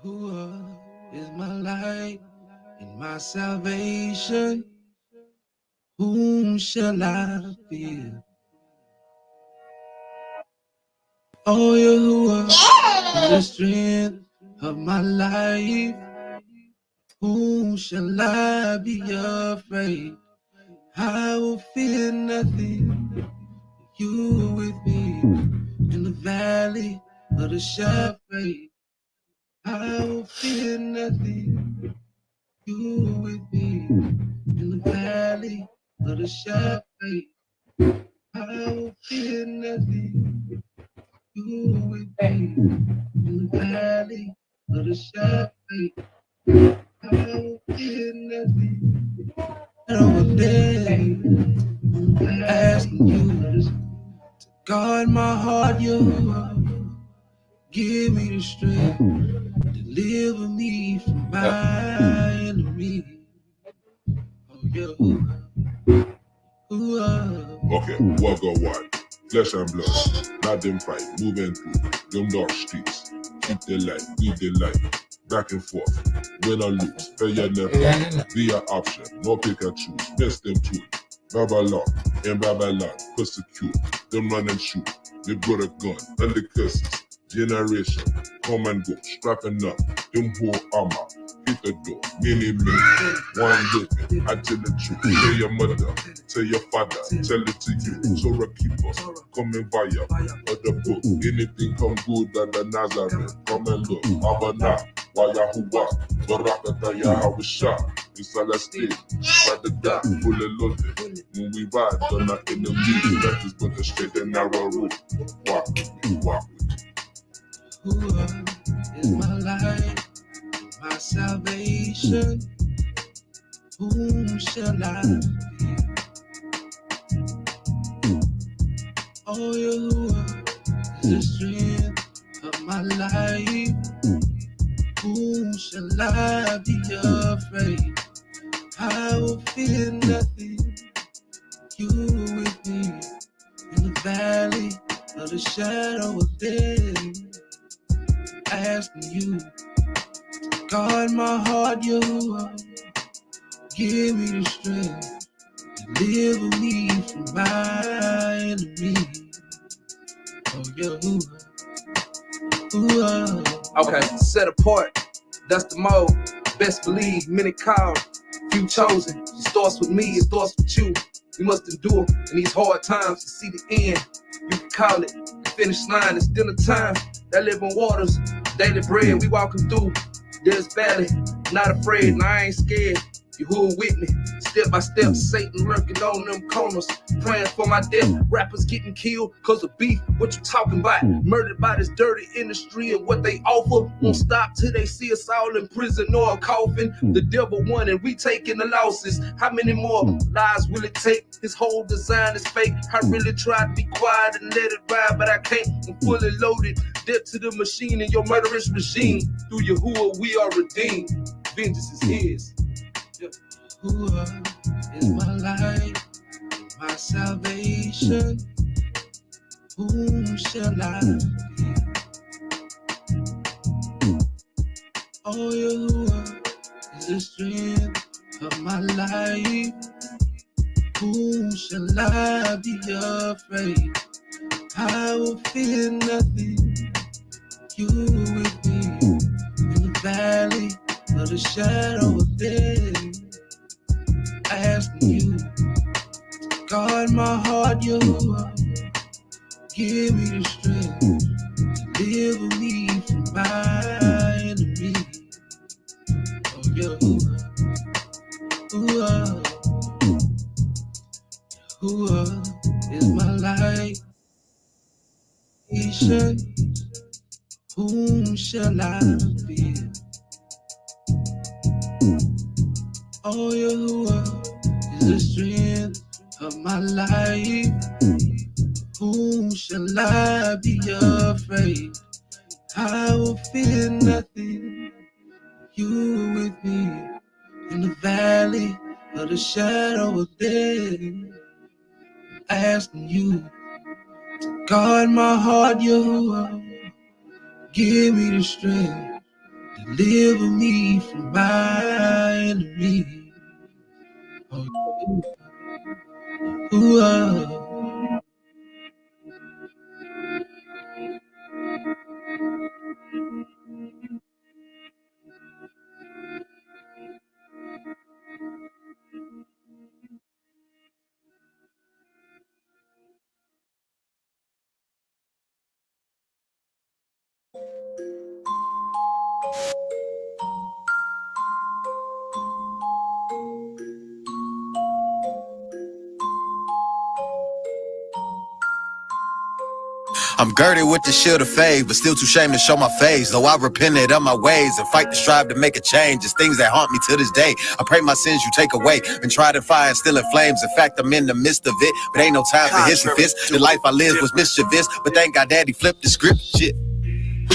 Yahuwah is my light and my salvation. Whom shall I fear? Oh, Yahuwah is the strength of my life. Whom shall I be afraid? I will fear nothing. You are with me in the valley of the shadow of fate. I will fear nothing. You are with me in the valley of the shadow of fate. I will fear nothing. You are with me in the valley of the shadow of fate. I will fear nothing. All day, asking you to guard my heart. You give me the strength, deliver me from my enemy. Oh, yeah. Okay, what go what? Flesh and blood, not them fight, moving through them dark streets. Keep the light, lead the light, back and forth. Win or lose, failure never be an option. No pick and choose, best them two. Babylon, in Babylon, persecute them run and shoot. They brought a gun, and the curses. Generation, come and go, strapping up, them whole armor. Hit the door, many men, one living, I tell the truth. Tell your mother, tell your father, tell it to you. Torah keepers, coming via other book. Anything come good at the Nazareth, come and look. Abana, Wayahuwa, Barakata Yahawasha, Isalastin, Sadada, fully loaded. When we ride on our enemies, that is but the straight and narrow road. Walk with me, walk with me. Yahuwah is my light, my salvation. Whom shall I fear? Oh, Yahuwah is the strength of my life. Whom shall I be afraid? I will fear nothing. You are with me in the valley of the shadow of death. Asking you to guard my heart, Yahuwah. Give me the strength, deliver me from my enemy. Oh, Yahuwah. Okay, set apart, that's the mode. Best believe, many called, few chosen. It starts with me, it starts with you. We must endure in these hard times to see the end. You can call it the finish line, it's dinner time. That living waters, daily bread, we walking through. There's valley, not afraid, and I ain't scared. You who with me, step by step, Satan lurking on them corners, praying for my death. Rappers getting killed cause of beef, what you talking about? Murdered by this dirty industry and what they offer. Won't stop till they see us all in prison or a coffin. The devil won and we taking the losses. How many more lies will it take? His whole design is fake. I really tried to be quiet and let it ride, but I can't. I'm fully loaded, death to the machine and your murderous regime. Through Yahuwah we are redeemed, vengeance is his. Yahuwah is my light, my salvation. Whom shall I fear? Oh, Yahuwah is the strength of my life. Whom shall I be afraid? I will fear nothing. You are with me in the valley of the shadow of death. Asking you to guard my heart, Yahuwah. Give me the strength, deliver me from my enemy. Oh, Yahuwah, Yahuwah is my light. Whom shall I fear? Oh, Yahuwah is the strength of my life. Whom shall I be afraid? I will fear nothing. You are with me in the valley of the shadow of death. Asking you to guard my heart, Yahuwah. Give me the strength. Deliver me from my enemies. Oh, ooh, I'm girded with the shield of faith, but still too ashamed to show my face. Though I repented of my ways and fight to strive to make a change. It's things that haunt me to this day. I pray my sins you take away. Been tried to fire and still in flames. In fact, I'm in the midst of it, but ain't no time for hissy fits. The life I lived was mischievous, but thank God daddy flipped the script. Shit.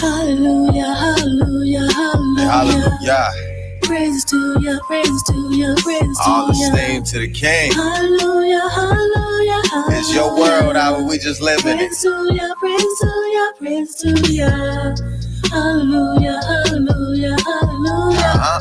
Hallelujah, hallelujah, hallelujah. Hallelujah. Praises to ya, praises to ya, praises to ya. All the same to the King. Hallelujah, hallelujah, hallelujah. It's your world, how we just live in it. Praises to ya, praises to ya, praises to ya. Hallelujah, hallelujah, hallelujah.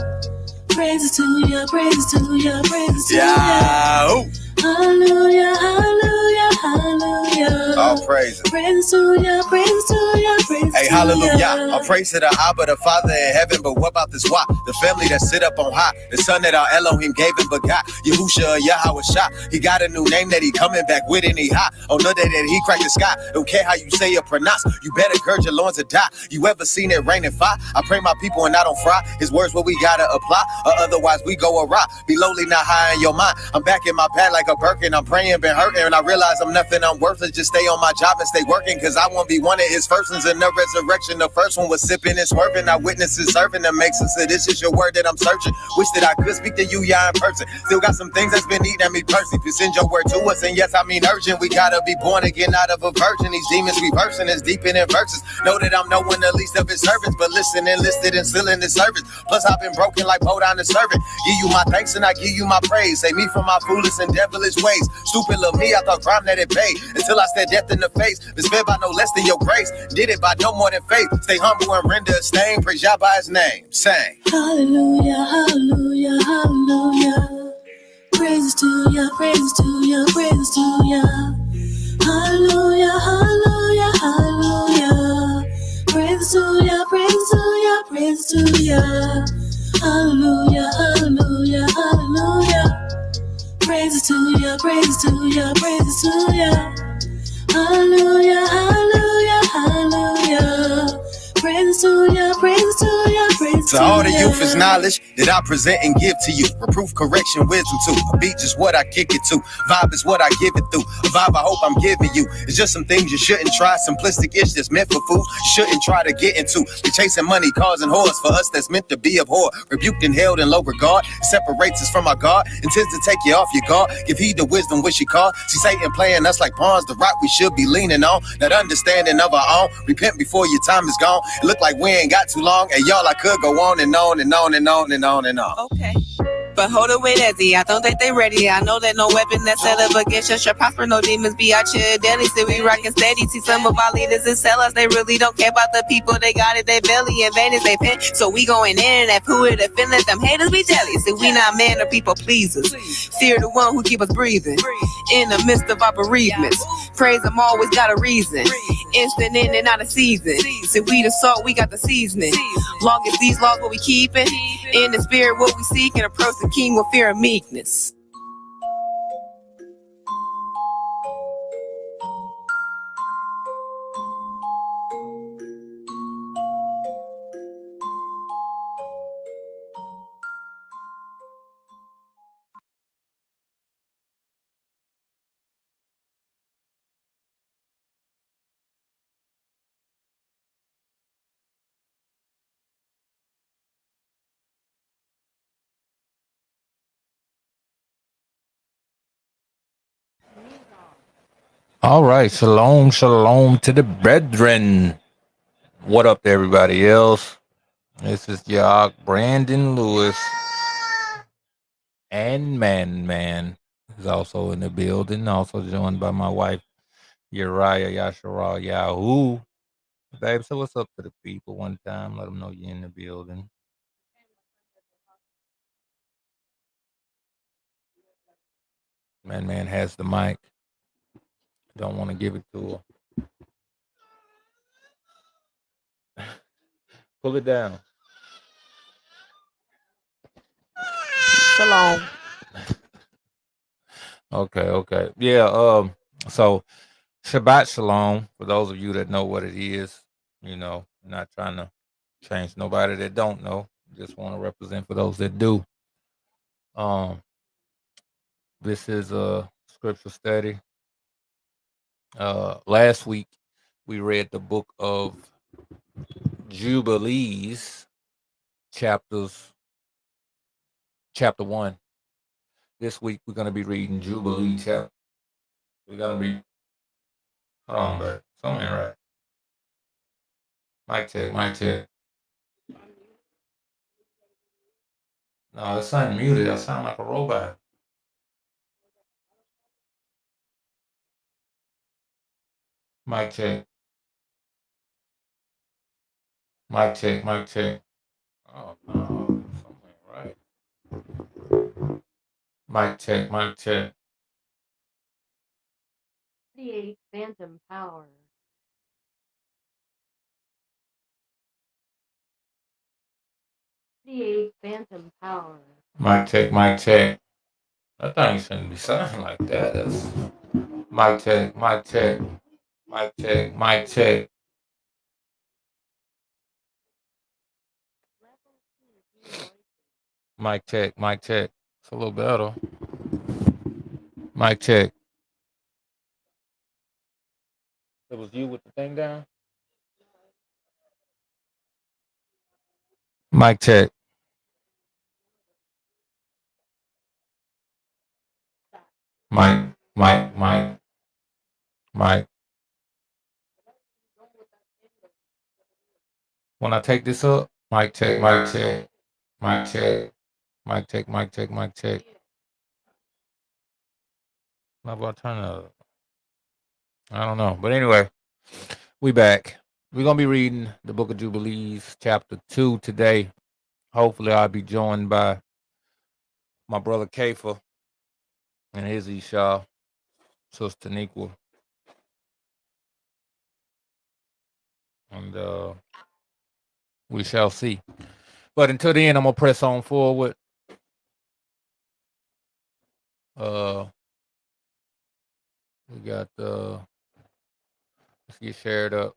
Praises to ya, praises to ya, praises to ya. Hallelujah, hallelujah, hallelujah. All praises. Praises to ya, praises to ya, praises Hey, to hallelujah. ya. All praise to the Abba, the Father in heaven. But what about this why? The family that sit up on high. The son that our Elohim gave him begot. Yahusha, Yahweh Shah. He got a new name that he coming back with and he high. On the day that he cracked the sky. Don't care how you say or pronounce. You better gird your loins to die. You ever seen it rain and fire? I pray my people and I don't fry. His words what we gotta apply. Or otherwise we go awry. Be lowly, not high in your mind. I'm back in my pad like a Birkin. I'm praying, been hurting. And I realize I'm nothing, I'm worthless. Just stay on my job and stay working. Cause I won't be one of his first ones in the resurrection. The first one was sipping and swerving. I witnessed his serving that makes sense. So this is your word that I'm searching. Wish that I could speak to you, yeah, in person. Still got some things that's been eating at me personally. You send your word to us, and yes, I mean urgent. We gotta be born again out of a virgin. These demons reversing is deep in their verses. Know that I'm no one the least of his servants, but listen, enlisted and still in the service. Plus, I've been broken like Bo down the servant. Give you my thanks and I give you my praise. Save me from my foolish and devilish ways. Stupid little me, I thought crime that it paid. Until I stared death in the face. Been spared by no less than your grace. Did it by no more than faith. Stay humble and render a stain. Praise Yah by his name. Sing. Hallelujah, hallelujah, hallelujah. Praises to ya, praises to ya, praises to ya. Hallelujah, hallelujah, hallelujah. Praises to ya, praises to ya, praises to ya. Hallelujah, hallelujah, hallelujah. Praises to ya, praises to ya, praises to ya. Hallelujah, hallelujah, hallelujah. Praises to ya, praises to ya, praises to To all the ya. youth is knowledge that I present and give to you. Reproof, correction, wisdom too. A beat just what I kick it to. Vibe is what I give it through. A vibe I hope I'm giving you. It's just some things you shouldn't try. Simplistic ish that's meant for fools. You shouldn't try to get into. You're chasing money, cars, and whores. For us that's meant to be abhorred. Rebuked and held in low regard. It separates us from our God. Intends to take you off your guard. Give heed to wisdom which you call. See Satan playing us like pawns. The rock we should be leaning on. That understanding of our own. Repent before your time is gone. It look like we ain't got too long. And y'all, I could go on and on and on and on and on and on. Okay. But hold it with Ezzy, I don't think they ready. I know that no weapon that's set up against us shall prosper. No demons be out here daily. Still we rockin' steady. See some of our leaders and sellers, they really don't care about the people. They got it, they belly and vain as they pen. So we going in and poo it and feel let them haters be jealous. See we not man or people pleasers. Fear the one who keep us breathing. In the midst of our bereavements. Praise him always got a reason. Instant in and out of season. See we the salt, we got the seasoning. Long as these laws what we keepin'. In the spirit what we seek and approach the king with fear and meekness. All right, shalom, shalom to the brethren. What up, to everybody else? This is y'all, Brandon Lewis, and Man is also in the building. Also joined by my wife, Uriah Yasharal Yahoo. Babe, so what's up to the people one time? Let them know you're in the building. Man has the mic. Don't want to give it to her. Pull it down. Shalom. Okay. Yeah, so Shabbat Shalom, for those of you that know what it is, not trying to change nobody that don't know. Just want to represent for those that do. Um, this is a scripture study. Last week we read the book of Jubilees, chapter 1. This week we're gonna be reading Jubilee chapter. We're gonna be hold on, but something right. Mic check. No, it's unmuted. I sound like a robot. Mic check. Mic check. Oh no, something right. Mic check. 38 Phantom Power. 38 Phantom Power. Mic check. That thing shouldn't be sounding like that. That's mic check. Mic check. Mic check. It's a little better. Mic check. It was you with the thing down? Mic check. Mic. When I take this up, mic check. Mic check. Mic check. How about turn up? I don't know. But anyway, we back. We're going to be reading the book of Jubilees, chapter 2 today. Hopefully, I'll be joined by my brother Kafer and his Esau, Sister Nequa. And we shall see. But until then, I'm going to press on forward. We got, let's get shared up.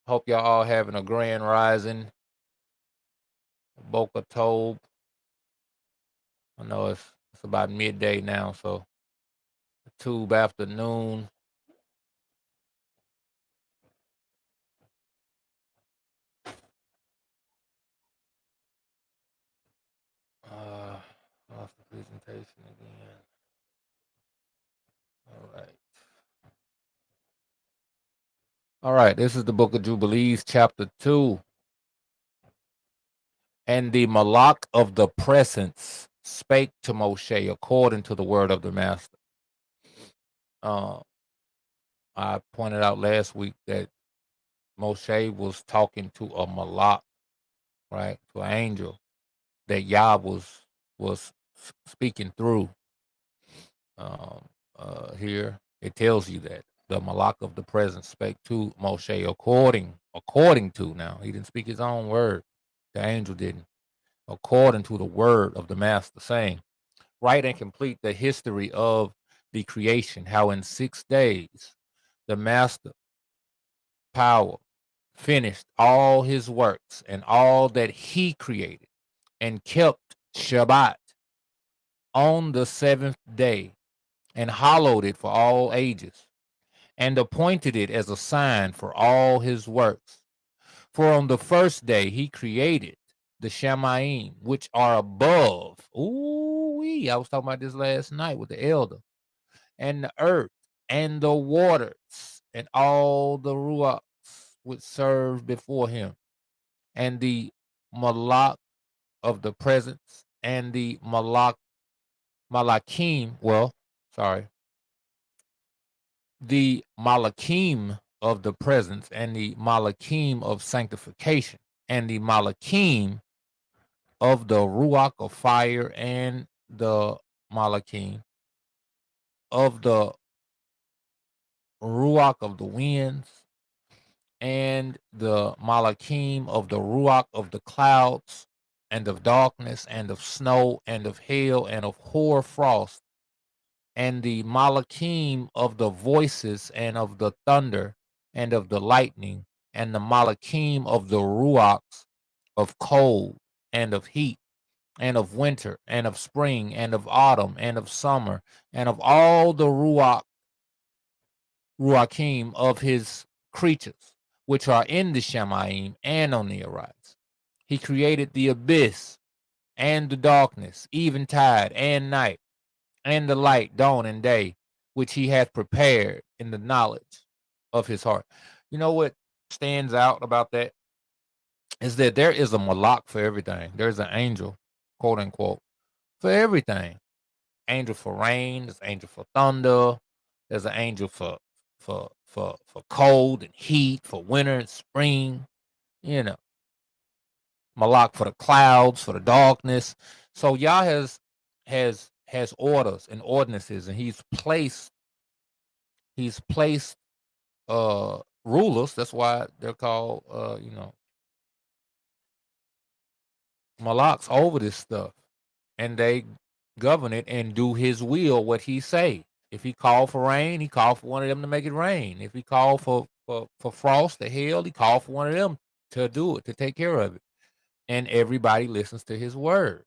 Hope y'all all having a grand rising. Boca Tobe. I know it's about midday now, so tube afternoon. Lost the presentation again. All right. This is the book of Jubilees, chapter 2. And the Malak of the presence spake to Moshe according to the word of the master. I pointed out last week that Moshe was talking to a Malak, right, to an angel that Yah was speaking through. Here it tells you that the Malak of the presence spake to Moshe according to. Now he didn't speak his own word. The angel didn't. According to the word of the master, saying, write and complete the history of the creation, how in 6 days the master power finished all his works and all that he created, and kept Shabbat on the 7th day, and hallowed it for all ages, and appointed it as a sign for all his works. For on the first day he created the Shamayim, which are above. I was talking about this last night with the elder. And the earth, and the waters, and all the ruachs which serve before him, and the Malak of the presence, and the Malak Malakim, well, sorry, the Malakim of the presence and the Malakim of sanctification and the Malakim of the Ruach of fire and the Malakim of the Ruach of the winds and the Malakim of the Ruach of the clouds and of darkness and of snow and of hail and of hoar frost and the Malakim of the voices and of the thunder and of the lightning and the Malakim of the Ruachs of cold and of heat and of winter and of spring and of autumn and of summer and of all the Ruachim of his creatures, which are in the Shemaim and on the Arise. He created the abyss and the darkness, eventide and night, and the light, dawn and day, which he hath prepared in the knowledge of his heart. You know what stands out about that is that there is a malak for everything. There's an angel, quote unquote, for everything. Angel for rain, there's an angel for thunder, there's an angel for cold and heat, for winter and spring, you know, malak for the clouds, for the darkness. So Yah has orders and ordinances, and he's placed rulers. That's why they're called malaks over this stuff, and they govern it and do his will, what he say. If he called for rain, he called for one of them to make it rain. If he called for frost or hail, he called for one of them to do it, to take care of it. And everybody listens to his word.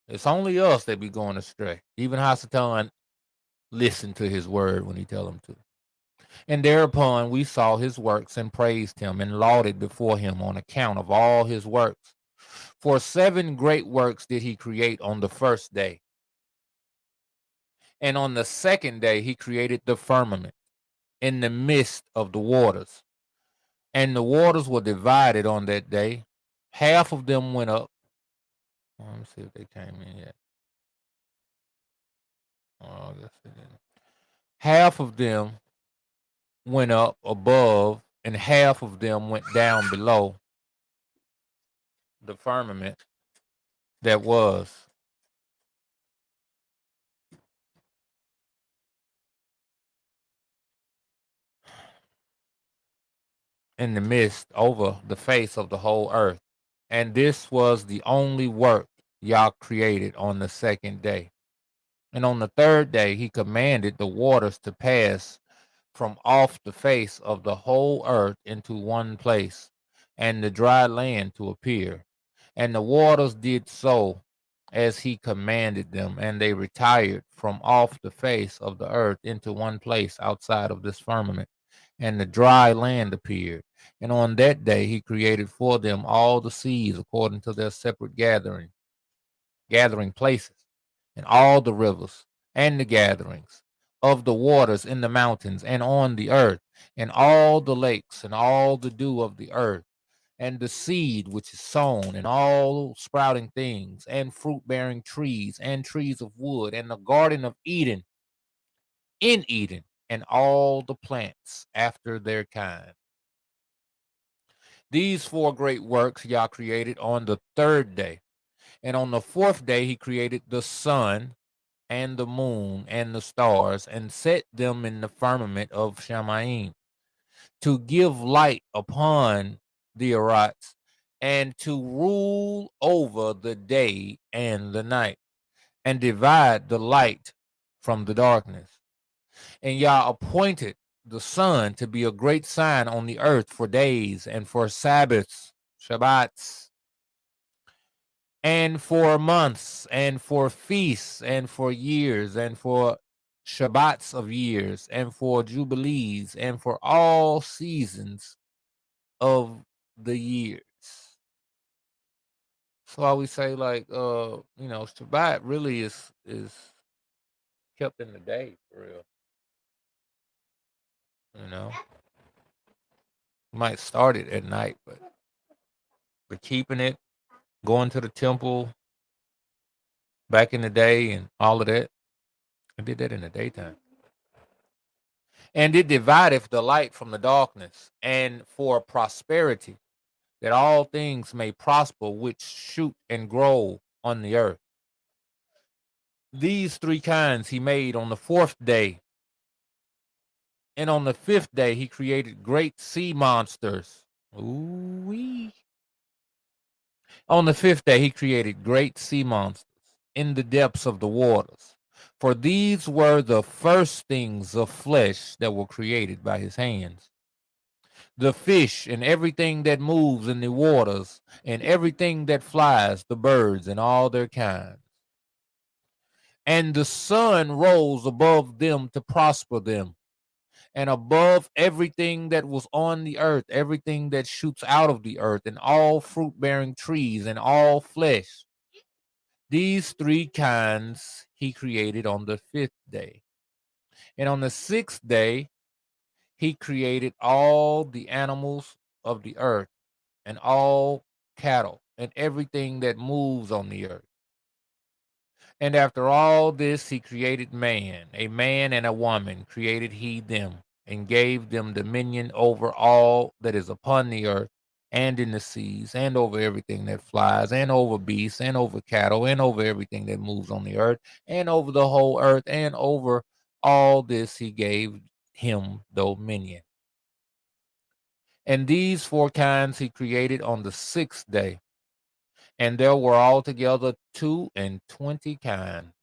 It's only us that be going astray. Even Hasatan listened to his word when he tell him to. And thereupon we saw his works and praised him and lauded before him on account of all his works. For 7 great works did he create on the first day. And on the second day he created the firmament in the midst of the waters. And the waters were divided on that day. Half of them went up. Let me see if they came in yet. Oh, I guess they didn't. Half of them went up above, and half of them went down below the firmament that was in the midst over the face of the whole earth. And this was the only work Yah created on the second day. And on the third day he commanded the waters to pass from off the face of the whole earth into one place, and the dry land to appear. And the waters did so as he commanded them, and they retired from off the face of the earth into one place outside of this firmament, and the dry land appeared. And on that day he created for them all the seas according to their separate gathering places, and all the rivers and the gatherings of the waters in the mountains and on the earth, and all the lakes and all the dew of the earth, and the seed which is sown, and all sprouting things, and fruit bearing trees, and trees of wood, and the garden of Eden in Eden, and all the plants after their kind. These 4 great works Yah created on the third day. And on the fourth day he created the sun and the moon and the stars, and set them in the firmament of Shemaim, to give light upon the Arats, and to rule over the day and the night, and divide the light from the darkness. And Yah appointed the sun to be a great sign on the earth for days, and for Sabbaths, Shabbats, and for months, and for feasts, and for years, and for Shabbats of years, and for jubilees, and for all seasons of the years. So I would say, like, Shabbat really is kept in the day for real. You might start it at night, but keeping it, going to the temple, back in the day and all of that. I did that in the daytime. And it divideth the light from the darkness, and for prosperity, that all things may prosper which shoot and grow on the earth. These three kinds he made on the fourth day. And on the fifth day he created great sea monsters. Ooh-wee. On the fifth day he created great sea monsters in the depths of the waters. For these were the first things of flesh that were created by his hands. The fish and everything that moves in the waters, and everything that flies, the birds and all their kinds. And the sun rose above them to prosper them, and above everything that was on the earth, everything that shoots out of the earth, and all fruit bearing trees, and all flesh. These three kinds he created on the fifth day. And on the sixth day, he created all the animals of the earth, and all cattle, and everything that moves on the earth. And after all this, he created man, a man and a woman created he them, and gave them dominion over all that is upon the earth, and in the seas, and over everything that flies, and over beasts, and over cattle, and over everything that moves on the earth, and over the whole earth, and over all this he gave him dominion. And these four kinds he created on the sixth day. And there were altogether 22 kinds.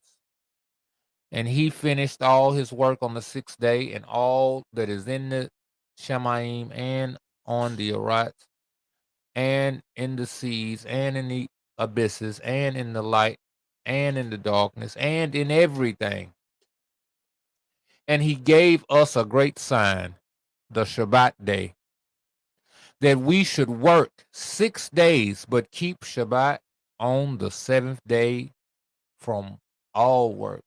And he finished all his work on the sixth day, and all that is in the Shemaim, and on the Arats, and in the seas, and in the abysses, and in the light, and in the darkness, and in everything. And he gave us a great sign, the Shabbat day, that we should work 6 days, but keep Shabbat on the seventh day from all work.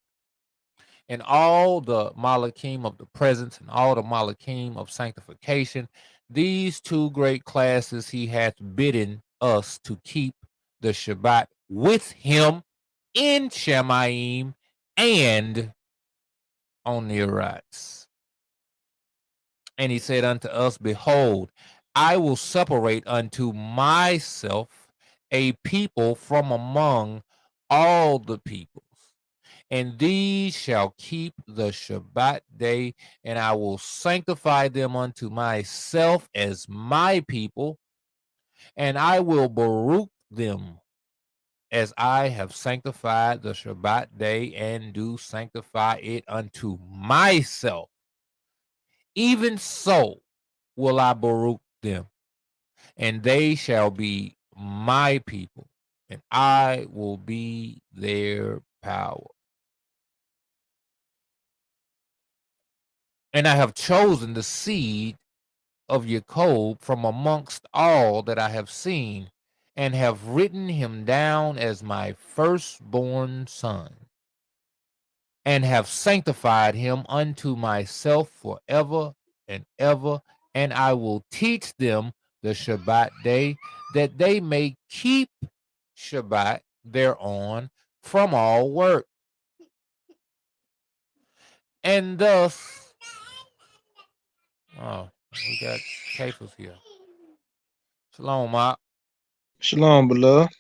And all the Malachim of the presence, and all the Malachim of sanctification, these two great classes he hath bidden us to keep the Shabbat with him in Shemaim and on the Arats. And he said unto us, behold, I will separate unto myself a people from among all the peoples, and these shall keep the Shabbat day, and I will sanctify them unto myself as my people, and I will Baruch them as I have sanctified the Shabbat day, and do sanctify it unto myself. Even so will I Baruch them, and they shall be my people, and I will be their power. And I have chosen the seed of Jacob from amongst all that I have seen, and have written him down as my firstborn son, and have sanctified him unto myself forever and ever. And I will teach them the Shabbat day, that they may keep Shabbat thereon from all work. And thus, oh, we got Cephas here. Shalom, Mark. Shalom, beloved.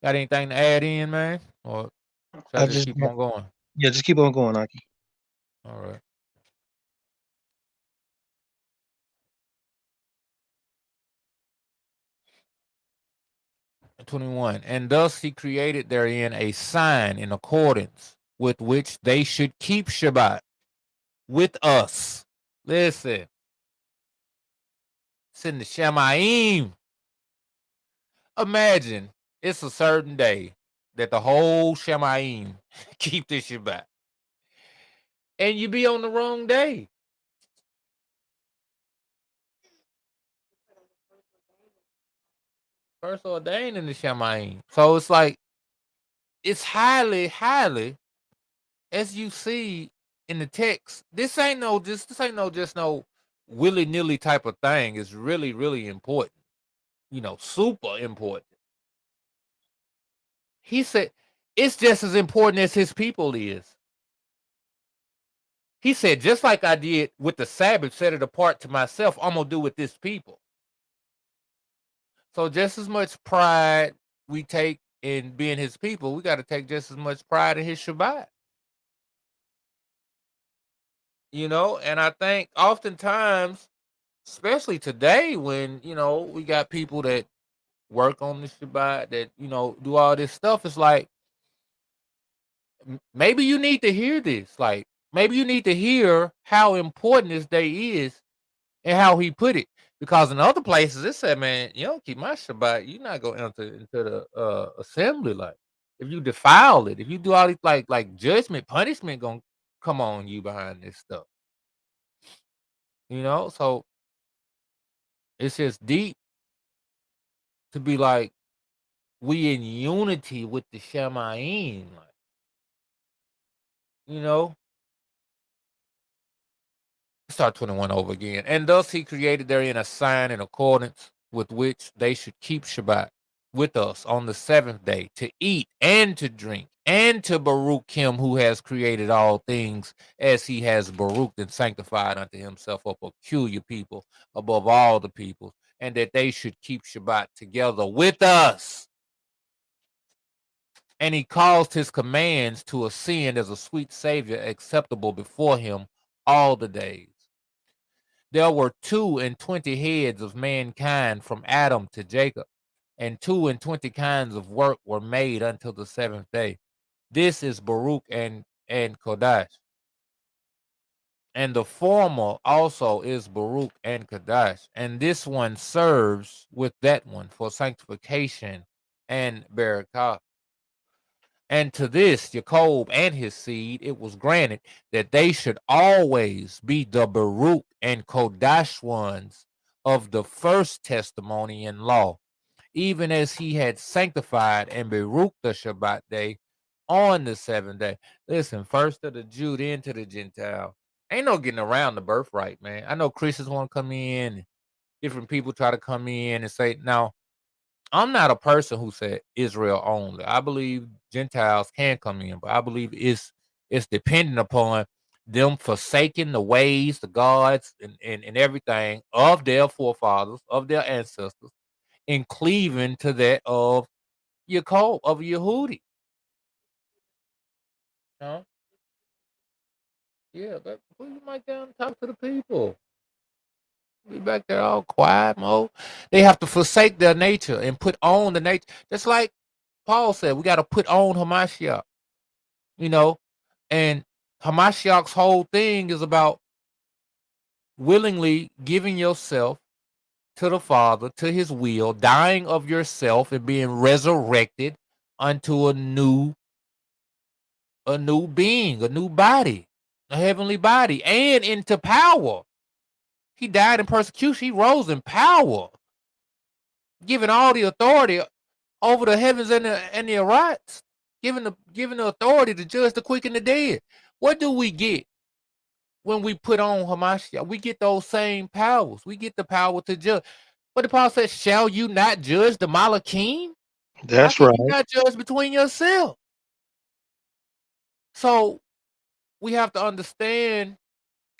Got anything to add in, man? Or should I I just just keep on going? Yeah, just keep on going, Aki. All right. And 21. And thus he created therein a sign in accordance with which they should keep Shabbat with us. Listen, it's in the Shemaim. Imagine it's a certain day that the whole Shemaim keep this Shabbat, and you be on the wrong day. First ordained in the Shemaim. So it's like, it's highly, highly, as you see in the text. This ain't no just no willy-nilly type of thing. It's really, really important. Super important. He said, it's just as important as his people is. He said, just like I did with the Sabbath, set it apart to myself, I'm going to do with this people. So just as much pride we take in being his people, we got to take just as much pride in his Shabbat. You know, and I think oftentimes, especially today when, you know, we got people that work on the Shabbat, that, you know, do all this stuff, it's like, maybe you need to hear this. Like, maybe you need to hear how important this day is and how he put it. Because in other places, it said, man, you don't keep my Shabbat, you're not going to enter into the assembly. Like, if you defile it, if you do all these, like judgment, punishment going to come on you behind this stuff. You know, so it's just deep to be like, we in unity with the Shamayim. Like, you know, start 21 over again. And thus he created therein a sign in accordance with which they should keep Shabbat with us on the seventh day, to eat and to drink and to Baruch him who has created all things, as he has Baruched and sanctified unto himself a peculiar people above all the peoples, and that they should keep Shabbat together with us. And he caused his commands to ascend as a sweet Savior acceptable before him all the days. There were 22 heads of mankind from Adam to Jacob, and 22 kinds of work were made until the seventh day. This is Baruch and Kodash. And the former also is Baruch and Kodash. And this one serves with that one for sanctification and barakah. And to this, Jacob and his seed, it was granted that they should always be the Baruch and Kodash ones of the first testimony and law, even as he had sanctified and Baruch the Shabbat day on the seventh day. Listen, first to the Jew, then to the Gentile. Ain't no getting around the birthright, man. I know Christians want to come in, different people try to come in and say, now, I'm not a person who said Israel only. I believe Gentiles can come in, but I believe it's dependent upon them forsaking the ways, the gods, and everything of their forefathers, of their ancestors, and cleaving to that of Yaakov, of Yehudi. Huh? Yeah, but put your mic down and talk to the people. Be back there all quiet mode. They have to forsake their nature and put on the nature. Just like Paul said, we got to put on Hamashiach, you know, and Hamashiach's whole thing is about willingly giving yourself to the Father, to his will, dying of yourself and being resurrected unto a new being, a new body, a heavenly body, and into power. He died in persecution. He rose in power, giving all the authority over the heavens and the Arites, giving the authority to judge the quick and the dead. What do we get when we put on Hamashiach? We get those same powers. We get the power to judge. But the Paul says, shall you not judge the Malachim? How That's can right. you not judge between yourselves? So we have to understand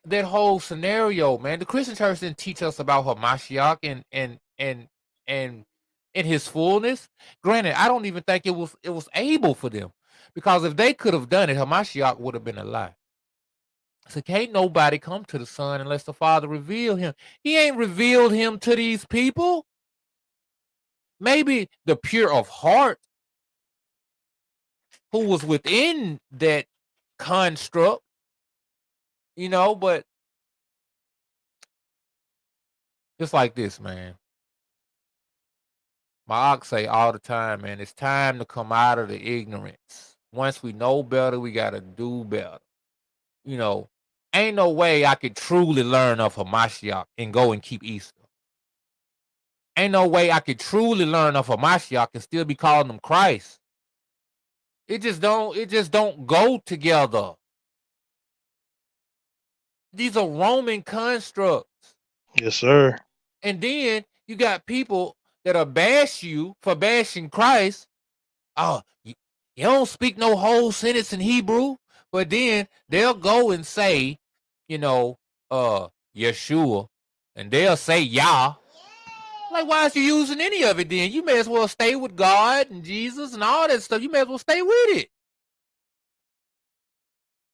that whole scenario, man. The Christian church didn't teach us about Hamashiach and in his fullness. Granted, I don't even think it was able for them, because if they could have done it, Hamashiach would have been a lie. So can't nobody come to the Son unless the Father reveal him. He ain't revealed him to these people. Maybe the pure of heart who was within that construct, you know, but just like this, man. My ox say all the time, man, it's time to come out of the ignorance. Once we know better, we got to do better. You know, ain't no way I could truly learn of Hamashiach and go and keep Easter. Ain't no way I could truly learn of Hamashiach and still be calling him Christ. It just don't go together. These are Roman constructs. Yes, sir. And then you got people that'll bash you for bashing Christ, oh, you don't speak no whole sentence in Hebrew, but then they'll go and say, you know, Yeshua, and they'll say Yah. Like, why is you using any of it then? You may as well stay with God and Jesus and all that stuff. You may as well stay with it.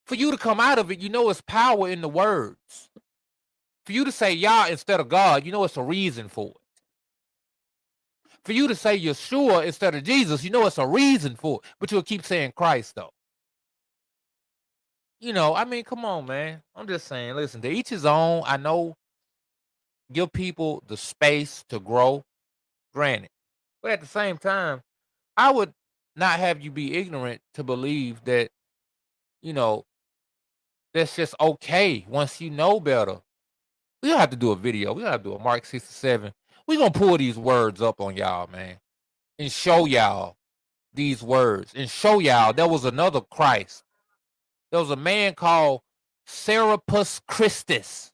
For you to come out of it, you know it's power in the words. For you to say Yah instead of God, you know it's a reason for it. For you to say Yeshua instead of Jesus, you know it's a reason for it. But you'll keep saying Christ, though. You know, I mean, come on, man. I'm just saying, listen, to each his own. I know, give people the space to grow, granted. But at the same time, I would not have you be ignorant to believe that, you know, that's just okay once you know better. We don't have to do a video. We don't have to do a Mark 67. We're going to pull these words up on y'all, man, and show y'all these words and show y'all there was another Christ. There was a man called Serapis Christus.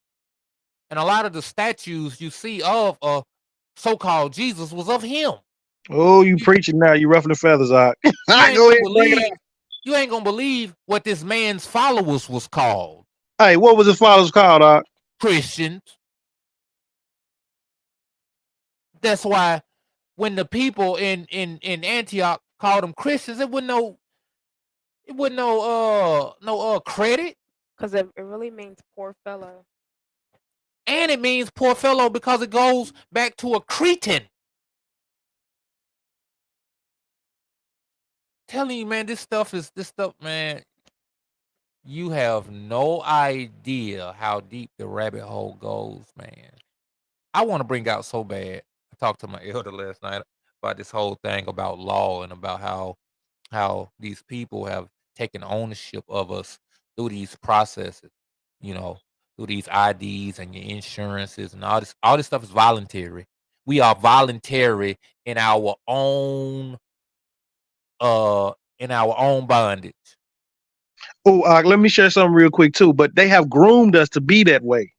And a lot of the statues you see of so-called Jesus was of him. Oh, you preaching now. You roughing the feathers, Doc. You ain't Go gonna ahead, bring it believe. out. You ain't gonna believe what this man's followers was called. Hey, what was his father's called, Doc? Christians. That's why when the people in Antioch called them Christians, it wasn't no credit. Because it really means poor fellow. And it means poor fellow because it goes back to a Cretan. Telling you, man, this stuff, man. You have no idea how deep the rabbit hole goes, man. I want to bring out so bad. I talked to my elder last night about this whole thing about law and about how these people have taken ownership of us through these processes, you know, through these IDs and your insurances and all this. All this stuff is voluntary. We are voluntary in our own bondage. Oh, let me share something real quick too. But they have groomed us to be that way.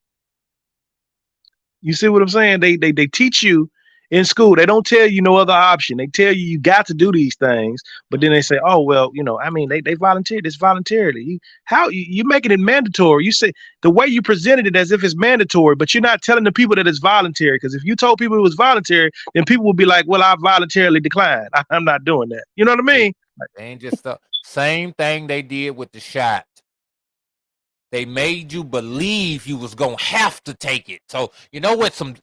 You see what I'm saying? They teach you in school. They don't tell you no other option. They tell you you got to do these things. But then they say, oh well, you know, I mean, they volunteered. It's voluntarily. You making it mandatory? You say the way you presented it as if it's mandatory, but you're not telling the people that it's voluntary. Because if you told people it was voluntary, then people would be like, well, I voluntarily declined. I'm not doing that. You know what I mean? They ain't just stuff. Same thing they did with the shot. They made you believe you was gonna have to take it. So you know what some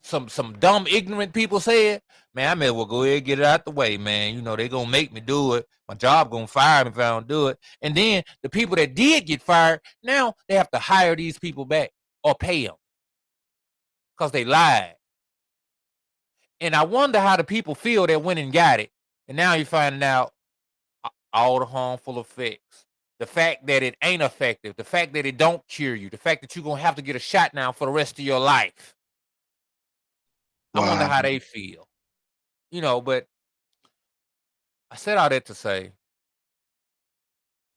dumb ignorant people said? Man, I may as well go ahead and get it out the way, man. You know, they gonna make me do it. My job gonna fire me if I don't do it. And then the people that did get fired, now they have to hire these people back or pay them because they lied. And I wonder how the people feel that went and got it. And now you're finding out all the harmful effects. The fact that it ain't effective, the fact that it don't cure you, the fact that you're gonna have to get a shot now for the rest of your life. Wow. I wonder how they feel. You know, but I said all that to say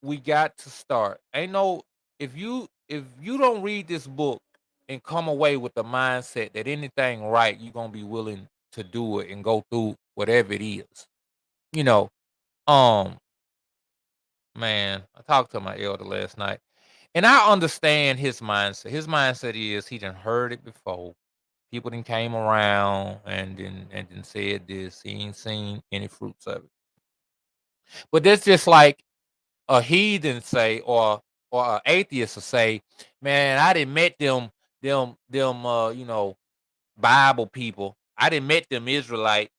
we got to start. Ain't no if you don't read this book and come away with the mindset that anything right, you're gonna be willing to do it and go through whatever it is. You know, man, I talked to my elder last night. And I understand his mindset. His mindset is he done heard it before. People done came around and then said this. He ain't seen any fruits of it. But that's just like a heathen say or an atheist will say, man, I didn't met them you know, Bible people. I didn't met them Israelites,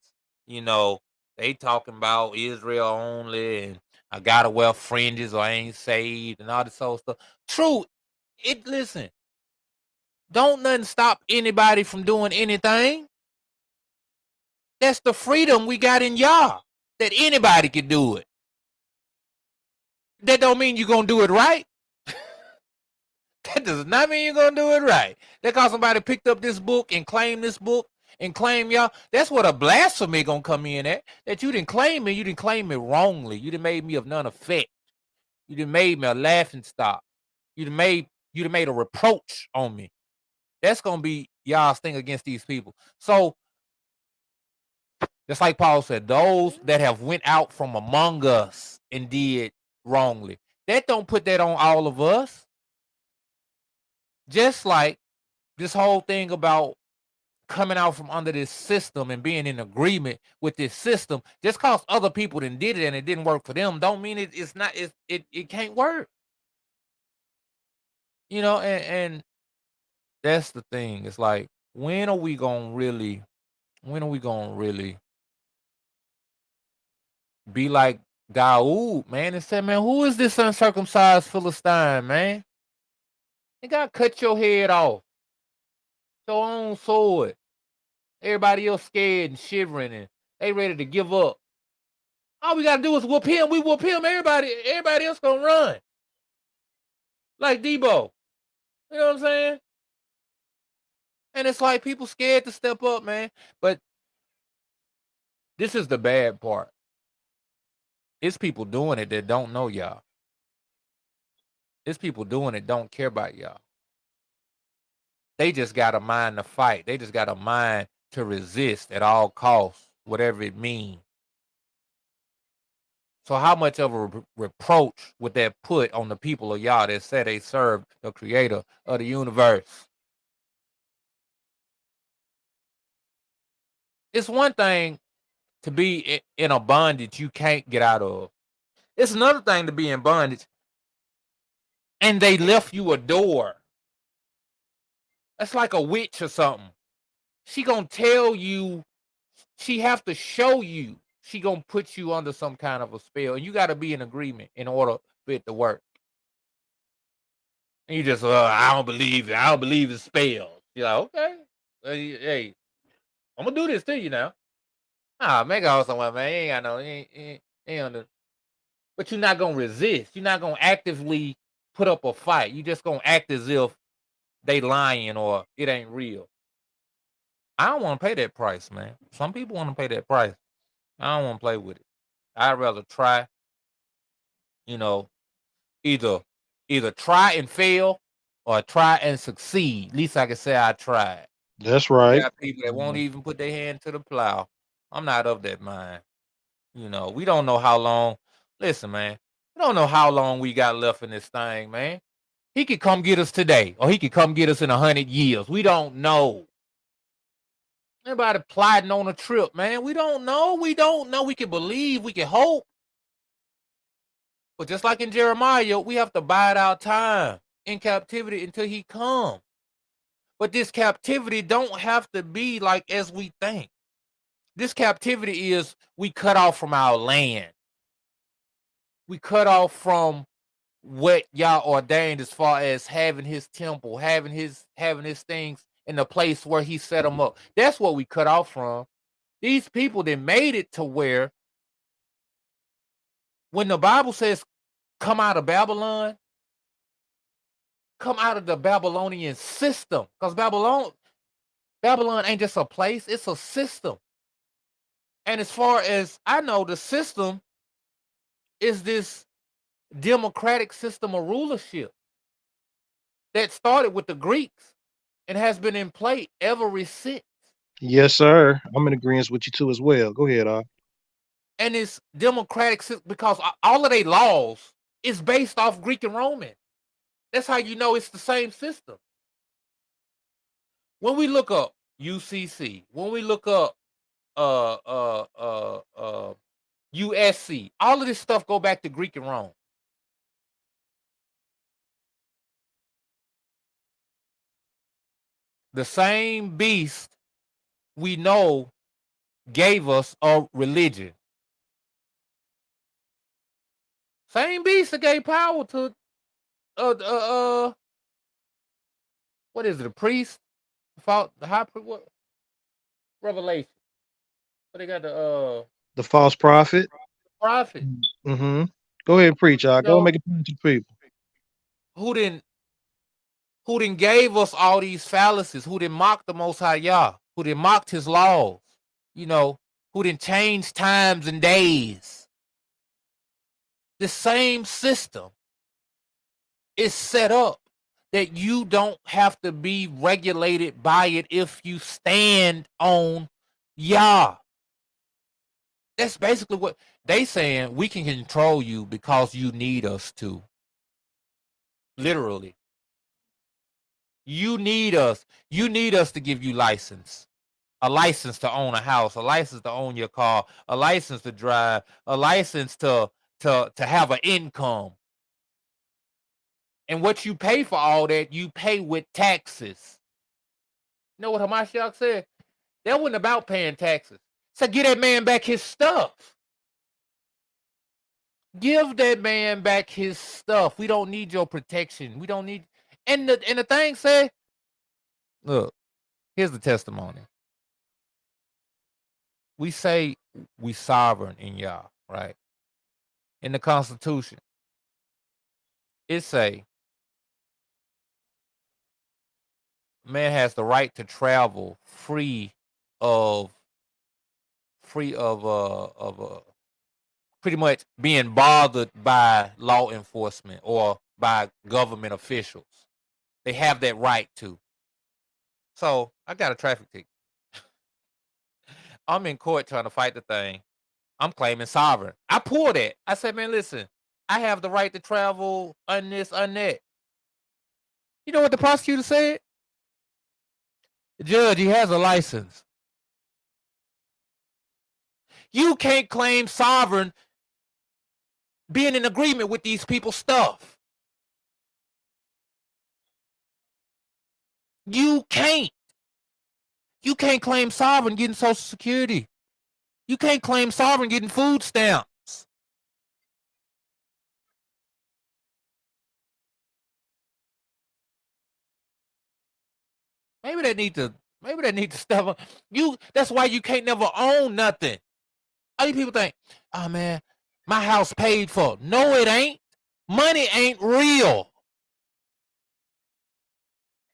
you know, they talking about Israel only and I gotta wear fringes or I ain't saved and all this old stuff. True. Listen, don't nothing stop anybody from doing anything. That's the freedom we got in Yah, that anybody can do it. That don't mean you're gonna do it right. That does not mean you're gonna do it right. That cause somebody picked up this book and claimed this book and claim Yah. That's what a blasphemy gonna come in at. That you didn't claim me, you didn't claim me wrongly. You didn't made me of none effect. You didn't made me a laughing stock. You done made a reproach on me. That's gonna be y'all's thing against these people. So Just like Paul said, those that have went out from among us and did wrongly. That don't put that on all of us. Just like this whole thing about coming out from under this system and being in agreement with this system, just cause other people did it and it didn't work for them, don't mean it can't work. You know, and that's the thing. It's like, when are we gonna really be like Daoud, man, and say, man, who is this uncircumcised Philistine, man? They gotta cut your head off. Your own sword. Everybody else scared and shivering and they ready to give up. All we gotta do is whoop him. We whoop him. Everybody else gonna run. Like Debo. You know what I'm saying? And it's like people scared to step up, man. But this is the bad part. It's people doing it that don't know y'all. It's people doing it don't care about y'all. They just got a mind to fight. They just got a mind to resist at all costs, whatever it means. So how much of a reproach would that put on the people of y'all that said they serve the creator of the universe? It's one thing to be in a bondage you can't get out of. It's another thing to be in bondage and they left you a door. That's like a witch or something. She gonna tell you, she have to show you, she gonna put you under some kind of a spell. And you got to be in agreement in order for it to work. And you just, I don't believe it. I don't believe it's spells. You're like, okay. Hey, I'm gonna do this to you now. Make out somewhere, man. You ain't got no, ain't on the. But you're not gonna resist. You're not gonna actively put up a fight. You just gonna act as if they lying or it ain't real. I don't want to pay that price, man. Some people want to pay that price. I don't want to play with it. I'd rather try, you know, either try and fail or try and succeed. At least I can say I tried. That's You right. got people that won't even put their hand to the plow. I'm not of that mind. You know, we don't know how long. Listen, man, we don't know how long we got left in this thing, man. He could come get us today, or he could come get us in 100 years. We don't know. Everybody plotting on a trip, man. We don't know. We don't know. We can believe. We can hope. But just like in Jeremiah, we have to bide our time in captivity until he comes. But this captivity don't have to be like as we think. This captivity is we cut off from our land. We cut off from what y'all ordained as far as having his temple, having his things in the place where he set them up. That's what we cut off from. These people that made it to where when the Bible says come out of Babylon, come out of the Babylonian system. Because Babylon ain't just a place, it's a system. And as far as I know, the system is this democratic system of rulership that started with the Greeks and has been in play ever since. Yes, sir. I'm in agreement with you too as well. Go ahead, And it's democratic because all of their laws is based off Greek and Roman. That's how you know it's the same system. When we look up UCC, when we look up USC, all of this stuff go back to Greek and Rome. The same beast we know gave us a religion. Same beast that gave power to what is it? The priest, the high priest, what? Revelation. But they got the false prophet. prophet. Mm-hmm. Go ahead and preach, You Go know, make it plain to the people. who didn't gave us all these fallacies, who didn't mock the Most High Yah, who didn't mocked his laws, you know, who didn't change times and days. The same system is set up that you don't have to be regulated by it if you stand on Yah. That's basically what they saying. We can control you because you need us to. Literally. You need us. You need us to give you license. A license to own a house, a license to own your car, a license to drive, a license to have an income. And what you pay for all that, you pay with taxes. You know what Hamashiach said? That wasn't about paying taxes. So give that man back his stuff. Give that man back his stuff. We don't need your protection. We don't need. And the thing said, look, here's the testimony. We say we sovereign in Yah, right? In the Constitution, it say man has the right to travel free of pretty much being bothered by law enforcement or by government officials. They have that right to. So I got a traffic ticket. I'm in court trying to fight the thing. I'm claiming sovereign. I pulled it. I said, man, listen, I have the right to travel on this, on that. You know what the prosecutor said? The judge, he has a license. You can't claim sovereign being in agreement with these people's stuff. You can't. You can't claim sovereign getting Social Security. You can't claim sovereign getting food stamps. Maybe they need to step up. That's why you can't never own nothing. All you people think, oh man, my house paid for. No, it ain't. Money ain't real.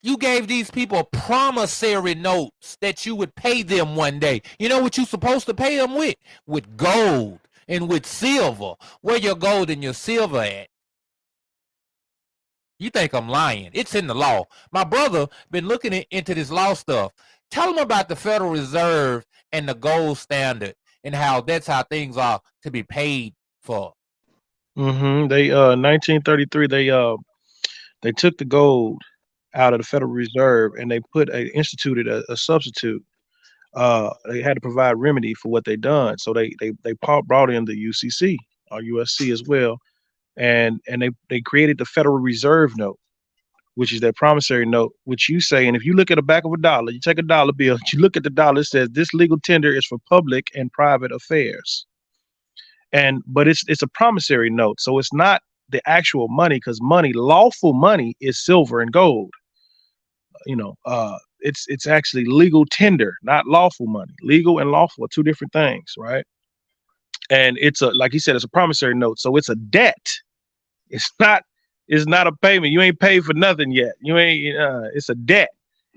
You gave these people promissory notes that you would pay them one day. You know what you're supposed to pay them with? With gold and with silver. Where your gold and your silver at? You think I'm lying? It's in the law. My brother been looking into this law stuff. Tell him about the Federal Reserve and the gold standard and how that's how things are to be paid for. They 1933 they took the gold out of the Federal Reserve and they instituted a substitute. They had to provide remedy for what they done, so they brought in the UCC or USC as well, and they created the Federal Reserve note, which is that promissory note, which you say, and if you look at the back of a dollar, you take a dollar bill, you look at the dollar, it says this legal tender is for public and private affairs. But it's a promissory note, so it's not the actual money, because money, lawful money, is silver and gold. It's actually legal tender, not lawful money. Legal and lawful are two different things, right? And it's like he said, it's a promissory note, so it's a debt. It's not a payment. You ain't paid for nothing yet. You ain't. It's a debt,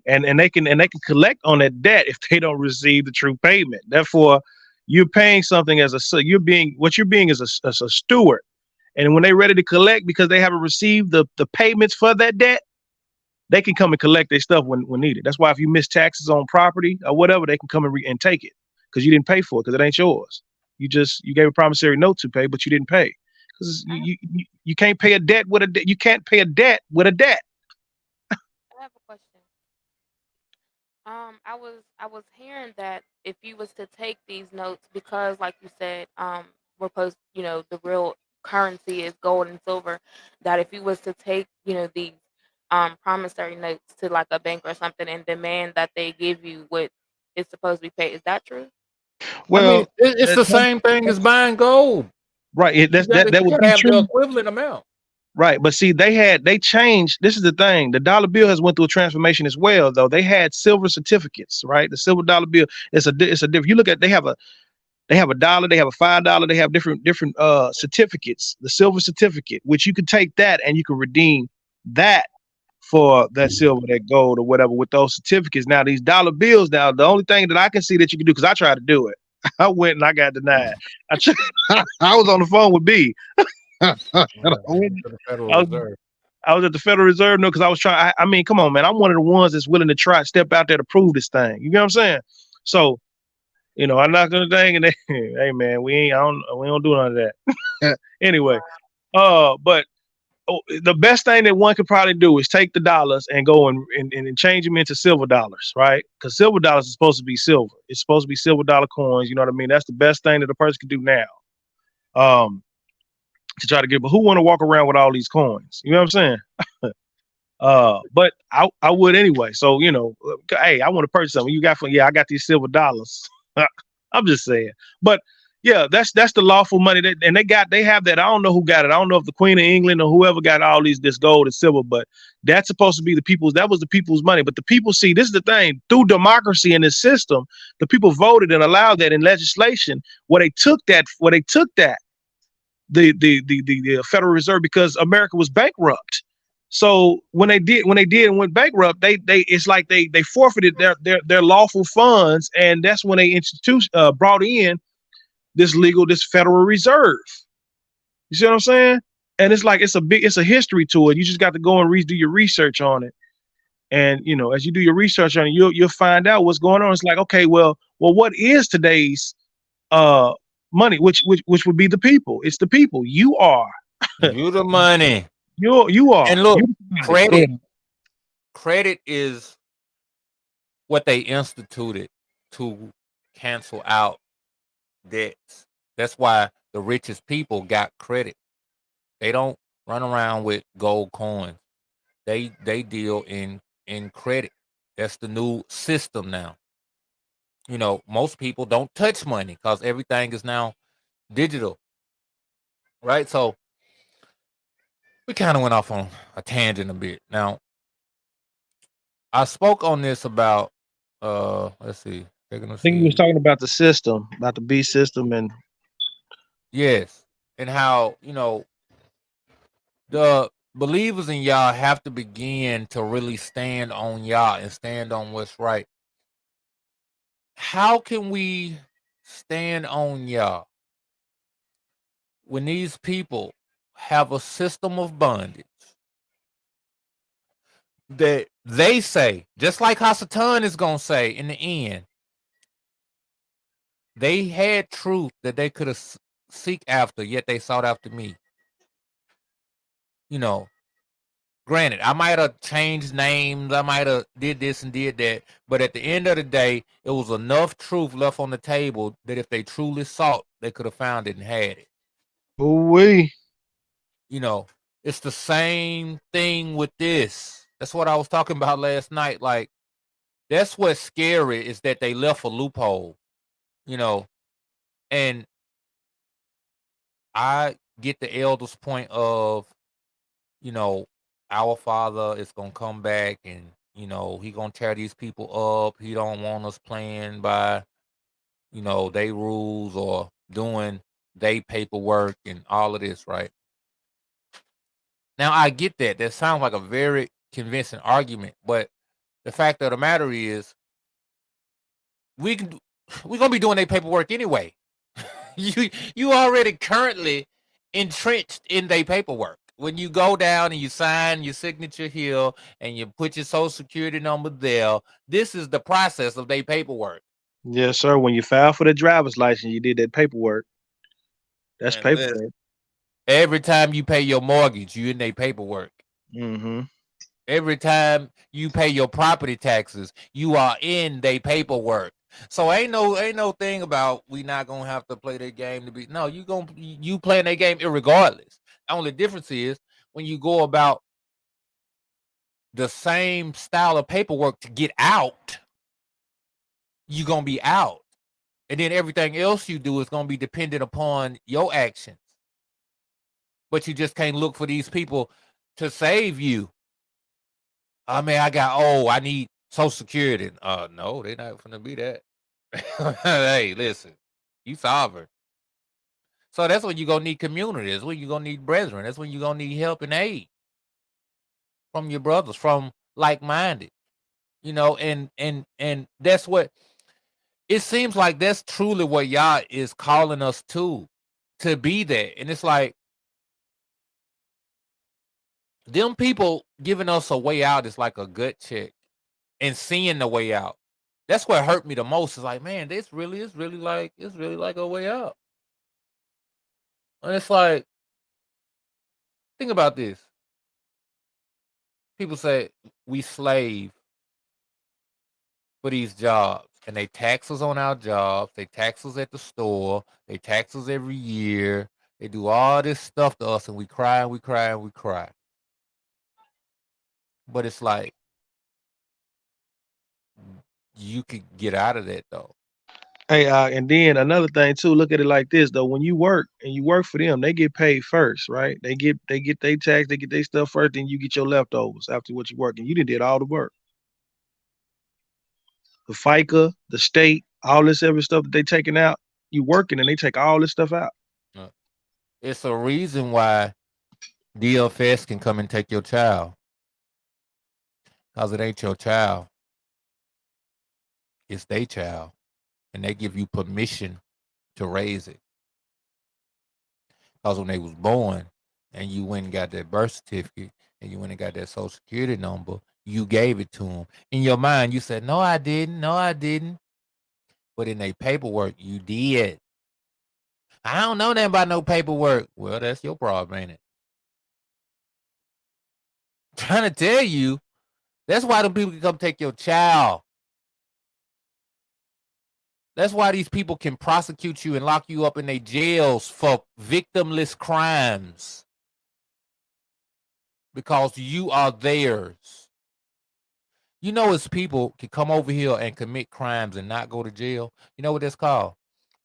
and they can collect on that debt if they don't receive the true payment. Therefore, you're paying something as you're being as a steward, and when they're ready to collect because they haven't received the payments for that debt, they can come and collect their stuff when needed. That's why if you miss taxes on property or whatever, they can come and take it because you didn't pay for it, because it ain't yours. You gave a promissory note to pay, but you didn't pay. Because you can't pay a debt with a debt. You can't pay a debt with a debt. I have a question. I was hearing that if you was to take these notes, because like you said, we're supposed, the real currency is gold and silver, that if you was to take, these promissory notes to like a bank or something and demand that they give you what is supposed to be paid, is that true? I mean, Well, it's the same thing as buying gold. right. That would You be have the true. equivalent amount. Right, but see, they changed. This is the thing. The dollar bill has went through a transformation as well, though. They had silver certificates, right? The silver dollar bill. It's a different. You look at, they have a dollar, they have a $5, they have different certificates. The silver certificate, which you can take that and you can redeem that for that silver, that gold, or whatever with those certificates. Now these dollar bills. Now the only thing that I can see that you can do, because I tried to do it, I went and I got denied. I was on the phone with B. I was at the Federal Reserve, no, because I was trying. I mean, come on, man. I'm one of the ones that's willing to step out there to prove this thing. You know what I'm saying? So I'm not gonna dang it. Hey man, we don't do none of that. Anyway, but the best thing that one could probably do is take the dollars and go and change them into silver dollars, right? Because silver dollars is supposed to be silver. It's supposed to be silver dollar coins. You know what I mean? That's the best thing that a person can do now. Um, to try to get, but who want to walk around with all these coins? You know what I'm saying? But I would anyway. So hey, I want to purchase something. You got for yeah, I got these silver dollars. I'm just saying. But yeah, that's the lawful money that, and they have that. I don't know who got it. I don't know if the Queen of England or whoever got all this gold and silver, but that's supposed to be the people's. That was the people's money. But the people see this is the thing through democracy in this system, the people voted and allowed that in legislation where they took that the Federal Reserve because America was bankrupt. So when they did and went bankrupt, they it's like they forfeited their lawful funds, and that's when they brought in this Federal Reserve. You see what I'm saying? And it's like it's a history to it. You just got to go and do your research on it. And as you do your research on it, you'll find out what's going on. It's like, okay, well, what is today's uh money? Which would be the people. It's the people. You are. You the money. You are. And look, Go credit is what they instituted to cancel out debts. That's why the richest people got credit. They don't run around with gold coins. They deal in credit. That's the new system now. Most people don't touch money because everything is now digital, right? So we kind of went off on a tangent a bit. Now, I spoke on this about let's see. I think he was talking about the system, about the B system, and yes, and how the believers in Yah have to begin to really stand on Yah and stand on what's right. How can we stand on Yah when these people have a system of bondage that they say, just like Hasatan is going to say in the end, they had truth that they could have seek after, yet they sought after me. Granted, I might have changed names, I might have did this and did that, but at the end of the day, it was enough truth left on the table that if they truly sought, they could have found it and had it. ooh-wee. It's the same thing with this. That's what I was talking about last night. Like, that's what's scary is that they left a loophole, and I get the elder's point of, our Father is gonna come back and he gonna tear these people up. He don't want us playing by they rules or doing they paperwork and all of this, right? Now I get that sounds like a very convincing argument, but the fact of the matter is we're gonna be doing their paperwork anyway. you already currently entrenched in their paperwork. When you go down and you sign your signature here and you put your social security number there, this is the process of their paperwork. Yes, sir. When you filed for the driver's license, you did that paperwork. That's And paperwork. every time you pay your mortgage, you in their paperwork. Mm-hmm. Every time you pay your property taxes, you are in their paperwork. So ain't no thing about we not gonna have to play their game to be. No, you playing their game irregardless. The only difference is when you go about the same style of paperwork to get out, you're gonna be out. And then everything else you do is gonna be dependent upon your actions. But you just can't look for these people to save you. I mean, I need Social Security. No, they're not gonna be that. Hey, listen, you sovereign. So that's when you're gonna need community. That's when you're gonna need brethren. That's when you're gonna need help and aid from your brothers, from like-minded. And that's what it seems like. That's truly what Yah is calling us to be that. And it's like them people giving us a way out is like a gut check and seeing the way out. That's what hurt me the most. Is like, man, it's really like a way out. And it's like, think about this. People say we slave for these jobs, and they tax us on our jobs. They tax us at the store. They tax us every year. They do all this stuff to us, and we cry and we cry and we cry. But it's like you could get out of that though. Hey, and then another thing too. Look at it like this though. When you work and you work for them, they get paid first, right? They get their tax, they get their stuff first, then you get your leftovers after what you work, and you did all the work. The FICA, the state, all this every stuff that they taking out, you working and they take all this stuff out. It's a reason why DFS can come and take your child, because it ain't your child. It's their child, and they give you permission to raise it. Because when they was born, and you went and got that birth certificate, and you went and got that social security number, you gave it to them. In your mind, you said, no, I didn't. No, I didn't. But in their paperwork, you did. I don't know nothing about no paperwork. Well, that's your problem, ain't it? I'm trying to tell you, that's why the people can come take your child. That's why these people can prosecute you and lock you up in their jails for victimless crimes. Because you are theirs. You know, it's people can come over here and commit crimes and not go to jail. You know what that's called?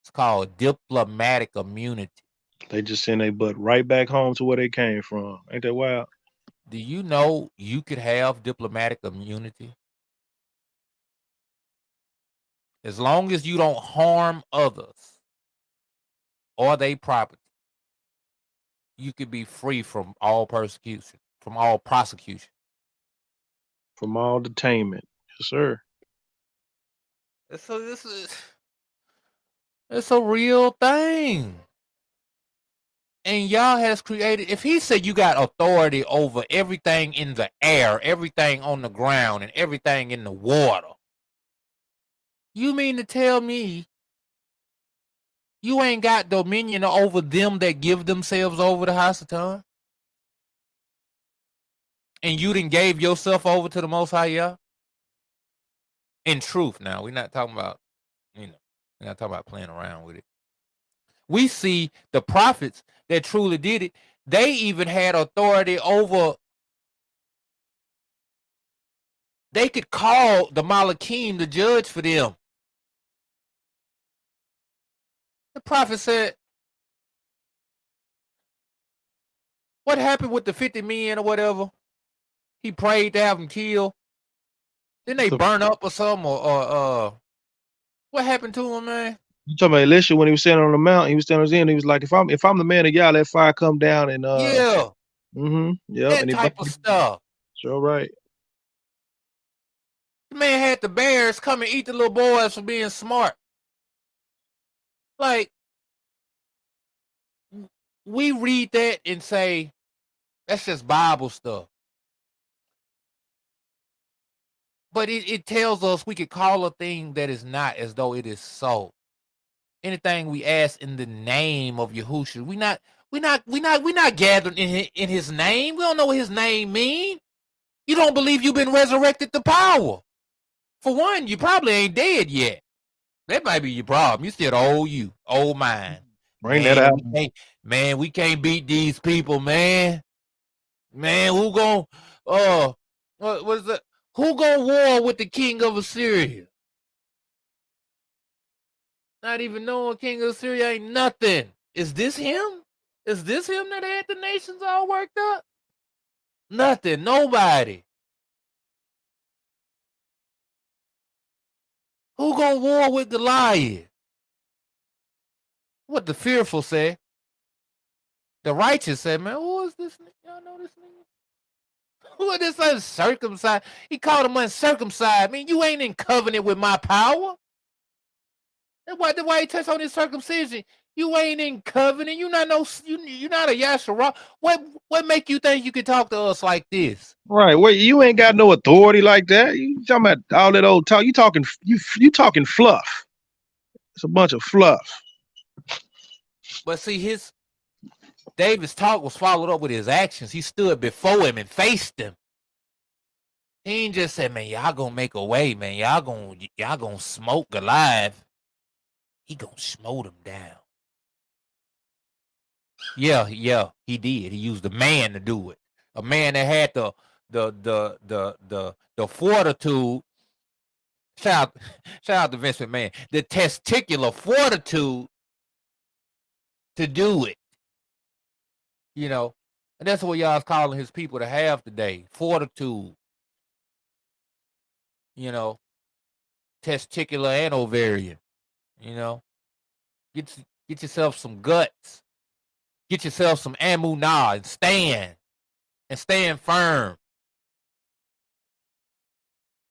It's called diplomatic immunity. They just send their butt right back home to where they came from. Ain't that wild? Do you know you could have diplomatic immunity? As long as you don't harm others or their property, you could be free from all persecution, from all prosecution. From all detainment. Yes, sir. So it's a real thing. And Yah has created, if he said you got authority over everything in the air, everything on the ground, and everything in the water, you mean to tell me you ain't got dominion over them that give themselves over to Hasatan? And you done gave yourself over to the Most High Yah? In truth, now, we're not talking about, we're not talking about playing around with it. We see the prophets that truly did it. They even had authority over. They could call the Malakim to judge for them. The prophet said, what happened with the 50 men or whatever? He prayed to have them killed. Then they burn up or something, or what happened to him, man? You talking about Elisha when he was standing on the mountain? He was standing on his end. He was like, "If I'm the man of y'all, let fire come down and yeah, yep, that and it type of stuff." Sure, right. The man had the bears come and eat the little boys for being smart. Like, we read that and say, that's just Bible stuff. But it tells us we could call a thing that is not as though it is so. Anything we ask in the name of Yahushua, we not gathering in his name. We don't know what his name mean. You don't believe you've been resurrected to power. For one, you probably ain't dead yet. That might be your problem. You still old mind. Bring that out. We can't beat these people, man. Man, who gon' what is that? Who gonna war with the king of Assyria? Not even knowing king of Assyria ain't nothing. Is this him? Is this him that had the nations all worked up? Nothing. Nobody. Who gonna war with Goliath? What the fearful say? The righteous said, man, who is this nigga? Y'all know this nigga? Who is this uncircumcised? He called him uncircumcised. I mean, you ain't in covenant with my power. That's why he touched on his circumcision. You ain't in covenant. You not no. You not a Yashara. What make you think you can talk to us like this? Right. Well, you ain't got no authority like that. You talking about all that old talk. You talking fluff. It's a bunch of fluff. But see, David's talk was followed up with his actions. He stood before him and faced him. He ain't just said, man, y'all gonna make a way, man. Y'all gonna smoke Goliath. He gonna smote him down. Yeah, he did. He used a man to do it. A man that had the fortitude. Shout out to Vince McMahon. The testicular fortitude to do it. You know, and that's what y'all's calling his people to have today. Fortitude. You know, testicular and ovarian. You know, get yourself some guts. Get yourself some amunah and stand firm.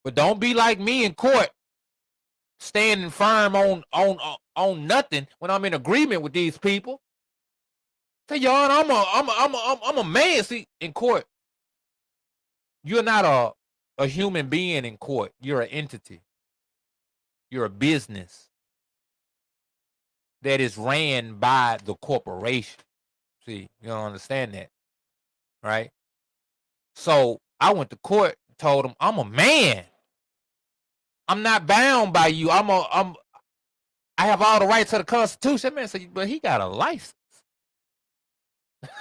But don't be like me in court, standing firm on nothing when I'm in agreement with these people. Say, y'all, I'm a man. See, in court, you're not a human being in court. You're an entity. You're a business that is ran by the corporation. See, you don't understand that, right? So I went to court, told him I'm a man. I'm not bound by you. I have all the rights of the Constitution. That man said, but he got a license.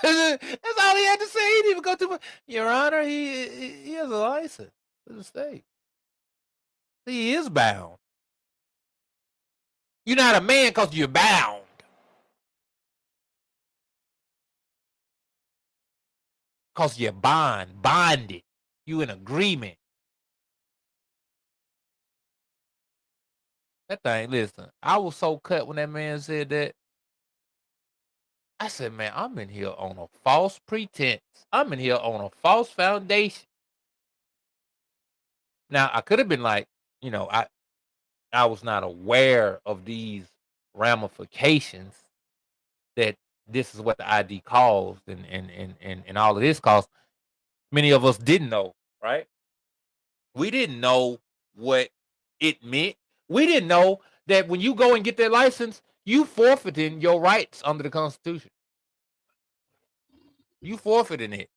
That's all he had to say. He didn't even go to Your Honor. He has a license to the state. He is bound. You're not a man because you're bound. Because you're bonded. You in agreement. That thing, listen, I was so cut when that man said that. I said, man, I'm in here on a false pretense. I'm in here on a false foundation. Now, I could have been like, you know, I was not aware of these ramifications that this is what the ID caused and all of this caused. Many of us didn't know, right? We didn't know what it meant. We didn't know that when you go and get that license, you forfeiting your rights under the Constitution. You forfeiting it.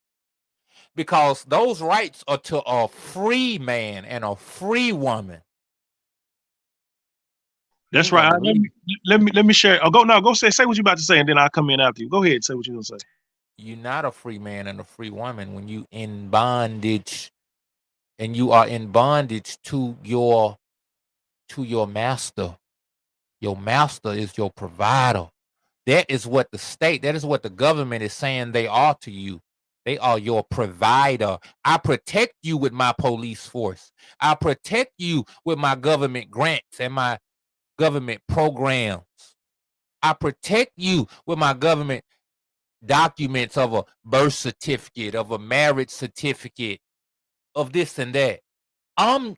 Because those rights are to a free man and a free woman. That's right. Let me share. Oh, go say what you about to say, and then I'll come in after you. Go ahead, say what you're gonna say. You're not a free man and a free woman when you in bondage, and you are in bondage to your master. Your master is your provider. That is what the state, that is what the government is saying they are to you. They are your provider. I protect you with my police force. I protect you with my government grants and my government programs. I protect you with my government documents of a birth certificate, of a marriage certificate, of this and that. I'm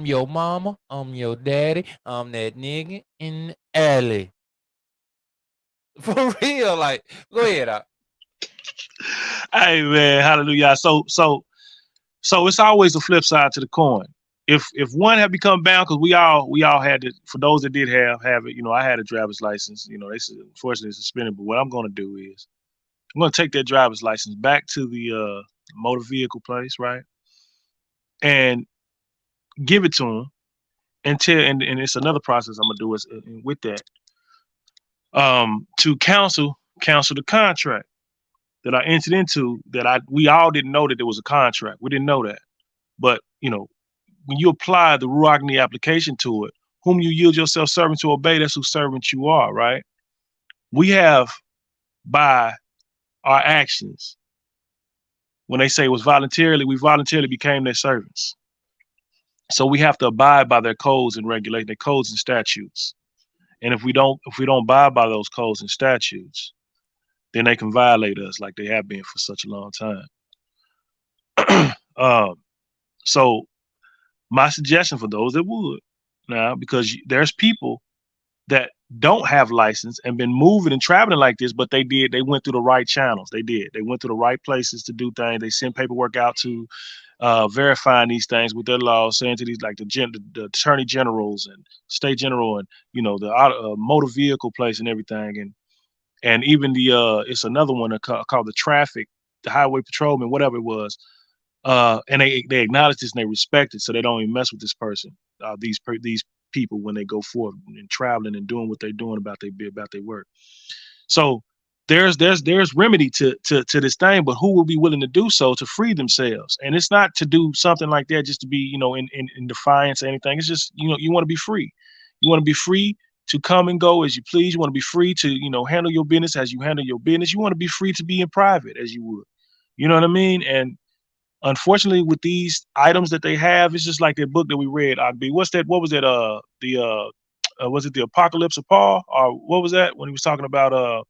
your mama, I'm your daddy, I'm that nigga in the alley. For real, like, go ahead. Hey man, hallelujah. So it's always a flip side to the coin. If one had become bound, because we all had it. For those that did have it, you know, I had a driver's license. You know, they unfortunately suspended. But what I'm going to do is I'm going to take that driver's license back to the motor vehicle place, right, and give it to them and it's another process I'm gonna do is with that to cancel the contract that I entered into that we all didn't know that there was a contract. We didn't know that. But, you know, when you apply the Ruach Agni application to it, whom you yield yourself servant to obey, that's whose servant you are, right? We have, by our actions, when they say it was voluntarily, we voluntarily became their servants. So we have to abide by their codes and regulate their codes and statutes. And if we don't abide by those codes and statutes, then they can violate us like they have been for such a long time. So my suggestion for those that would now, because there's people that don't have license and been moving and traveling like this, but they went through the right channels. They went through the right places to do things. They sent paperwork out to verifying these things with their laws, saying to these like the attorney generals and state general and the motor vehicle place and everything, and even it's another one called the traffic, the highway patrolman, whatever it was. And they acknowledge this and they respect it, so they don't even mess with this person, these people when they go forward and traveling and doing what they're doing about their work. So there's remedy to this thing, but who will be willing to do so to free themselves? And it's not to do something like that just to be in defiance or anything. It's just you want to be free. You want to be free to come and go as you please. You want to be free to handle your business as you handle your business. You want to be free to be in private as you would. You know what I mean? And unfortunately, with these items that they have, it's just like that book that we read. What's that? What was it? Was it the Apocalypse of Paul, or what was that when he was talking about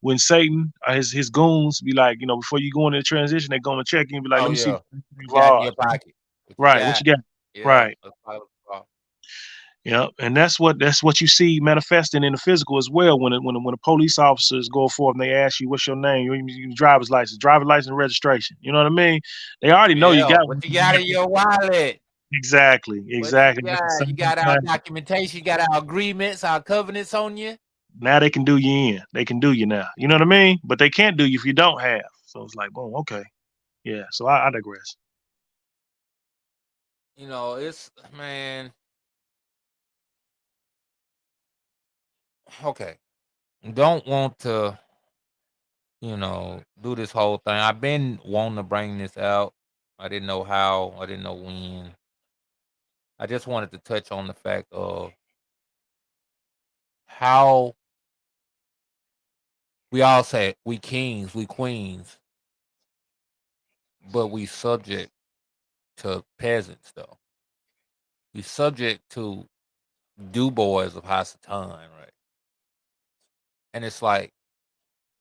when Satan, his goons be like, before you go into the transition, they go and check you and be like, Oh let me see yeah, what what you you got in are. your pocket? What you Right, what got? you got? Yeah, Right. that's part of the law. Yeah, and that's what you see manifesting in the physical as well. When the police officers go forth and they ask you what's your name, your driver's license, and registration. You know what I mean? They already know you Yeah, got what you got in your wallet? exactly, What you exactly. At the got? You same got our time, documentation, you got our agreements, our covenants on you. now they can do you in. They can do you now. You know what I mean? But they can't do you if you don't have. So it's like, boom, okay, yeah. So I digress. It's man. Okay, don't want to do this whole thing. I've been wanting to bring this out. I didn't know how. I didn't know when. I just wanted to touch on the fact of how we all say we kings, we queens, but we subject to peasants though. We subject to do boys of Hasatan, right? And it's like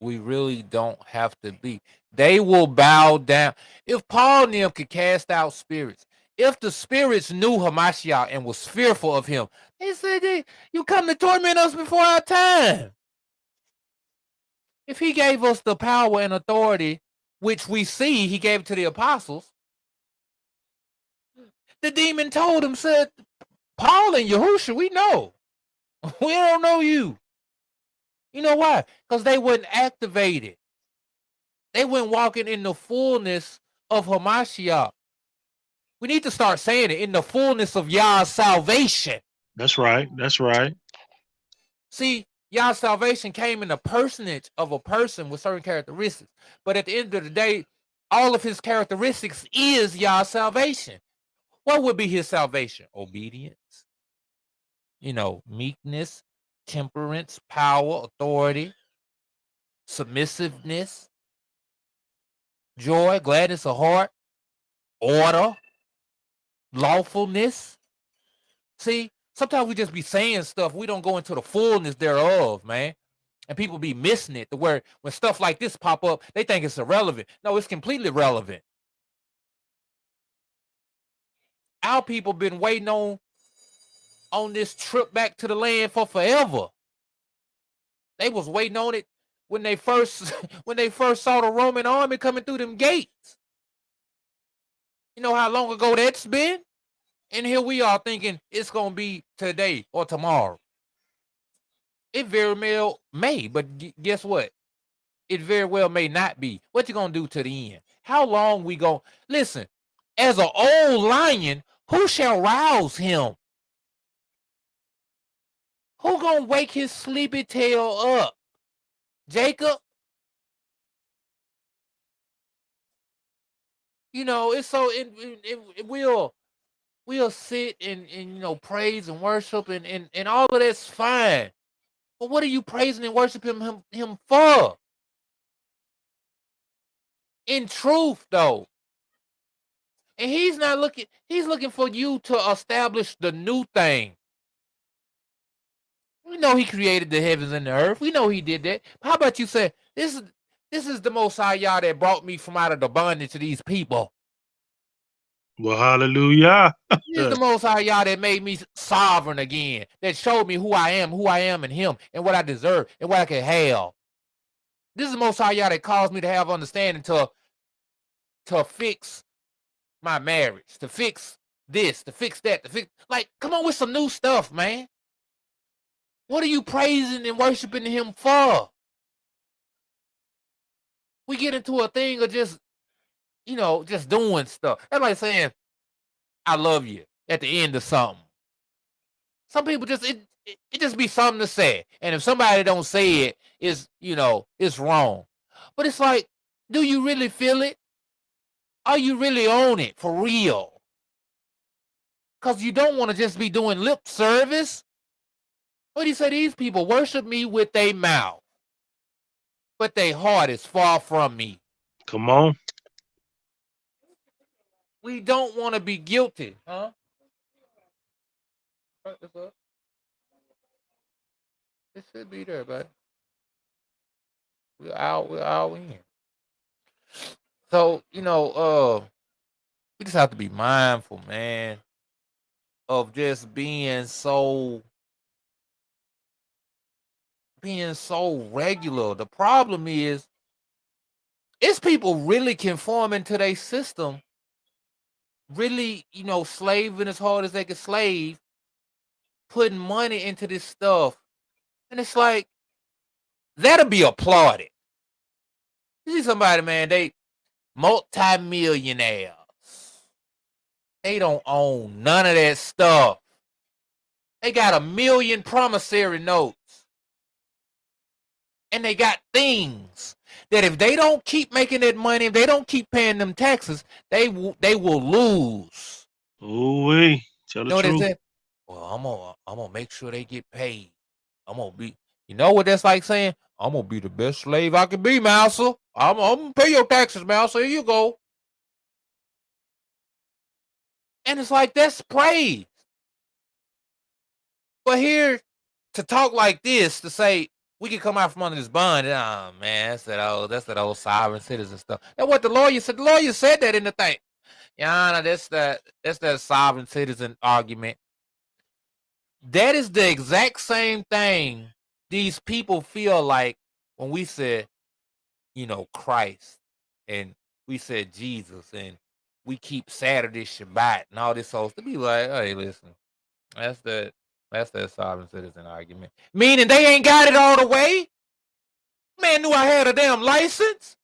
we really don't have to be. They will bow down. If Paul and them could cast out spirits, if the spirits knew Hamashiach and was fearful of him, they said, you come to torment us before our time. If he gave us the power and authority, which we see he gave to the apostles, the demon told him, said, Paul and Yahusha, we know. We don't know you. You know why? Because they weren't activated. They weren't walking in the fullness of Hamashiach. We need to start saying it, in the fullness of Yah's salvation. That's right. That's right. See, Yah's salvation came in the personage of a person with certain characteristics. But at the end of the day, all of his characteristics is Yah's salvation. What would be his salvation? Obedience, meekness, temperance, power, authority, submissiveness, joy, gladness of heart, order, lawfulness. See, sometimes we just be saying stuff, we don't go into the fullness thereof, man. And people be missing it to where when stuff like this pop up, they think it's irrelevant. No, it's completely relevant. Our people been waiting on this trip back to the land for forever. They was waiting on it when they first saw the Roman army coming through them gates. You know how long ago that's been? And here we are thinking it's gonna be today or tomorrow. It very well may, but guess what? It very well may not be. What you gonna do to the end? How long we gonna listen? As an old lion, who shall rouse him? Who gonna wake his sleepy tail up? Jacob? It's so we'll sit and praise and worship and all of that's fine. But what are you praising and worshiping him for? In truth, though. And he's looking for you to establish the new thing. We know he created the heavens and the earth. We know he did that. How about you say, this is the Most High Yah that brought me from out of the bondage to these people. Well, hallelujah. This is the Most High Yah that made me sovereign again, that showed me who I am in Him, and what I deserve, and what I can have. This is the Most High Yah that caused me to have understanding to fix my marriage, to fix this, to fix that, to fix, like, come on with some new stuff, man. What are you praising and worshiping Him for? We get into a thing of just, just doing stuff. That's like saying, I love you at the end of something. Some people just, it just be something to say. And if somebody don't say it, it's wrong. But it's like, do you really feel it? Are you really on it for real? Because you don't want to just be doing lip service. What do you say? These people worship me with their mouth, but their heart is far from me. Come on. We don't want to be guilty, huh? It should be there, buddy. We're all in. So, we just have to be mindful, man, of just being so regular. The problem is, it's people really conforming to their system, really, slaving as hard as they can slave, putting money into this stuff. And it's like, that'll be applauded. You see somebody, man, they multi-millionaires. They don't own none of that stuff. They got 1 million promissory notes. And they got things that if they don't keep making that money, if they don't keep paying them taxes, they will lose. Ooh, tell the truth. Well, I'm gonna make sure they get paid. I'm gonna be, you know what that's like saying? I'm gonna be the best slave I can be, Master. I'm gonna pay your taxes, Master. Here you go. And it's like, that's praise. But here, to talk like this, to say we can come out from under this bond, oh man, that's that old sovereign citizen stuff. That's what the lawyer said. The lawyer said that in the thing. Yeah, that's that sovereign citizen argument. That is the exact same thing these people feel like when we said, Christ, and we said Jesus, and we keep Saturday Shabbat and all this whole to be like, hey, listen, that's that sovereign citizen argument. Meaning they ain't got it all the way. Man knew I had a damn license.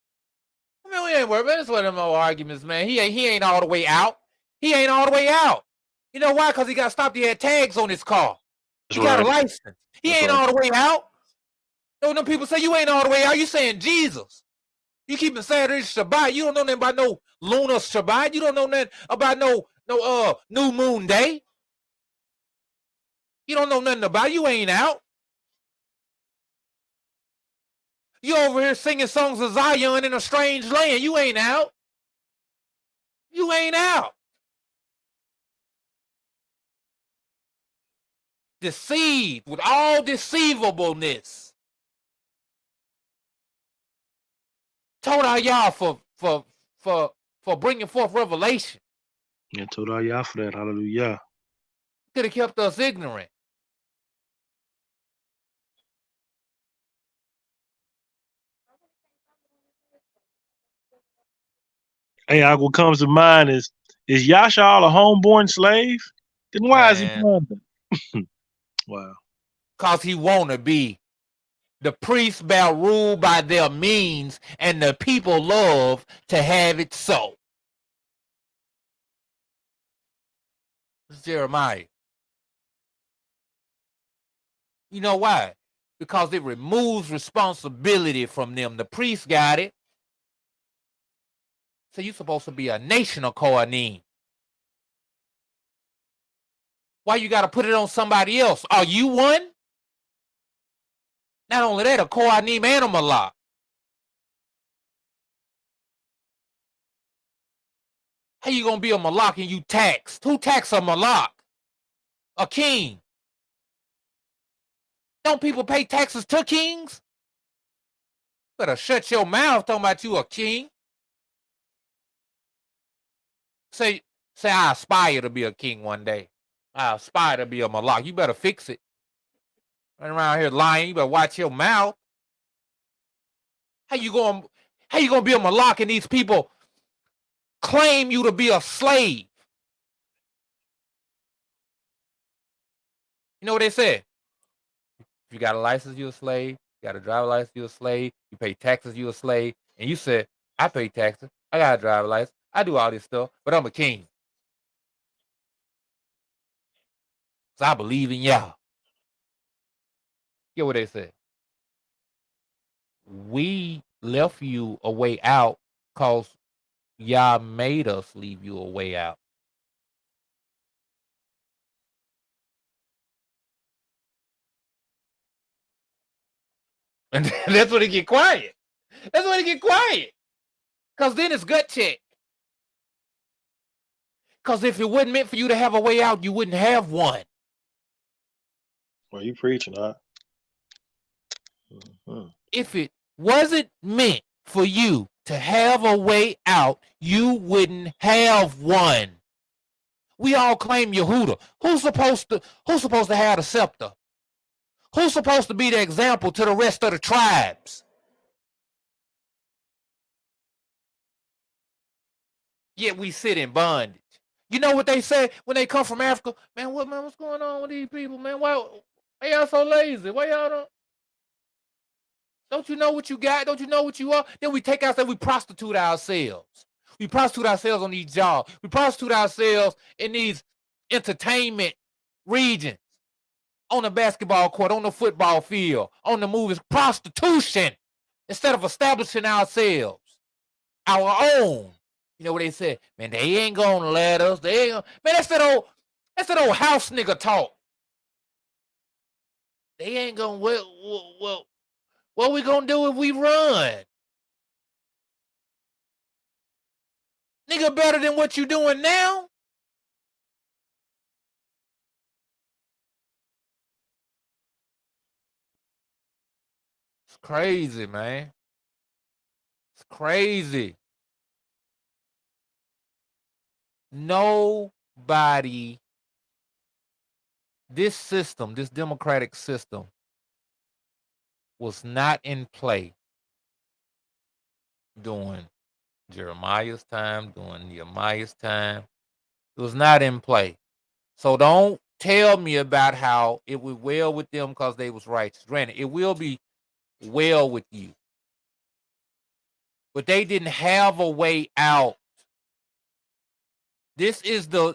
I mean, we ain't worried. That's one of them old arguments, man. He ain't all the way out. He ain't all the way out. You know why? Because he got stopped. He had tags on his car. He got a license. He ain't all the way out. You know, them people say you ain't all the way out. You saying Jesus. You keeping Saturday Shabbat. You don't know nothing about no lunar Shabbat. You don't know nothing about no new moon day. You don't know nothing about it. You ain't out. You over here singing songs of Zion in a strange land. You ain't out. You ain't out. Deceived with all deceivableness. Told our y'all for bringing forth revelation. Yeah, told all y'all for that. Hallelujah. Could have kept us ignorant. Hey, what comes to mind is Yashar a homeborn slave? Then why is he London? Wow. Because he want to be. The priests bow ruled by their means, and the people love to have it so. It's Jeremiah. You know why? Because it removes responsibility from them. The priests got it. So you're supposed to be a nation of Kohanim. Why you got to put it on somebody else? Are you one? Not only that, a Kohanim and a Malak. How you going to be a Malak and you taxed? Who taxed a Malak? A king. Don't people pay taxes to kings? Better shut your mouth talking about you a king. Say Say, I aspire to be a king one day. I aspire to be a malak. You better fix it. Run around here lying. You better watch your mouth. How you gonna be a malak and these people claim you to be a slave? You know what they said? If you got a license, you a slave. You got a driver license, you a slave. You pay taxes, you a slave. And you said, I pay taxes. I got a driver license. I do all this stuff, but I'm a king. So I believe in y'all. Get what they said. We left you a way out because y'all made us leave you a way out. And that's when it get quiet. That's when it get quiet. Because then it's gut check. Because if it wasn't meant for you to have a way out, you wouldn't have one. Well, you preaching, huh? Mm-hmm. If it wasn't meant for you to have a way out, you wouldn't have one. We all claim Yehuda. Who's supposed to have the scepter? Who's supposed to be the example to the rest of the tribes? Yet we sit in bondage. You know what they say when they come from Africa? Man, what's going on with these people, man? Why y'all so lazy? Why y'all don't you know what you got? Don't you know what you are? Then we take ourselves, we prostitute ourselves. We prostitute ourselves on these jobs. We prostitute ourselves in these entertainment regions. On the basketball court, on the football field, on the movies. Prostitution. Instead of establishing ourselves. Our own. You know what they said? Man, they ain't gonna let us. They ain't gonna, man, that's that old house nigga talk. They ain't gonna, what we gonna do if we run? Nigga, better than what you doing now? It's crazy, man. It's crazy. Nobody, this system, this democratic system, was not in play during Jeremiah's time, during Nehemiah's time. It was not in play. So don't tell me about how it was well with them because they was righteous. Granted, it will be well with you. But they didn't have a way out. This is the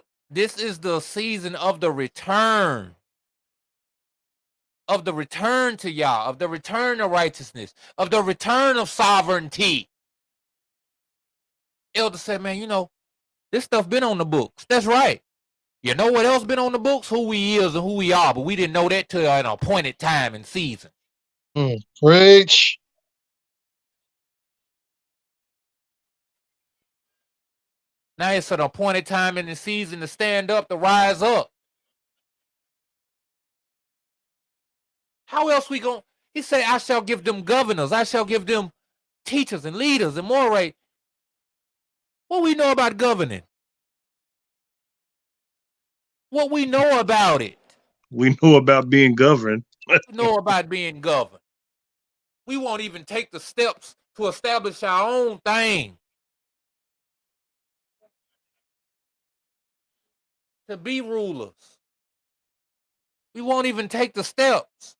season of the return. Of the return to Yah, of the return of righteousness, of the return of sovereignty. Elder said, man, you know, this stuff been on the books. That's right. You know what else been on the books? Who we is and who we are, but we didn't know that till an appointed time and season. Preach. Now it's an appointed time in the season to stand up, to rise up. How else we going? He said, I shall give them governors. I shall give them teachers and leaders and morate. What we know about governing? What we know about it? We know about being governed. We know about being governed. We won't even take the steps to establish our own thing. To be rulers. We won't even take the steps.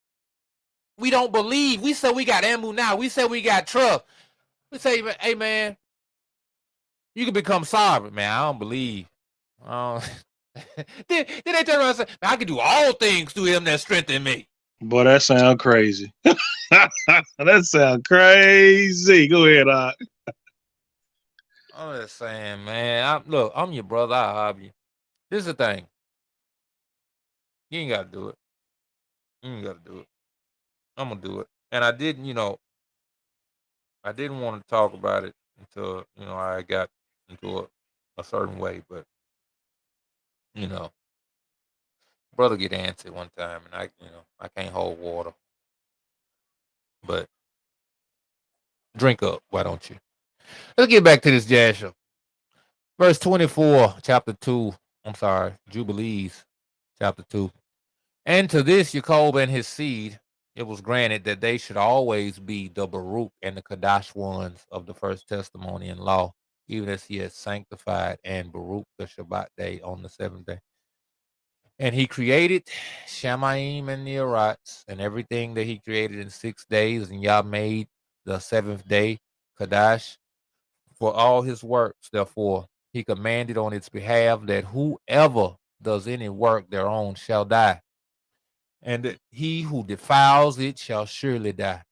We don't believe. We say we got Amu now. We say we got trust. We say, hey, man, you can become sovereign, man. I don't believe. Then they turn around and say, I can do all things through him that strengthen me. Boy, that sound crazy. That sound crazy. Go ahead, Doc. I'm just saying, man. Look, I'm your brother. I have you. This is the thing. You ain't got to do it. You ain't got to do it. I'm going to do it. And I didn't, I didn't want to talk about it until, I got into a certain way. But, brother get antsy one time, and I can't hold water. But drink up, why don't you? Let's get back to this jazz show. Verse 24, chapter 2. I'm sorry, Jubilees, chapter 2. And to this Jacob and his seed, it was granted that they should always be the Baruch and the Kadash ones of the first testimony and law, even as he had sanctified and Baruch the Shabbat day on the seventh day. And he created Shamaim and Neorites and everything that he created in 6 days, and Yah made the seventh day Kadash for all his works. Therefore, he commanded on its behalf that whoever does any work thereon shall die, and that he who defiles it shall surely die.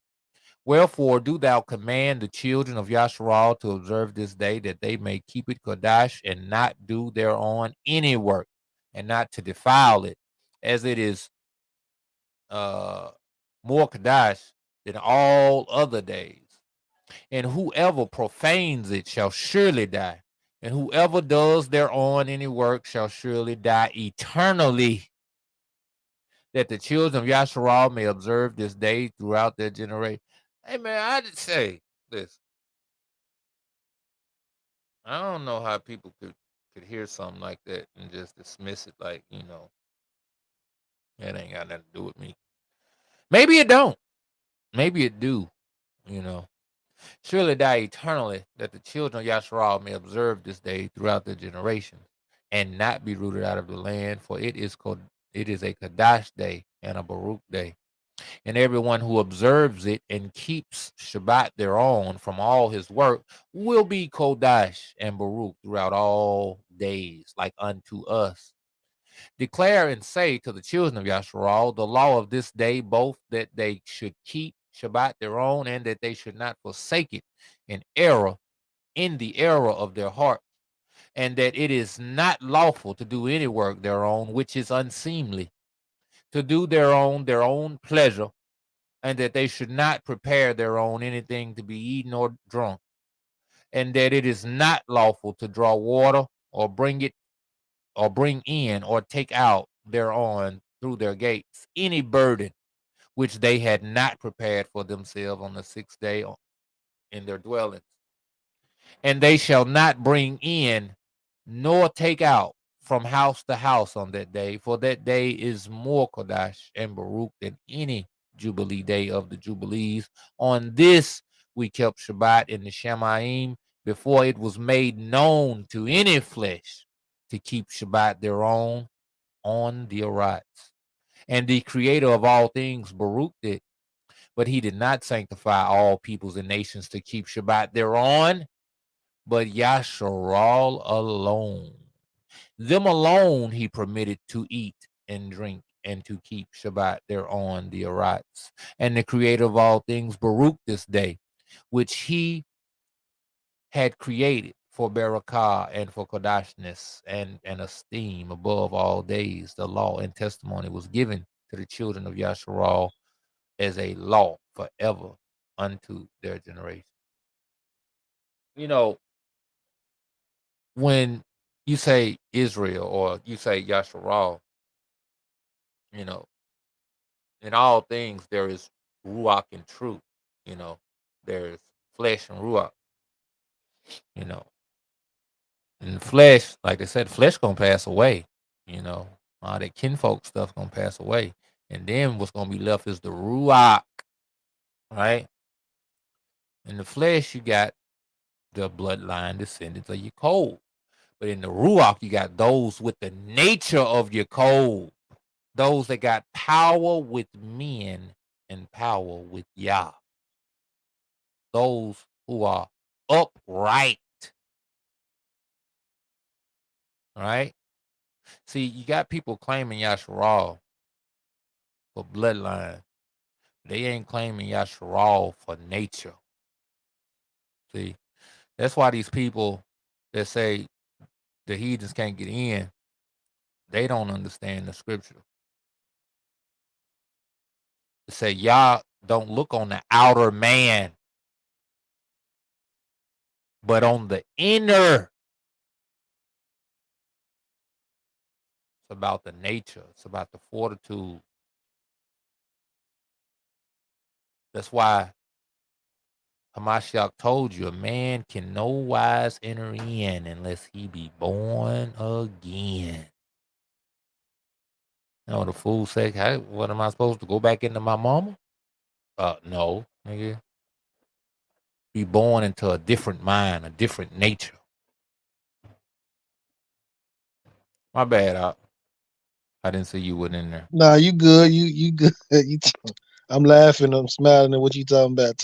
Wherefore, do thou command the children of Yasharal to observe this day, that they may keep it Kodash and not do thereon any work, and not to defile it, as it is more Kodash than all other days. And whoever profanes it shall surely die. And whoever does thereon any work shall surely die eternally, that the children of Yasharal may observe this day throughout their generation. Hey, man, I just say this. I don't know how people could hear something like that and just dismiss it like, that ain't got nothing to do with me. Maybe it don't. Maybe it do, you know. Surely die eternally, that the children of Yasharal may observe this day throughout their generations, and not be rooted out of the land, for it is a Kadash day and a Baruch day. And everyone who observes it and keeps Shabbat thereon from all his work will be Kodash and Baruch throughout all days, like unto us. Declare and say to the children of Yasharal the law of this day, both that they should keep Shabbat their own, and that they should not forsake it in the error of their heart, and that it is not lawful to do any work their own which is unseemly, to do their own pleasure, and that they should not prepare their own anything to be eaten or drunk, and that it is not lawful to draw water or bring in or take out thereon through their gates any burden which they had not prepared for themselves on the sixth day in their dwellings. And they shall not bring in nor take out from house to house on that day, for that day is more Kodash and Baruch than any Jubilee day of the Jubilees. On this we kept Shabbat in the Shemaim before it was made known to any flesh to keep Shabbat their own on the Arites. And the creator of all things Baruch it, but he did not sanctify all peoples and nations to keep Shabbat thereon, but Yasharal alone. Them alone he permitted to eat and drink and to keep Shabbat thereon the Arites. And the creator of all things Baruch this day, which he had created for Barakah and for Kodashness and esteem above all days. The law and testimony was given to the children of Yasharal as a law forever unto their generation. You know, when you say Israel or you say Yasharal, you know, in all things there is Ruach and truth. You know, there's flesh and Ruach, you know. And the flesh, like they said, flesh gonna pass away, you know. All that kinfolk stuff gonna pass away. And then what's gonna be left is the Ruach, right? In the flesh, you got the bloodline descendants of Yaakov. But in the Ruach, you got those with the nature of Yaakov, those that got power with men and power with Yah, those who are upright, right? See, you got people claiming Yasharal for bloodline. They ain't claiming Yasharal for nature. See, that's why these people that say the heathens can't get in, they don't understand the scripture. They say Yah don't look on the outer man, but on the inner. It's about the nature. It's about the fortitude. That's why Hamashiach told you a man can no wise enter in unless he be born again. You know, the fool say, hey, what am I supposed to go back into my mama? No, nigga. Be born into a different mind, a different nature. My bad, I didn't see you went in there. Nah, you good. You good. I'm laughing. I'm smiling at what you talking about.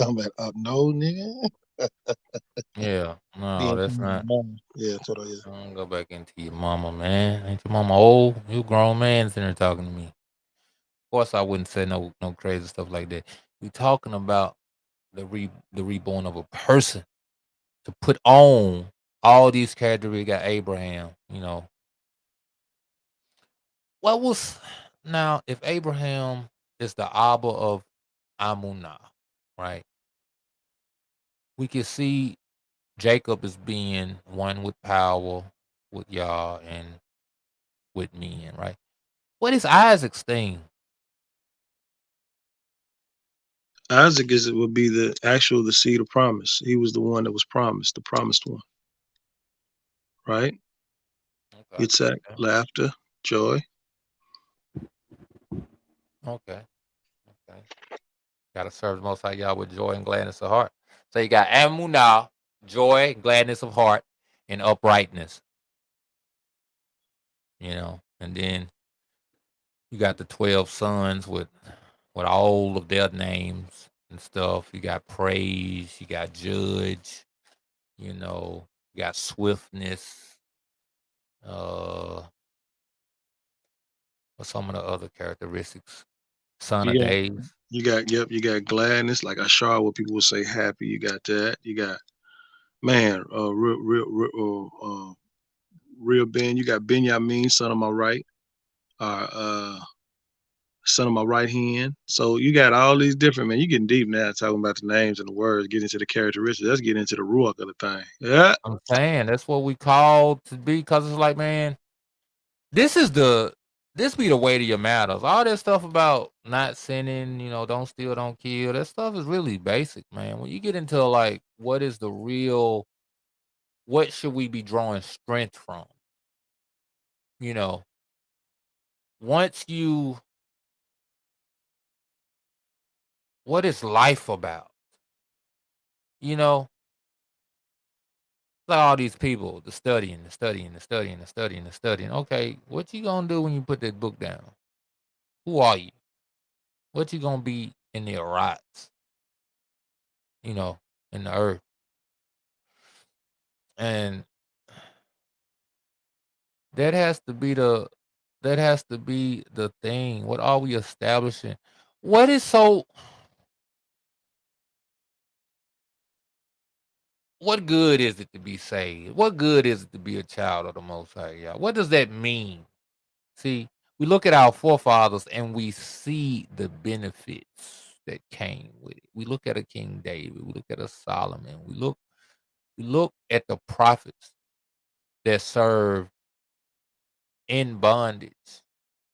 No, nigga. Yeah, no, Being that's not. yeah, totally. Yeah. Don't go back into your mama, man. Ain't your mama old? You grown man sitting there talking to me. Of course, I wouldn't say no crazy stuff like that. We talking about the reborn of a person to put on all these characters. We got Abraham, you know. What was now if Abraham is the Abba of Amunah, right? We can see Jacob as being one with power, with Yah, and with men, right? What is Isaac's thing? Isaac would be the seed of promise. He was the one that was promised, the promised one, right? Okay. Yitzhak, laughter, joy. Okay. Gotta serve the Most High Yah with joy and gladness of heart. So you got Amunah, joy, gladness of heart, and uprightness. You know, and then you got the 12 sons with all of their names and stuff. You got praise, you got judge, you know, you got swiftness, or some of the other characteristics. Son of days. You got gladness, like Ashar, what people would say happy. You got that. You got real Ben. You got Benjamin, son of my right, son of my right hand. So you got all these different, man. You getting deep now, talking about the names and the words, getting into the characteristics. Let's get into the ruach of the thing. Yeah. I'm saying that's what we call to be, because it's like, man, this be the weight of your matters. All that stuff about not sinning, you know, don't steal, don't kill, that stuff is really basic, man. When you get into like what should we be drawing strength from? You know, what is life about? You know, like all these people, the studying. Okay, what you gonna do when you put that book down? Who are you? What you gonna be in the rights? You know, in the earth. And that has to be the thing. What are we establishing? What good is it to be saved? What good is it to be a child of the Most High? Yeah. What does that mean? See, we look at our forefathers and we see the benefits that came with it. We look at a King David, we look at a Solomon, we look at the prophets that served in bondage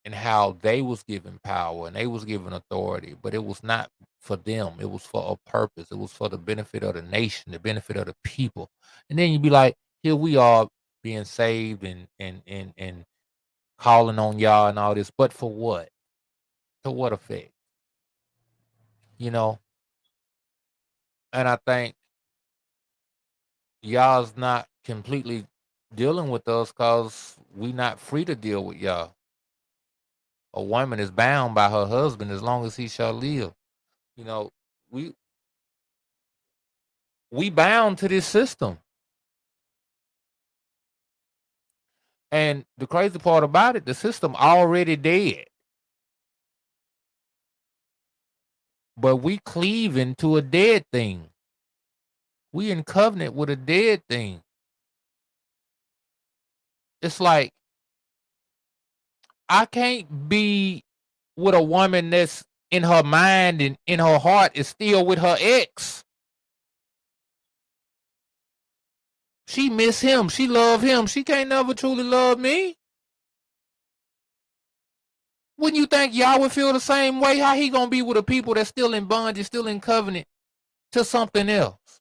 and how they was given power and they was given authority, but it was not for them. It was for a purpose. It was for the benefit of the nation, the benefit of the people. And then you'd be like, here we are being saved and calling on y'all and all this, but for what? To what effect? You know? And I think y'all's not completely dealing with us because we not free to deal with y'all. A woman is bound by her husband as long as he shall live. You know, we bound to this system. And the crazy part about it, the system already dead. But we cleaving to a dead thing. We in covenant with a dead thing. It's like I can't be with a woman that's in her mind and in her heart is still with her ex. She miss him. She love him. She can't never truly love me. Wouldn't you think y'all would feel the same way? How he gonna be with a people that's still in bondage, still in covenant, to something else.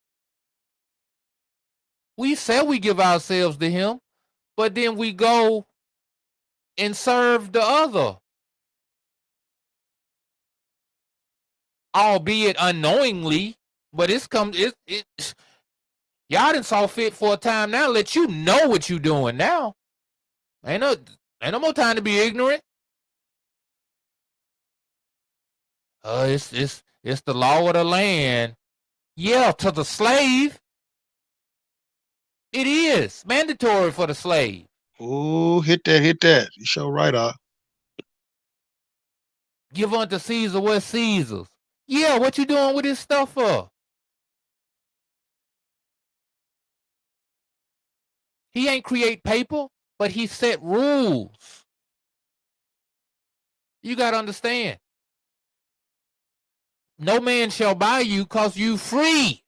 We say we give ourselves to him, but then we go and serve the other, albeit unknowingly. But it's y'all done saw fit for a time now. Let you know what you doing now. Ain't no more time to be ignorant. It's the law of the land. Yeah, to the slave, it is mandatory for the slave. Oh, hit that. You show right up. Give unto Caesar what's Caesar's. Yeah, what you doing with this stuff for? He ain't create paper, but he set rules. You got to understand. No man shall buy you because you free.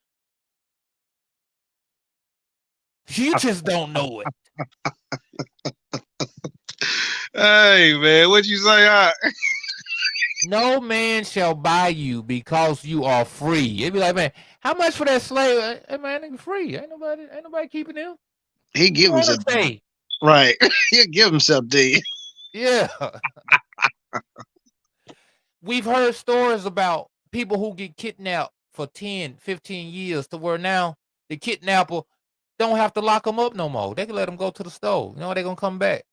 You just don't know it. Hey man, what you say? No man shall buy you because you are free. It'd be like, man, how much for that slave? Hey man, nigga free. Ain't nobody keeping him. He give himself right. He'll give himself to you. Yeah. We've heard stories about people who get kidnapped for 10, 15 years to where now the kidnapper don't have to lock them up no more. They can let them go to the store. You know, they're going to come back.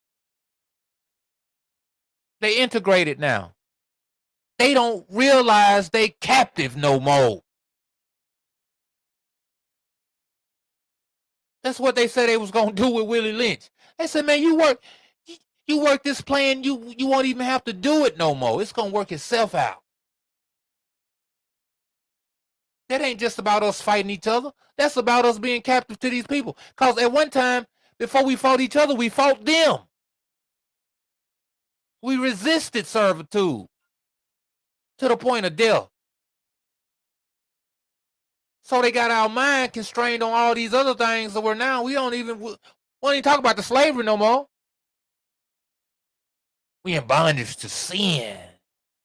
They integrated now. They don't realize they captive no more. That's what they said they was going to do with Willie Lynch. They said, man, you work this plan, you won't even have to do it no more. It's going to work itself out. That ain't just about us fighting each other. That's about us being captive to these people. Because at one time, before we fought each other, we fought them. We resisted servitude to the point of death. So they got our mind constrained on all these other things that we don't even talk about the slavery no more. We in bondage to sin.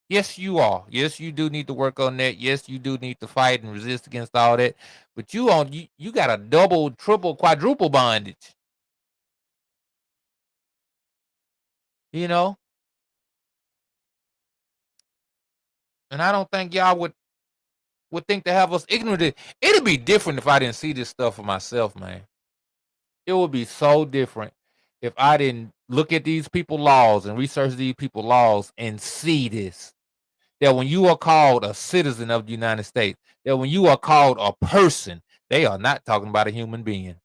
Yes, you are. Yes, you do need to work on that. Yes, you do need to fight and resist against all that. But you got a double, triple, quadruple bondage. You know? And I don't think y'all would think to have us ignorant. It'd be different if I didn't see this stuff for myself, man. It would be so different if I didn't look at these people laws and research these people laws and see this. That when you are called a citizen of the United States, that when you are called a person, they are not talking about a human being.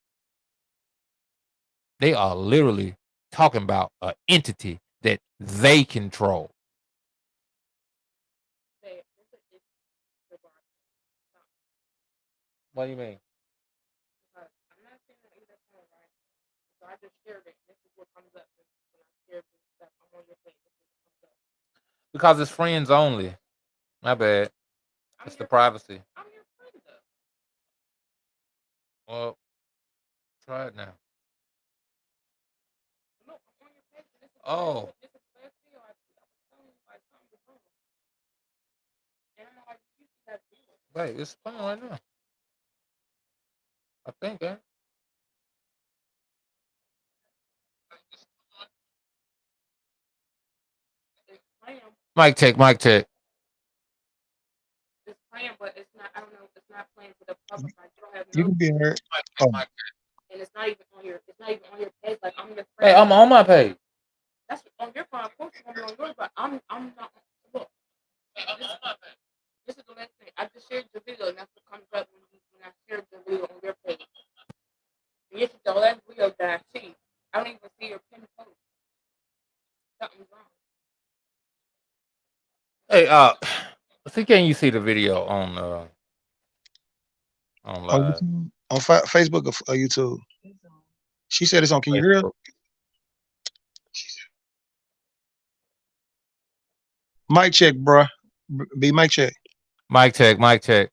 They are literally talking about an entity that they control. What do you mean? Because it's friends only. My bad. It's the privacy. Well, try it now. Oh. Wait, it's playing right now. I think, eh? Mic check, mic check. It's playing, but it's not. I don't know. It's not playing to the public. Like you don't have You no. can be heard. Mic check, mic check. And it's not even on your. It's not even on your page. Like I'm your friend. Hey, I'm on my page. That's on your phone. Of course, it's gonna be on yours, but I'm not. Look, this is the last thing. I just shared the video, and that's what comes up when I shared the video on your page. And this is the last video that I see. I don't even see your pin post. Something's wrong. Hey, see, can you see the video on live? YouTube, on Facebook or YouTube? She said it's on. Can you hear her? Mic check, bruh. Be mic check. Mic check, mic check.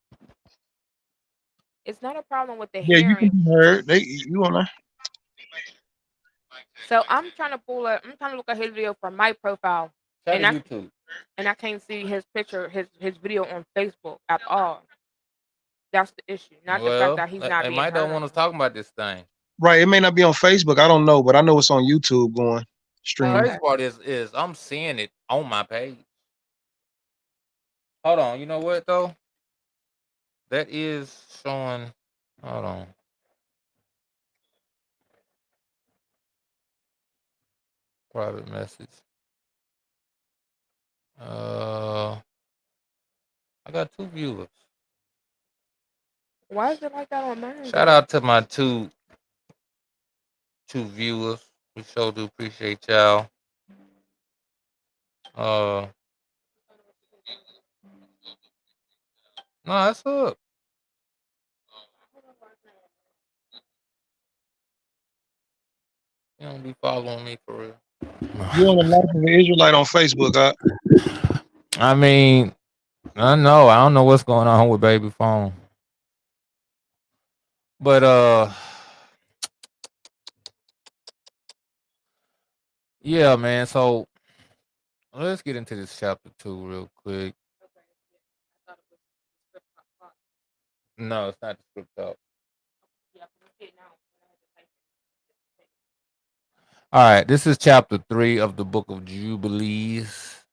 It's not a problem with the Yeah, you can hearing. be heard. You on there? So I'm trying to look at his video from my profile, Tell and YouTube. I can't see his picture, his video on Facebook at all. That's the issue, not the fact Well, that he's not they being might don't heard. want us talking about this thing. Right. It may not be on Facebook. I don't know, but I know it's on YouTube going streaming. Crazy part is I'm seeing it on my page. Hold on, you know what though? That is showing. Hold on. Private message. I got 2 viewers. Why is it like that on mine? Shout out to my two viewers. We sure do appreciate y'all. No, that's up. You don't be following me for real. You on the life of an Israelite on Facebook, I mean, I know. I don't know what's going on with baby phone. But yeah, man. So let's get into this chapter 2 real quick. No, it's not the script talk. All right, this is chapter 3 of the book of Jubilees.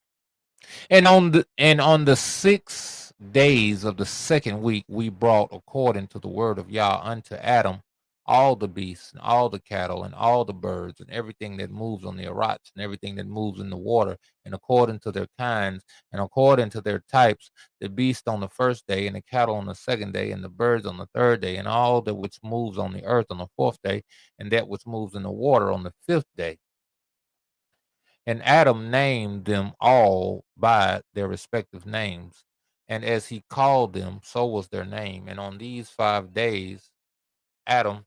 And on the 6 days of the second week, we brought according to the word of Yah unto Adam all the beasts and all the cattle and all the birds and everything that moves on the arats and everything that moves in the water, and according to their kinds and according to their types, the beast on the first day and the cattle on the second day and the birds on the third day and all that which moves on the earth on the fourth day and that which moves in the water on the fifth day. And Adam named them all by their respective names. And as he called them, so was their name. And on these 5 days, Adam,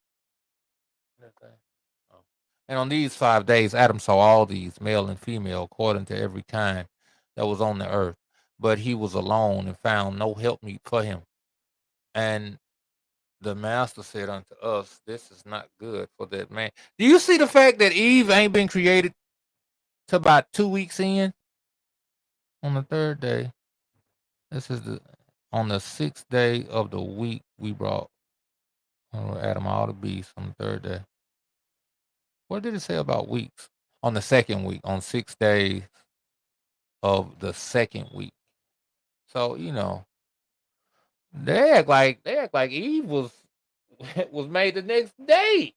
and on these 5 days, Adam saw all these, male and female, according to every kind that was on the earth. But he was alone and found no helpmeet for him. And the master said unto us, this is not good for that man. Do you see the fact that Eve ain't been created till about 2 weeks in? On the third day, this is on the 6th day of the week we brought Adam all the beasts on the third day. What did it say about weeks? On the second week, on 6 days of the second week. So they act like Eve was was made the next day,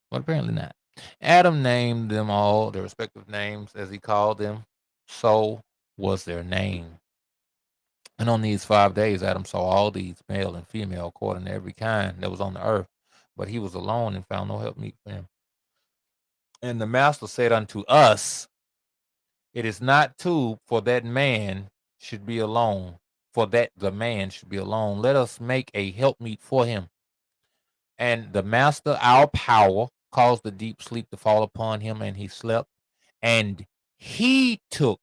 but apparently not. Adam named them all their respective names as he called them. So was their name. And on these 5 days, Adam saw all these, male and female, according to every kind that was on the earth. But he was alone and found no helpmeet for him. And the master said unto us, it is not too for that man should be alone, for that the man should be alone. Let us make a helpmeet for him. And the master, our power, caused the deep sleep to fall upon him, and he slept. And he took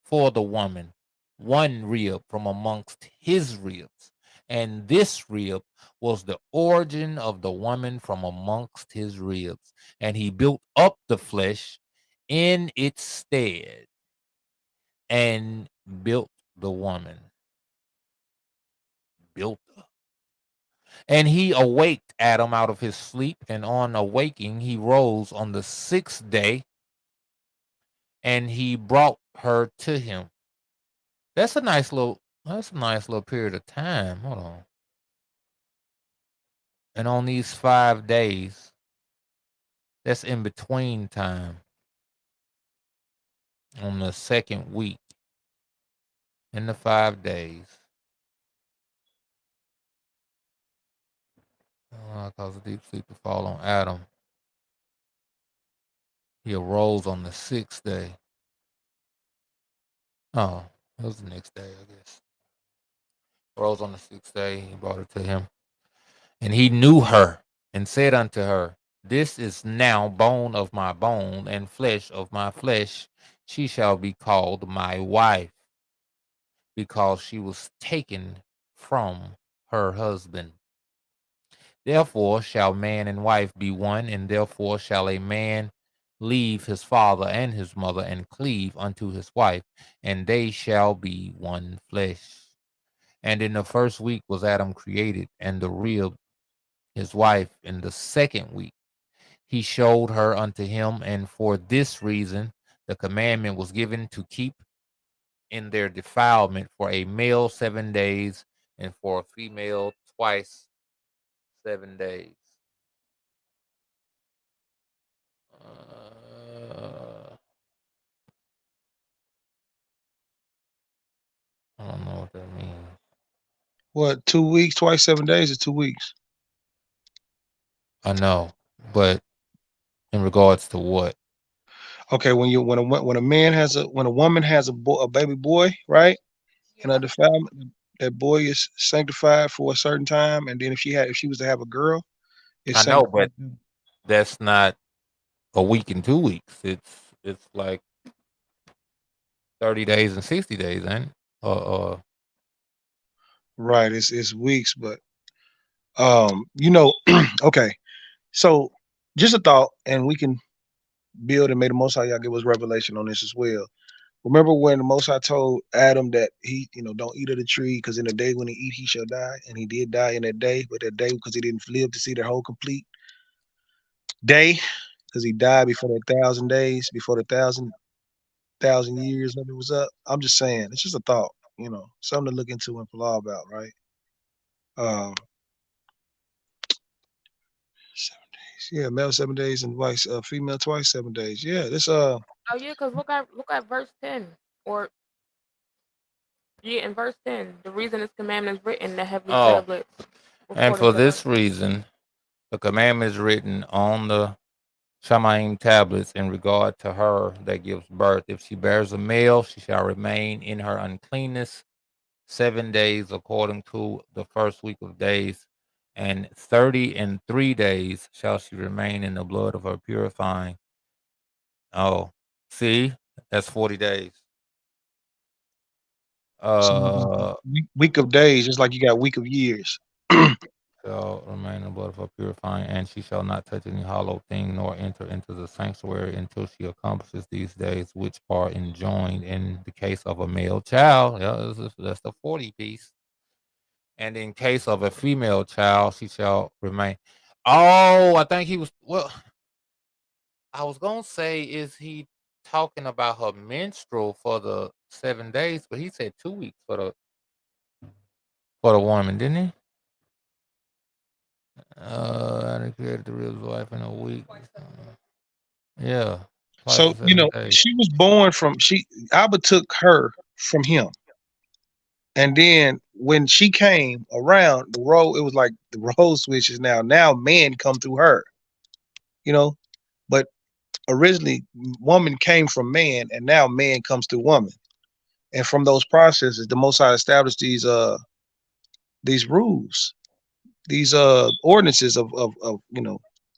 for the woman one rib from amongst his ribs, and this rib was the origin of the woman from amongst his ribs, and he built up the flesh in its stead and built the woman. Built her. And he awaked Adam out of his sleep, and on awaking he rose on the 6th day, and he brought her to him. That's a nice little period of time. Hold on. And on these 5 days, that's in between time. On the second week, in the 5 days, caused a deep sleep to fall on Adam. He arose on the 6th day. Oh, it was the next day, I guess. Arose on the 6th day. He brought her to him. And he knew her and said unto her, this is now bone of my bone and flesh of my flesh. She shall be called my wife, because she was taken from her husband. Therefore shall man and wife be one, and therefore shall a man leave his father and his mother and cleave unto his wife, and they shall be one flesh. And in the first week was Adam created, and the rib, his wife, in the second week. He showed her unto him, and for this reason the commandment was given to keep in their defilement for a male 7 days, and for a female twice 7 days. I don't know what that means. What, 2 weeks, twice 7 days is 2 weeks. I know, but in regards to what? Okay, when a man has when a woman has a baby boy, right? In her defilement, that boy is sanctified for a certain time, and then if she was to have a girl, it's I know, but sanctified. that's not a week and 2 weeks. It's like 30 days and 60 days, ain't it? Right, it's weeks, but okay. So just a thought, and we can build, and may the Most High Yah give us revelation on this as well. Remember when the Most High told Adam that he, don't eat of the tree, because in the day when he eat, he shall die, and he did die in that day, but that day because he didn't live to see the whole complete day, because he died before that 1,000 days, before the thousand years when it was up. I'm just saying, it's just a thought, something to look into and pull about, right? Um, 7 days, yeah, male 7 days and vice female twice 7 days. Yeah, this Oh yeah, because look at verse 10. Or yeah, in verse 10, the reason this commandment is written in the heavenly Oh, tablets and recorded for to her. this reason, the commandment is written on the Shamaim tablets in regard to her that gives birth. If she bears a male, she shall remain in her uncleanness 7 days according to the first week of days, and 30 and 3 days shall she remain in the blood of her purifying. Oh, see, that's 40 days. Uh, week of days, just like you got week of years. shall remain in the blood of her purifying, and she shall not touch any hollow thing, nor enter into the sanctuary until she accomplishes these days, which are enjoined in the case of a male child. Yeah, that's the 40 piece. And in case of a female child, she shall remain. Oh, I think he was. Well, I was gonna say, is he talking about her menstrual for the 7 days? But he said 2 weeks for the woman, didn't he? And he created the real wife in a week. Yeah, twice So the 7 days. she was born from Abba took her from him, and then when she came around the role, it was like the role switches. Now man come through her, you know, but originally woman came from man, and now man comes through woman, and from those processes, the Most High established these rules, these ordinances of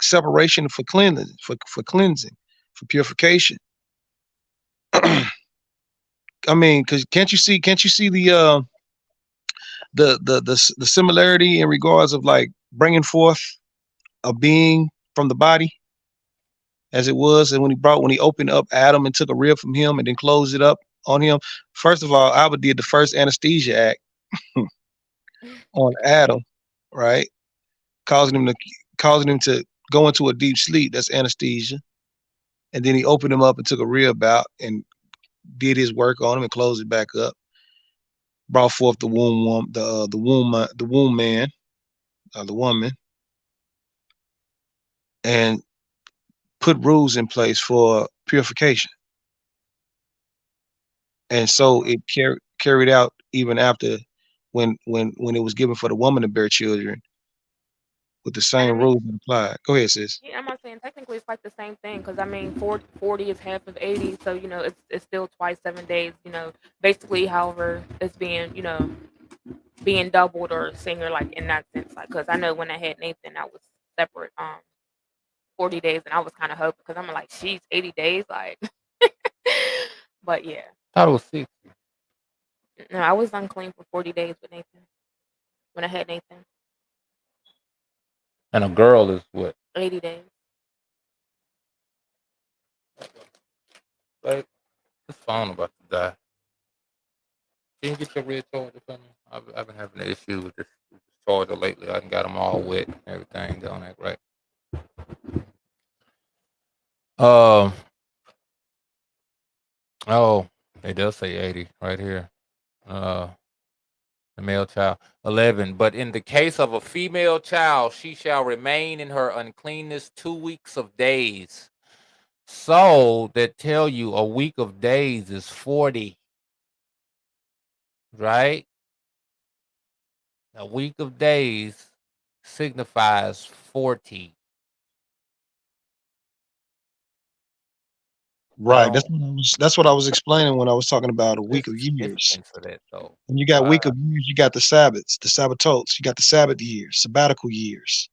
separation for cleansing, for cleansing, for purification. I mean, because can't you see the similarity in regards of like bringing forth a being from the body as it was, and when he opened up Adam and took a rib from him and then closed it up on him. First of all, Abba did the first anesthesia act on Adam, right? Causing him to go into a deep sleep. That's anesthesia. And then he opened him up and took a rib out and did his work on him and closed it back up. Brought forth the womb man, the woman, and put rules in place for purification. And so it carried out even after when it was given for the woman to bear children with the And I same mean, rules that applied. Go ahead, sis. yeah, I'm not saying technically it's like the same thing because I mean 40 is half of 80, so it's still twice 7 days. Basically, however, it's being doubled or singular like in that sense. Like because I know when I had Nathan, I was separate 40 days, and I was kind of hoping because I'm like, she's 80 days, like. But yeah, Thought it was 60. no, I was unclean for 40 days with Nathan when I had Nathan. And a girl is what? 80 days. Like, this phone about to die. Can you get your red charger for me? I've been having an issue with this charger lately. I done got them all wet and everything. Don't act right. Um. Oh, it does say 80 right here. Uh, the male child 11. But in the case of a female child, she shall remain in her uncleanness 2 weeks of days. So that tell you a week of days is 40, right? A week of days signifies 40. I Right. don't. That's what I was explaining when I was talking about a There's week of a years. significance for that though. When you got Why? week of years, you got the Sabbaths, the Sabbatotes, you got the Sabbath years, sabbatical years.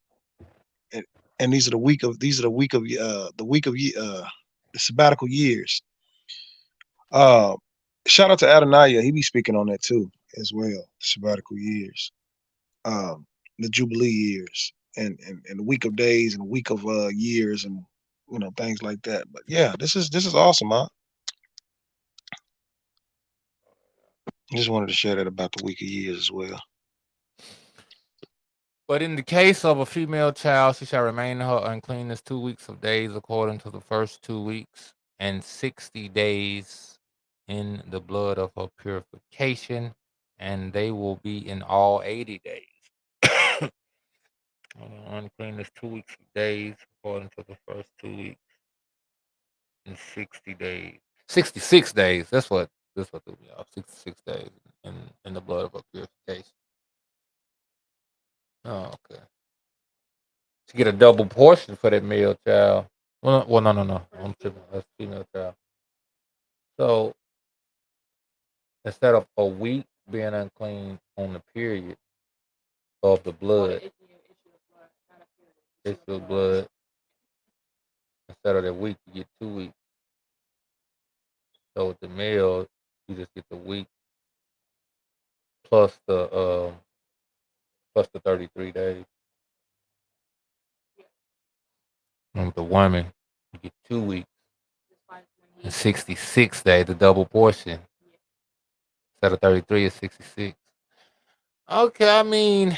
And, and these are the week of the sabbatical years. Uh Shout out to Adonaiah. He be speaking on that too as well. The sabbatical years. The Jubilee years and the week of days and the week of years and things like that. But yeah, this is awesome, huh? Just wanted to share that about the week of years as well. But in the case of a female child, she shall remain in her uncleanness 2 weeks of days according to the first 2 weeks, and 60 days in the blood of her purification, and they will be in all 80 days. Uncleanness 2 weeks of days according to the first 2 weeks, and 60 days. 66 days. That's what threw me off. 66 days in the blood of her purification. Oh, okay. To get a double portion for that male child. Well, no. I'm tripping. That's female child. So instead of a week being unclean on the period of the blood, issue of blood, instead of that week, you get 2 weeks. So with the male, you just get the week plus the 33 days. And with the woman, you get 2 weeks and 66 days, the double portion. Instead of 33 is 66. Okay, I mean,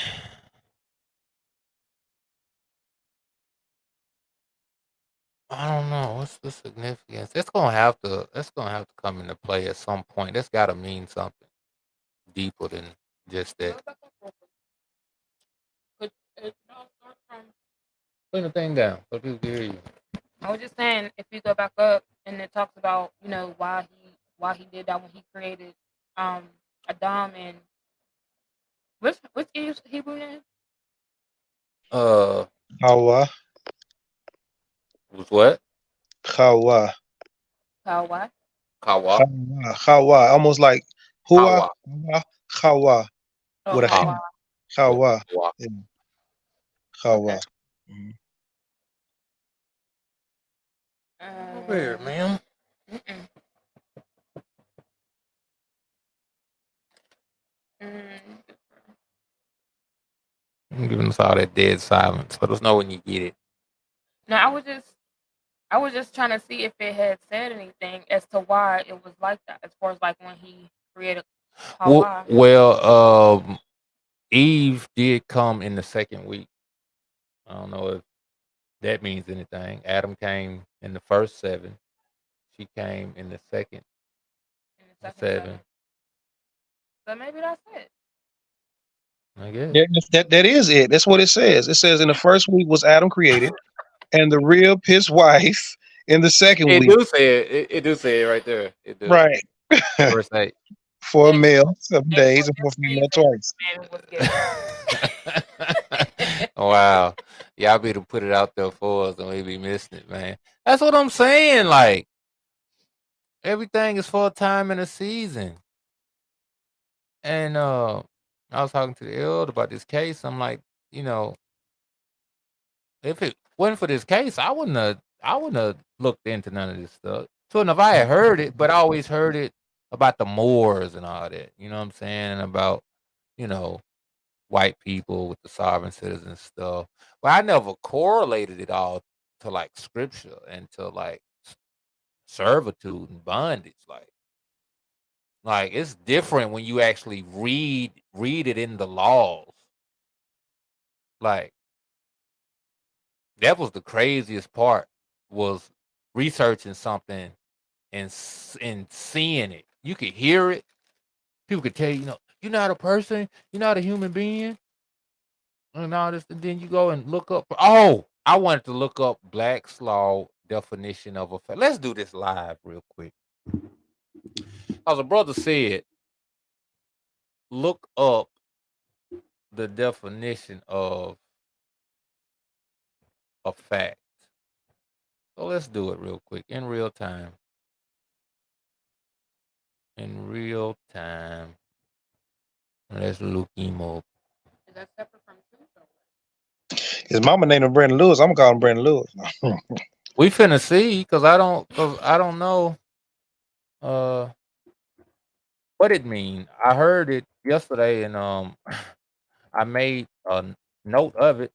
I don't know. What's the significance? It's gonna have to come into play at some point. That's gotta mean something deeper than just that. Put the thing down so people can hear you. I was just saying, if you go back up and it talks about, why he did that when he created um Adam and what's Hebrew name? Uh, Hawa, was what? Hawa, Why? Kawa. Hawa, Hawa, almost like Hua, Kawa. Hawa, Hawa Oh, with a Kawa. Hawa. H. Yeah, Hawa, Kawa. yeah, Okay. Hawa. Mhm. Over here, ma'am. Mm-mm. Mm. I'm giving us all that dead silence. Let us know when you get it. No, I was just trying to see if it had said anything as to why it was like that, as far as like when he created Well, Hawa. well, Eve did come in the second week. I don't know if that means anything. Adam came in the first 7. She came in the second In the second 7. seven. So maybe that's it. I guess. That is it. That's what it says. It says in the first week was Adam created, and the rib his wife in the second It week. do say it. It do say it right there. It do. Right. Verse 8. For a Maybe male, 7 days, for and for a this female, reason twice. man was given. Wow. Y'all be to put it out there for us and we be missing it, man. That's what I'm saying. Like, everything is for a time and a season. And I was talking to the elder about this case. I'm like, you know, if it wasn't for this case, I wouldn't have looked into none of this stuff. So if I had heard it, but I always heard it about the Moors and all that. You know what I'm saying? And about, you know, white people with the sovereign citizen stuff. But I never correlated it all to like scripture and to like servitude and bondage. Like it's different when you actually read it in the laws. Like, that was the craziest part, was researching something and seeing it. You could hear it. People could tell you, you're not a person, you're not a human being, and all this. And then you go and look up. Oh, I wanted to look up Black's Law definition of a fact. Let's do this live real quick. As a brother said, look up the definition of a fact. So let's do it real quick in real time. In real time. Let's look him up. Is that separate from truth? His mama named him Brandon Lewis. I'm gonna call him Brandon Lewis. We finna see, cause I don't know what it mean. I heard it yesterday, and I made a note of it.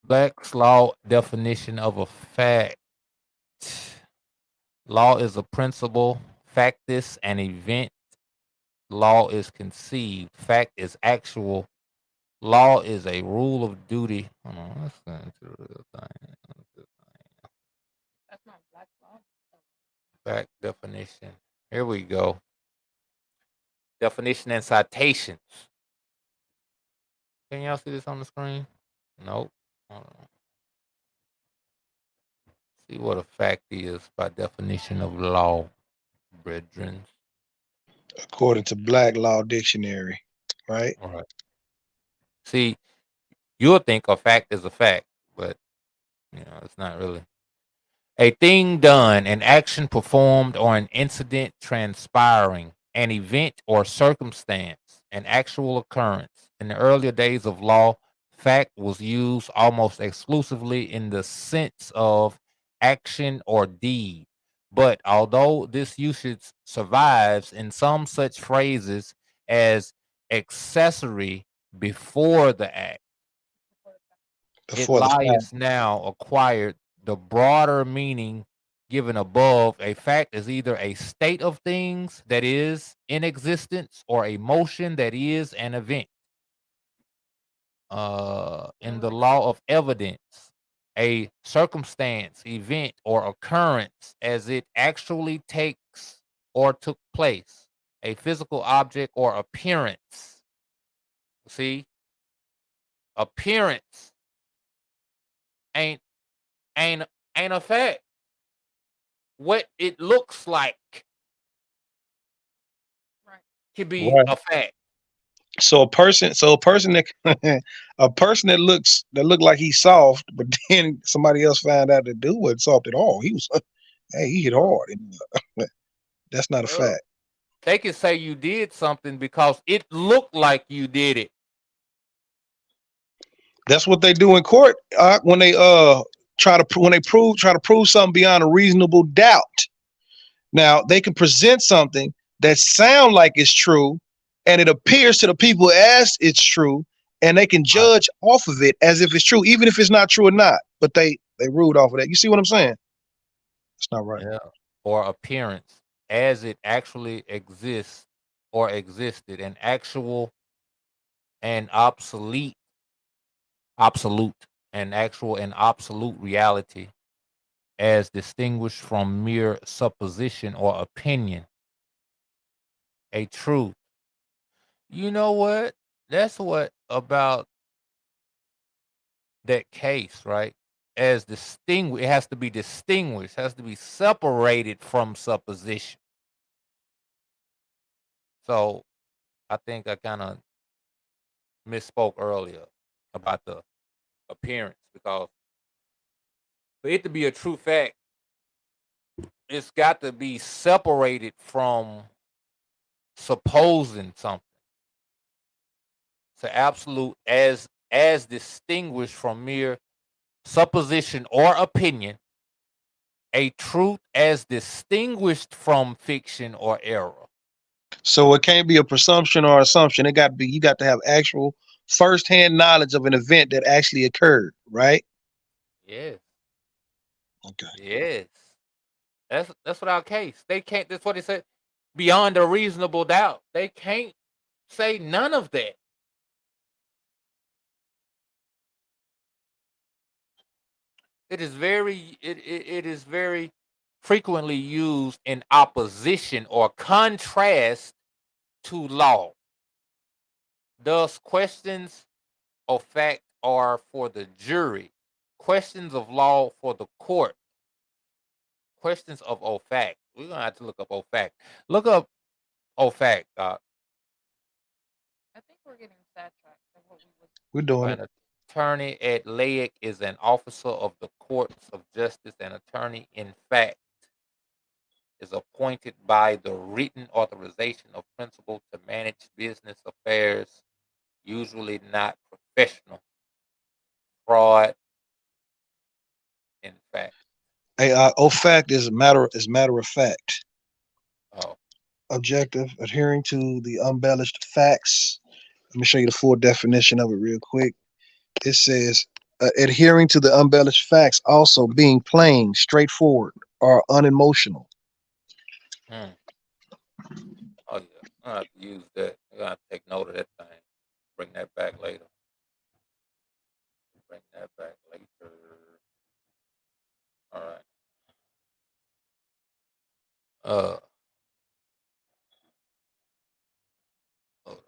Black's Law definition of a fact. Law is a principle, fact is an event, law is conceived, fact is actual, law is a rule of duty. Hold on, let's go into the real thing. That's not Black's Law. Fact definition. Here we go. Definition and citations. Can y'all see this on the screen? Nope. Hold on. See what a fact is by definition of law, brethren. According to Black Law Dictionary, right? All right. See, you'll think a fact is a fact, but it's not really. A thing done, an action performed, or an incident transpiring, an event or circumstance, an actual occurrence. In the earlier days of law, fact was used almost exclusively in the sense of action or deed. But although this usage survives in some such phrases as accessory before the act, it Before the fact. lies now acquired the broader meaning given above. A fact is either a state of things that is in existence or a motion that is an event. In the law of evidence, a circumstance, event, or occurrence as it actually takes or took place, a physical object or appearance. See, appearance ain't a fact. What it looks like can be Right. a fact. So a person that a person that look like he's soft, but then somebody else found out the dude wasn't soft at all. He was, hey, he hit hard. That's not a fact. They can say you did something because it looked like you did it. That's what they do in court when they try to prove something beyond a reasonable doubt. Now they can present something that sound like it's true, and it appears to the people as it's true, and they can judge off of it as if it's true, even if it's not true or not. But they ruled off of that. You see what I'm saying? It's not right. Yeah. Or appearance as it actually exists or existed, an actual and absolute and actual and absolute reality as distinguished from mere supposition or opinion. A truth. You know what? That's what about that case, right? As distinguished, it has to be distinguished, has to be separated from supposition. So I think I kind of misspoke earlier about the appearance, because for it to be a true fact, it's got to be separated from supposing something. So absolute as distinguished from mere supposition or opinion, a truth as distinguished from fiction or error. So it can't be a presumption or assumption. You got to have actual firsthand knowledge of an event that actually occurred, right? Yes. Okay. Yes. That's what our case. They can't. That's what it said. Beyond a reasonable doubt, they can't say none of that. It is very frequently used in opposition or contrast to law. Thus, questions of fact are for the jury, questions of law for the court, questions of fact. We're gonna have to look up fact. Look up fact. I think we're getting sidetracked. Of what we was. We're doing it. An attorney at laic is an officer of the courts of justice. An attorney in fact is appointed by the written authorization of principal to manage business affairs, usually not professional. Fraud, in fact. Hey, fact is matter of fact. Oh, Objective, adhering to the embellished facts. Let me show you the full definition of it real quick. It says adhering to the embellished facts, also being plain, straightforward, or unemotional. hmm. Oh yeah. I have to use that. I gotta take note of that thing. Bring that back later. Bring that back later. All right. Uh, hold on.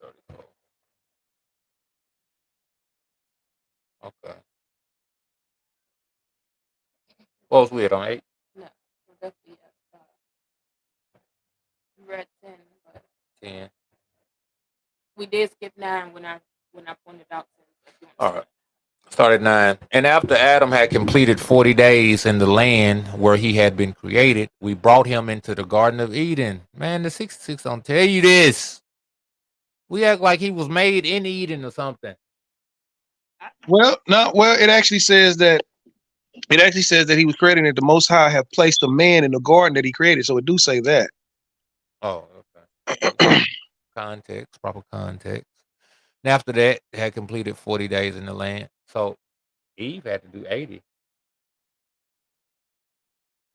34. Okay. What was we at on 8? No, we're definitely at we're at 10, but 10. we did skip 9 when I pointed out 10. So if you want to All start right. Start at 9. And after Adam had completed 40 days in the land where he had been created, we brought him into the Garden of Eden. Man, the 66 don't tell you this. We act like he was made in Eden or something. Well, no, well, it actually says that he was created that the Most High have placed a man in the garden that he created. So it do say that. Oh, okay. Context, proper context. And after that, had completed 40 days in the land. So Eve had to do 80.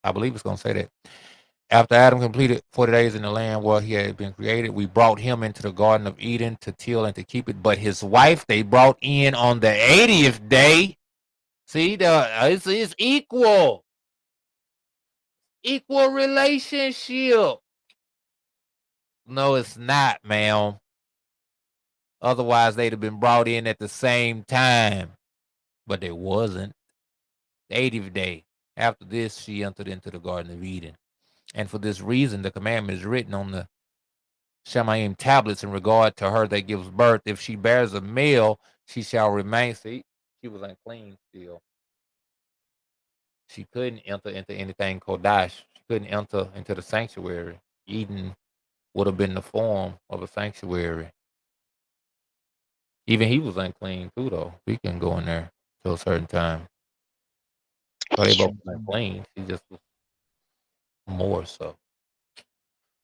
I believe it's going to say that. After Adam completed 40 days in the land where he had been created, we brought him into the Garden of Eden to till and to keep it. But his wife, they brought in on the 80th day. See, it's equal. Equal relationship. No, it's not, ma'am. Otherwise, they'd have been brought in at the same time. But they wasn't. The 80th day. After this, she entered into the Garden of Eden. And for this reason, the commandment is written on the Shemayim tablets in regard to her that gives birth. If she bears a male, she shall remain. See, she was unclean still. She couldn't enter into anything Kodash. She couldn't enter into the sanctuary. Eden would have been the form of a sanctuary. Even he was unclean too, though. He couldn't go in there till a certain time. So they That's both true. unclean. She just was more so.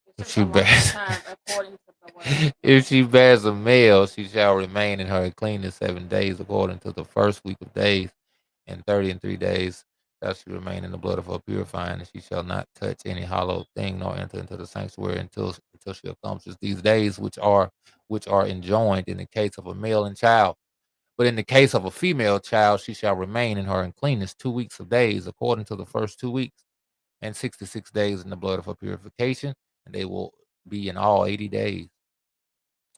it's If just she a long bears, time according to the word. if she bears a male, she shall remain in her uncleanness 7 days, according to the first week of days, and 30 and 3 days shall she remain in the blood of her purifying, and she shall not touch any hollow thing, nor enter into the sanctuary until she accomplishes these days, which are enjoined in the case of a male and child. But in the case of a female child, she shall remain in her uncleanness 2 weeks of days, according to the first 2 weeks, and 66 days in the blood of her purification, and they will be in all 80 days.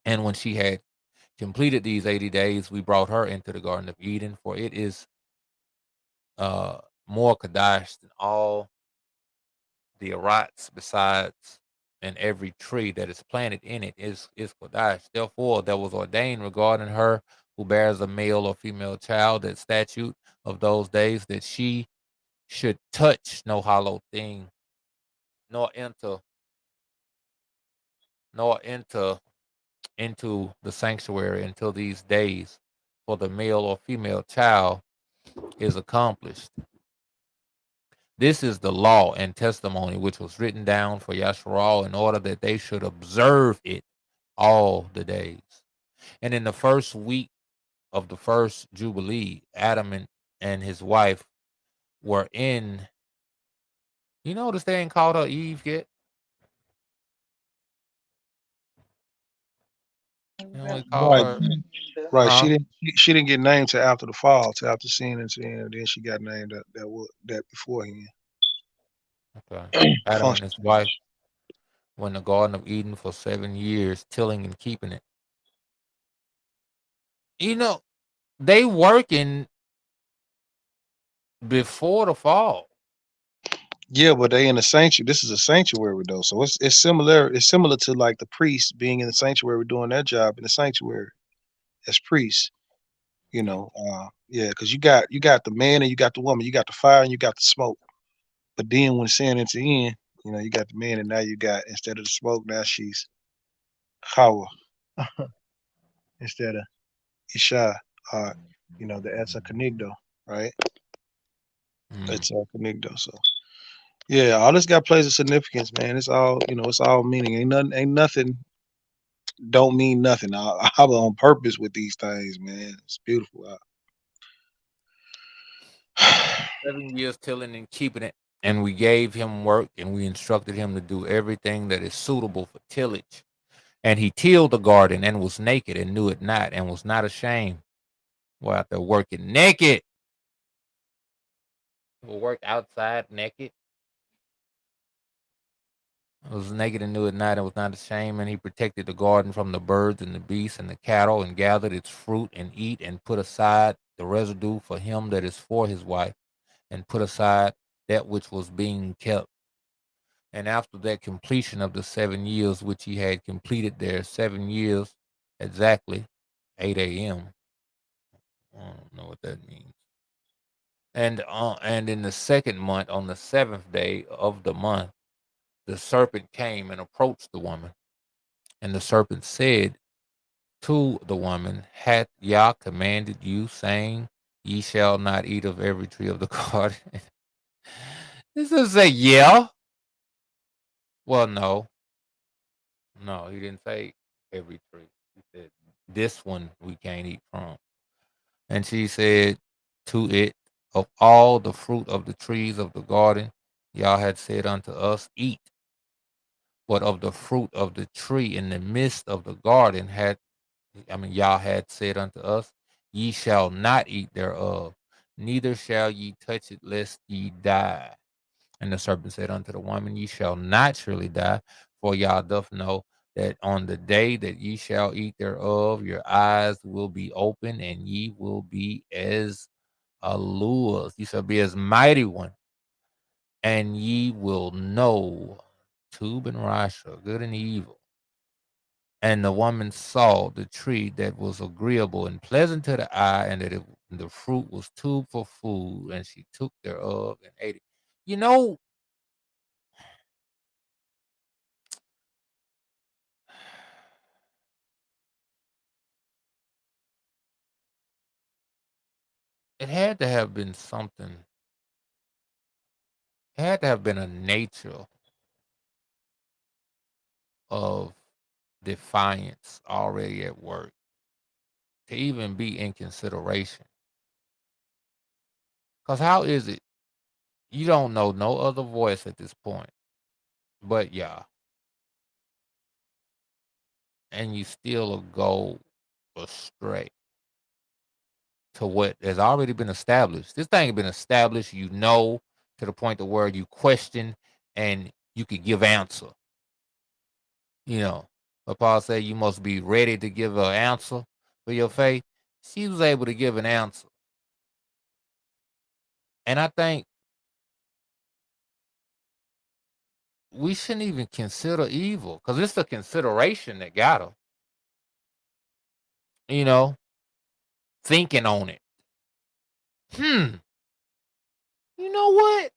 And when she had completed these 80 days, we brought her into the Garden of Eden, for it is uh, more Kadash than all the Arats besides, and every tree that is planted in it is Kodash. Therefore, there was ordained regarding her who bears a male or female child that statute of those days that she should touch no hollow thing, nor enter into the sanctuary until these days, for the male or female child is accomplished. This is the law and testimony which was written down for Yasharal in order that they should observe it all the days. And in the first week of the first Jubilee, Adam and his wife were in. You notice they ain't called her Eve yet? They only call Right, her, right. huh? She didn't get named till after the fall, till after sin and sin, and then she got named that beforehand. Okay. Adam and Function. his wife were in the Garden of Eden for 7 years, tilling and keeping it. You know, they working before the fall. Yeah, but they in the sanctuary. This is a sanctuary though, so it's similar. It's similar to like the priests being in the sanctuary doing their job in the sanctuary as priests. Yeah, because you got the man and you got the woman, you got the fire and you got the smoke. But then when sin into in, you got the man and now you got instead of the smoke, now she's Hawa instead of Isha. Uh, that's a conigdo, right? Mm. It's a conigdo. So yeah, all this got plays of significance, man. It's all it's all meaning. Ain't nothing don't mean nothing. I'm on purpose with these things, man. It's beautiful. 7 years tilling and keeping it. And we gave him work and we instructed him to do everything that is suitable for tillage. And he tilled the garden and was naked and knew it not and was not ashamed. We're out there working naked. We'll work outside naked. Was naked and knew it not and was not ashamed. And he protected the garden from the birds and the beasts and the cattle and gathered its fruit and eat and put aside the residue for him that is for his wife and put aside that which was being kept. And after that completion of the 7 years which he had completed there, 7 years exactly, 8 a.m. I don't know what that means. And in the second month, on the 7th day of the month, the serpent came and approached the woman. And the serpent said to the woman, hath Yah commanded you, saying, ye shall not eat of every tree of the garden? This doesn't say yeah. Well, no. No, he didn't say every tree. He said, this one we can't eat from. And she said to it, of all the fruit of the trees of the garden, Yah had said unto us, eat. But of the fruit of the tree in the midst of the garden Yah had said unto us, ye shall not eat thereof, neither shall ye touch it, lest ye die. And the serpent said unto the woman, ye shall not surely die, for Yah doth know that on the day that ye shall eat thereof, your eyes will be open, and ye will be as allures. Ye shall be as mighty one, and ye will know Tub and Rasha, good and evil. And the woman saw the tree that was agreeable and pleasant to the eye, and that the fruit was too for food, and she took thereof and ate it. You know, it had to have been something. It had to have been a nature of defiance already at work to even be in consideration. Because how is it you don't know no other voice at this point but Yah, and you still go astray to what has already been established? This thing has been established, to the point to where you question and you could give answer. But Paul said you must be ready to give an answer for your faith. She was able to give an answer. And I think we shouldn't even consider evil because it's the consideration that got her, you know, thinking on it. You know what?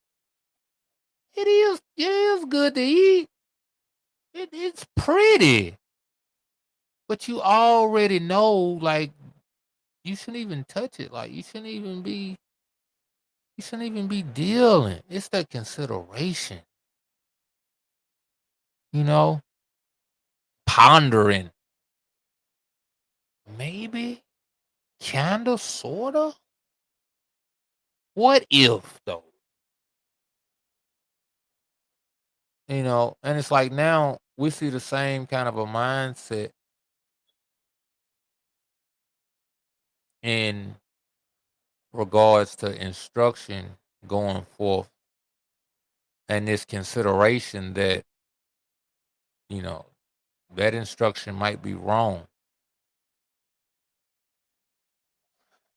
It is good to eat. It's pretty. But you already know, like, you shouldn't even touch it. Like, you shouldn't even be. You shouldn't even be dealing. It's the consideration, you know, pondering. Maybe, kinda, sorta. What if though? And it's like now we see the same kind of a mindset in regards to instruction going forth and this consideration that, you know, that instruction might be wrong.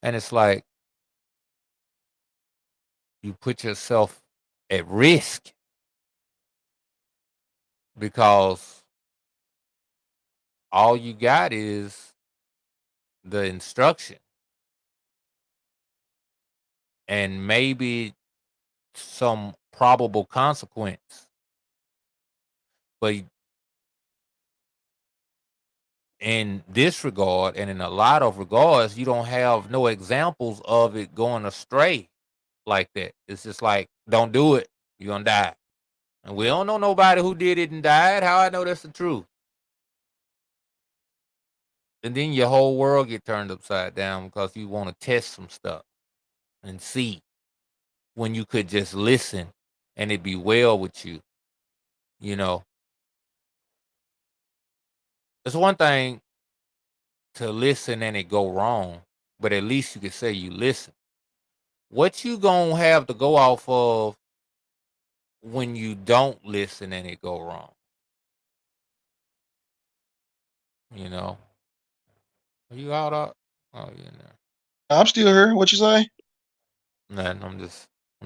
And it's like you put yourself at risk because all you got is the instruction and maybe some probable consequence. But in this regard and in a lot of regards, you don't have no examples of it going astray like that. It's just like, don't do it, you're gonna die. And we don't know nobody who did it and died. How I know that's the truth? And then your whole world get turned upside down because you want to test some stuff and see when you could just listen and it be well with you. You know, it's one thing to listen and it go wrong, but at least you could say you listen. What you gonna have to go off of when you don't listen and it go wrong? You know, are you out? Oh, you know, I'm still here. What you say? nothing. I'm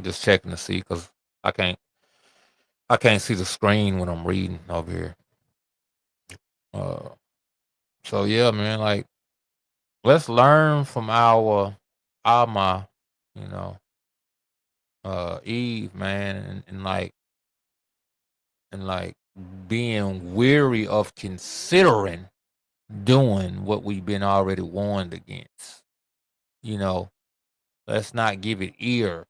just checking to see because I can't, I can't see the screen when I'm reading over here. Uh, so yeah, man, like let's learn from our Alma, you know, Eve, man, and being weary of considering doing what we've been already warned against. You know, let's not give it ear.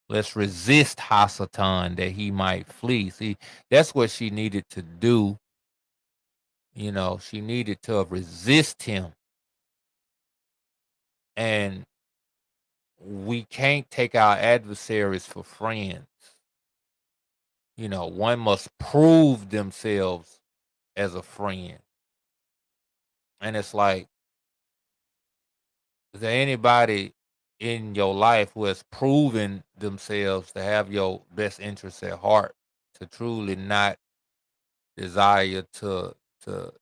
Let's resist Hasatan that he might flee. See, that's what she needed to do. You know, she needed to resist him. And we can't take our adversaries for friends. You know, one must prove themselves as a friend. And it's like, is there anybody in your life who has proven themselves to have your best interests at heart, to truly not desire to to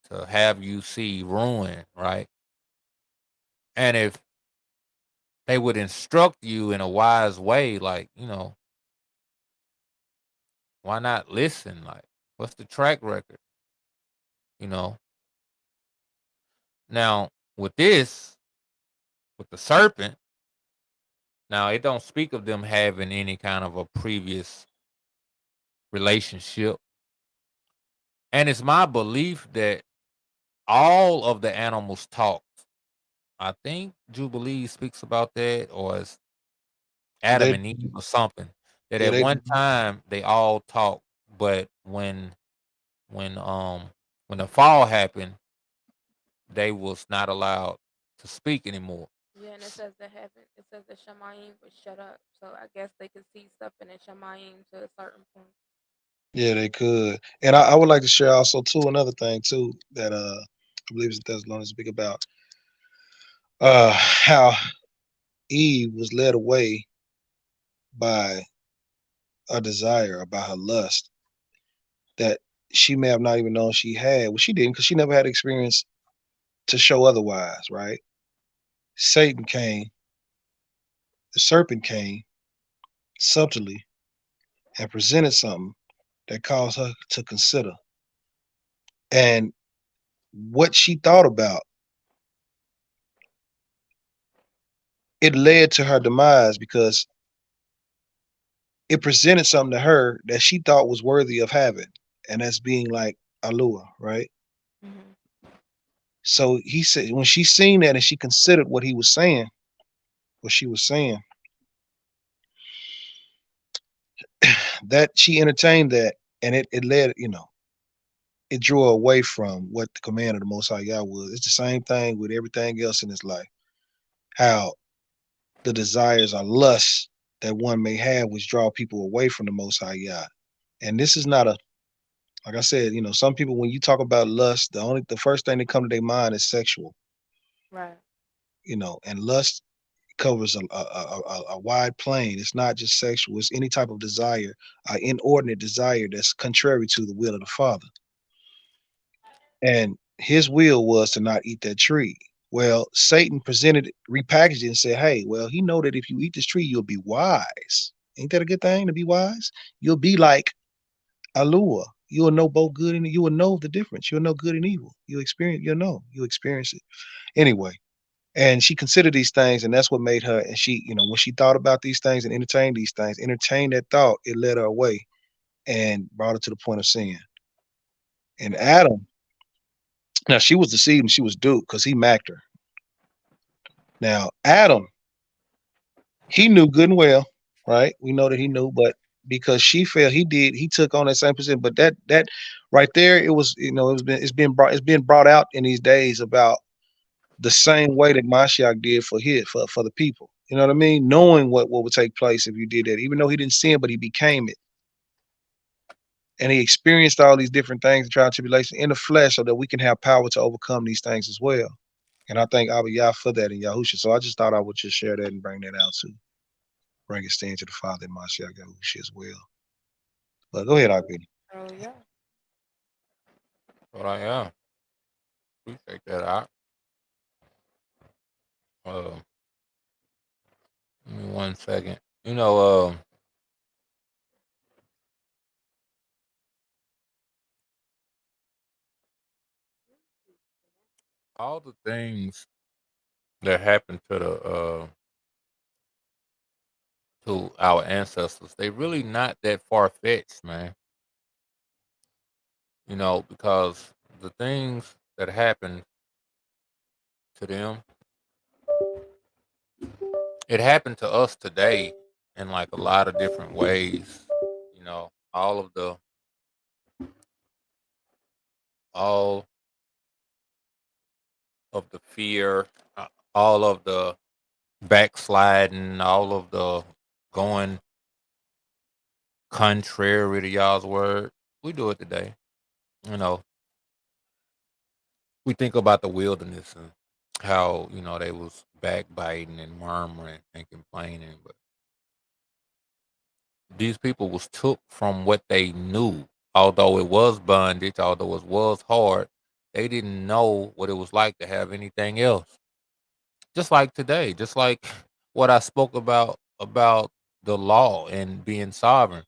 to have you see ruin, right? And if they would instruct you in a wise way, like, why not listen? Like, what's the track record? You know. Now, with this, with the serpent, now it don't speak of them having any kind of a previous relationship. And it's my belief that all of the animals talked. I think Jubilees speaks about that, or it's Adam They, and Eve or something. That yeah, at they, one time they all talked, but when when the fall happened, they was not allowed to speak anymore. Yeah, and it says the heaven. It says the Shemayim was shut up, so I guess they could see stuff in the Shemayim to a certain point. yeah, they could. And I would like to share also too another thing too that I believe is Thessalonians speak about how Eve was led away by a desire, by her lust that she may have not even known she had. Well, she didn't because she never had experience to show otherwise, right? Satan came, the serpent came subtly and presented something that caused her to consider. And what she thought about, it led to her demise because it presented something to her that she thought was worthy of having, and that's being like Alua, right? Hmm. So he said when she seen that and she considered what he was saying, what she was saying, that she entertained that, and it led, it drew her away from what the command of the Most High Yah was. It's the same thing with everything else in this life. How the desires or lusts that one may have, which draw people away from the Most High Yah. And this is not a, like I said, some people, when you talk about lust, the first thing that come to their mind is sexual, Right. and lust covers a wide plane. It's not just sexual. It's any type of desire, inordinate desire that's contrary to the will of the Father. And his will was to not eat that tree. Well, Satan presented, repackaged it and said, hey, well, he know that if you eat this tree, you'll be wise. Ain't that a good thing to be wise? You'll be like Alua. You will know both good and you will know the difference. You'll know good and evil. You experience it. Anyway, and she considered these things, and that's what made her, and she, when she thought about these things and entertained these things, entertained that thought, it led her away and brought her to the point of sin. And Adam, now she was deceived and she was duped because he macked her. Now, Adam, he knew good and well, right? We know that he knew, but because she fell, he took on that same position. But that right there, it was, it's been brought out in these days about the same way that Mashiach did for the people. You know what I mean? Knowing what would take place if you did that, even though he didn't sin, but he became it. And he experienced all these different things, trial and tribulation in the flesh, so that we can have power to overcome these things as well. And I thank Abba Yah for that in Yahusha. So I just thought I would just share that and bring that out to bring it stand to the Father and Mashiach Yahusha as well. But go ahead, Abba. Oh yeah. But I am. Appreciate that. Give me 1 second. All the things that happened to our ancestors, they really not that far fetched, man. Because the things that happened to them, it happened to us today in like a lot of different ways. All of the fear, all of the backsliding, all of the going contrary to y'all's word. We do it today. You know, we think about the wilderness and how, they was backbiting and murmuring and complaining, but these people was took from what they knew. Although it was bondage, although it was hard, they didn't know what it was like to have anything else. Just like today, just like what I spoke about the law and being sovereign.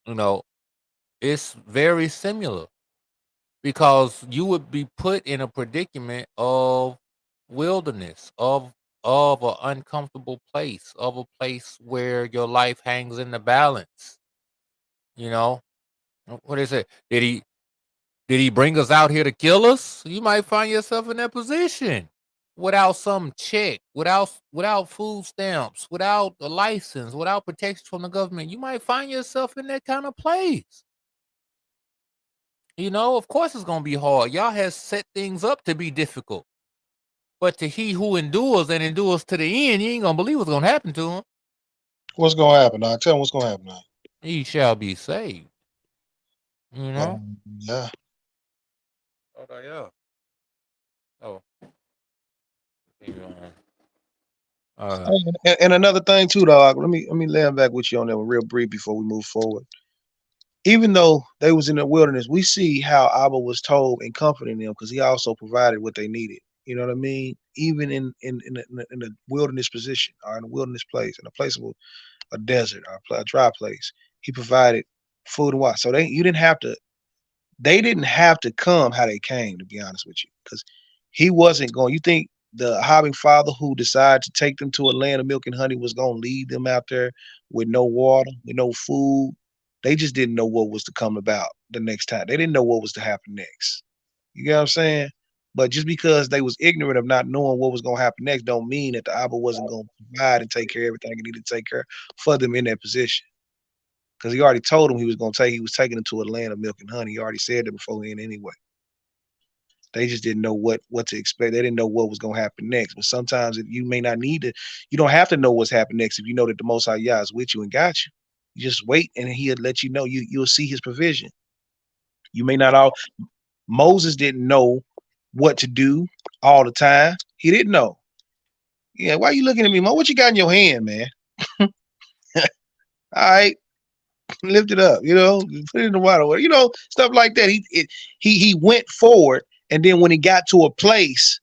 You know, it's very similar because you would be put in a predicament of wilderness, of an uncomfortable place, of a place where your life hangs in the balance. You know, what is it? Did he bring us out here to kill us? You might find yourself in that position without some check, without food stamps, without a license, without protection from the government. You might find yourself in that kind of place. Of course it's gonna be hard. Y'all has set things up to be difficult. But to he who endures and endures to the end, you ain't gonna believe what's gonna happen to him. What's gonna happen now? Tell him what's gonna happen now. He shall be saved. You know? Yeah. Oh yeah. Oh. Continue on. And another thing too, dog. Let me lay back with you on that one real brief before we move forward. Even though they was in the wilderness, we see how Abba was told and comforting them because he also provided what they needed. You know what I mean? Even in a wilderness position or in a wilderness place, in a place of a desert or a dry place, he provided food and water. So they didn't have to come how they came, to be honest with you, because he wasn't going. You think the Hobbing father who decided to take them to a land of milk and honey was going to lead them out there with no water, with no food? They just didn't know what was to come about the next time. They didn't know what was to happen next. You get what I'm saying? But just because they was ignorant of not knowing what was going to happen next, don't mean that the Abba wasn't going to provide and take care of everything he needed to take care for them in that position. Because he already told them he was taking them to a land of milk and honey. He already said that beforehand anyway. They just didn't know what to expect. They didn't know what was going to happen next. But sometimes you may not need to. You don't have to know what's happening next if you know that the Most High Yah is with you and got you. You just wait, and he'll let you know. You'll see his provision. You may not all. Moses didn't know what to do all the time. He didn't know. Yeah, why are you looking at me, Mo? What you got in your hand, man? All right, lift it up. Put it in the water. Stuff like that. He went forward, and then when he got to a place,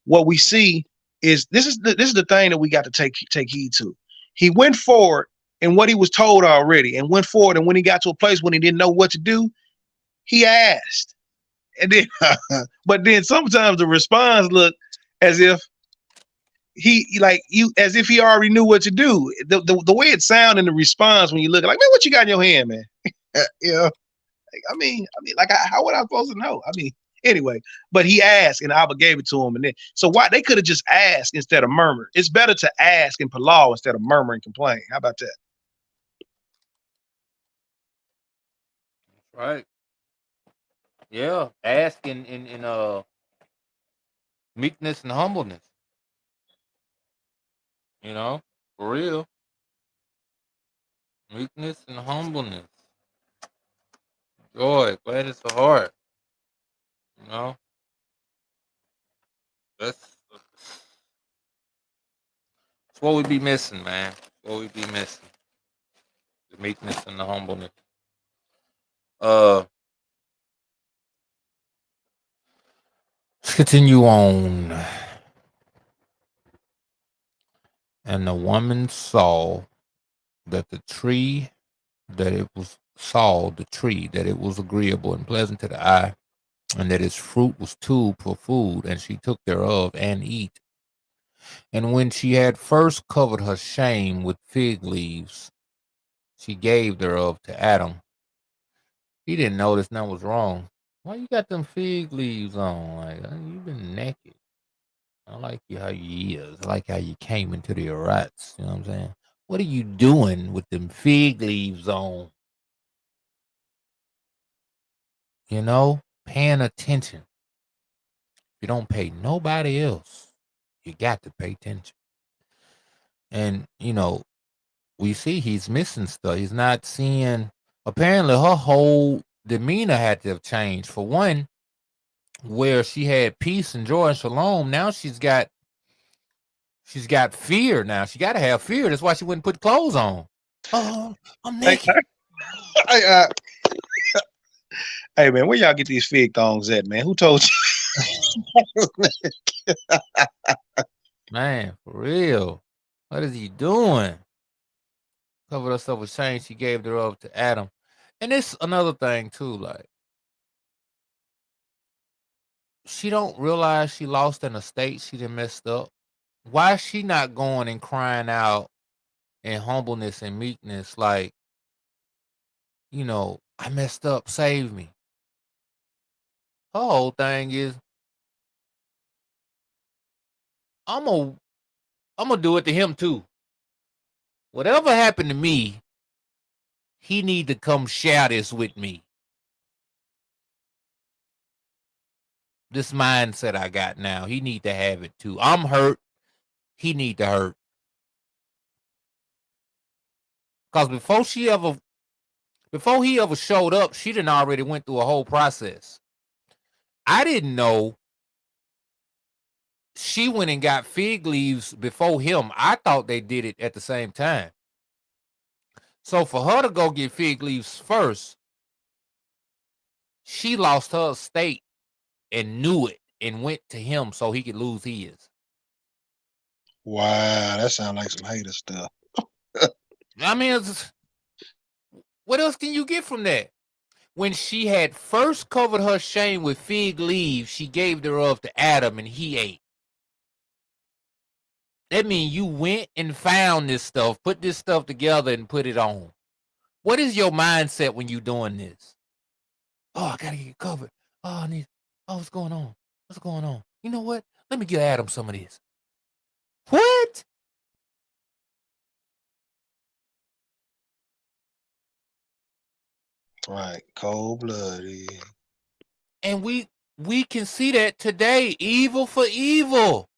what we see is this is the thing that we got to take heed to. He went forward in what he was told already, and went forward. And when he got to a place when he didn't know what to do, he asked. And then, but then sometimes the response looked as if as if he already knew what to do. The way it sounded in the response when you look like, man, what you got in your hand, man? How would I supposed to know? Anyway, but he asked and Abba gave it to him. And then, so why they could have just asked instead of murmur. It's better to ask and palau instead of murmur and complain. How about that? Right. Yeah. Ask in meekness and humbleness. For real. Meekness and humbleness. Joy, gladness of heart. That's what we be missing, man. What we be missing. The meekness and the humbleness. Let's continue on. And the woman saw that the tree, that it was agreeable and pleasant to the eye, and that its fruit was too for food, and she took thereof and eat. And when she had first covered her shame with fig leaves, she gave thereof to Adam. He didn't notice nothing was wrong. Why you got them fig leaves on? Like, you been naked. I like you how you is. I like how you came into the rights. You know what I'm saying? What are you doing with them fig leaves on? Paying attention. If you don't pay nobody else, you got to pay attention. And, we see he's missing stuff. He's not seeing. Apparently, her whole demeanor had to have changed. For one, where she had peace and joy and shalom, now she's got fear. Now she got to have fear. That's why she wouldn't put clothes on. Oh, I'm naked. Hey man, where y'all get these fig thongs at, man? Who told you? Man, for real. What is he doing? Covered herself with shame. She gave thereof to Adam. And it's another thing too, like, she don't realize she lost an estate. She done messed up. Why is she not going and crying out in humbleness and meekness, like, I messed up, save me? Her whole thing is, I'm gonna do it to him too. Whatever happened to me, he need to come share this with me. This mindset I got now, he need to have it too. I'm hurt. He need to hurt. Because before he ever showed up, she done already went through a whole process. I didn't know she went and got fig leaves before him. I thought they did it at the same time. So for her to go get fig leaves first, she lost her estate and knew it and went to him so he could lose his. Wow, that sounds like some hater stuff. I mean, what else can you get from that? When she had first covered her shame with fig leaves, she gave thereof to Adam and he ate. That means you went and found this stuff, put this stuff together and put it on. What is your mindset when you doing this? Oh, I gotta get covered. Oh, what's going on? What's going on? You know what? Let me give Adam some of this. What? Right. Cold blooded. And we can see that today. Evil for evil.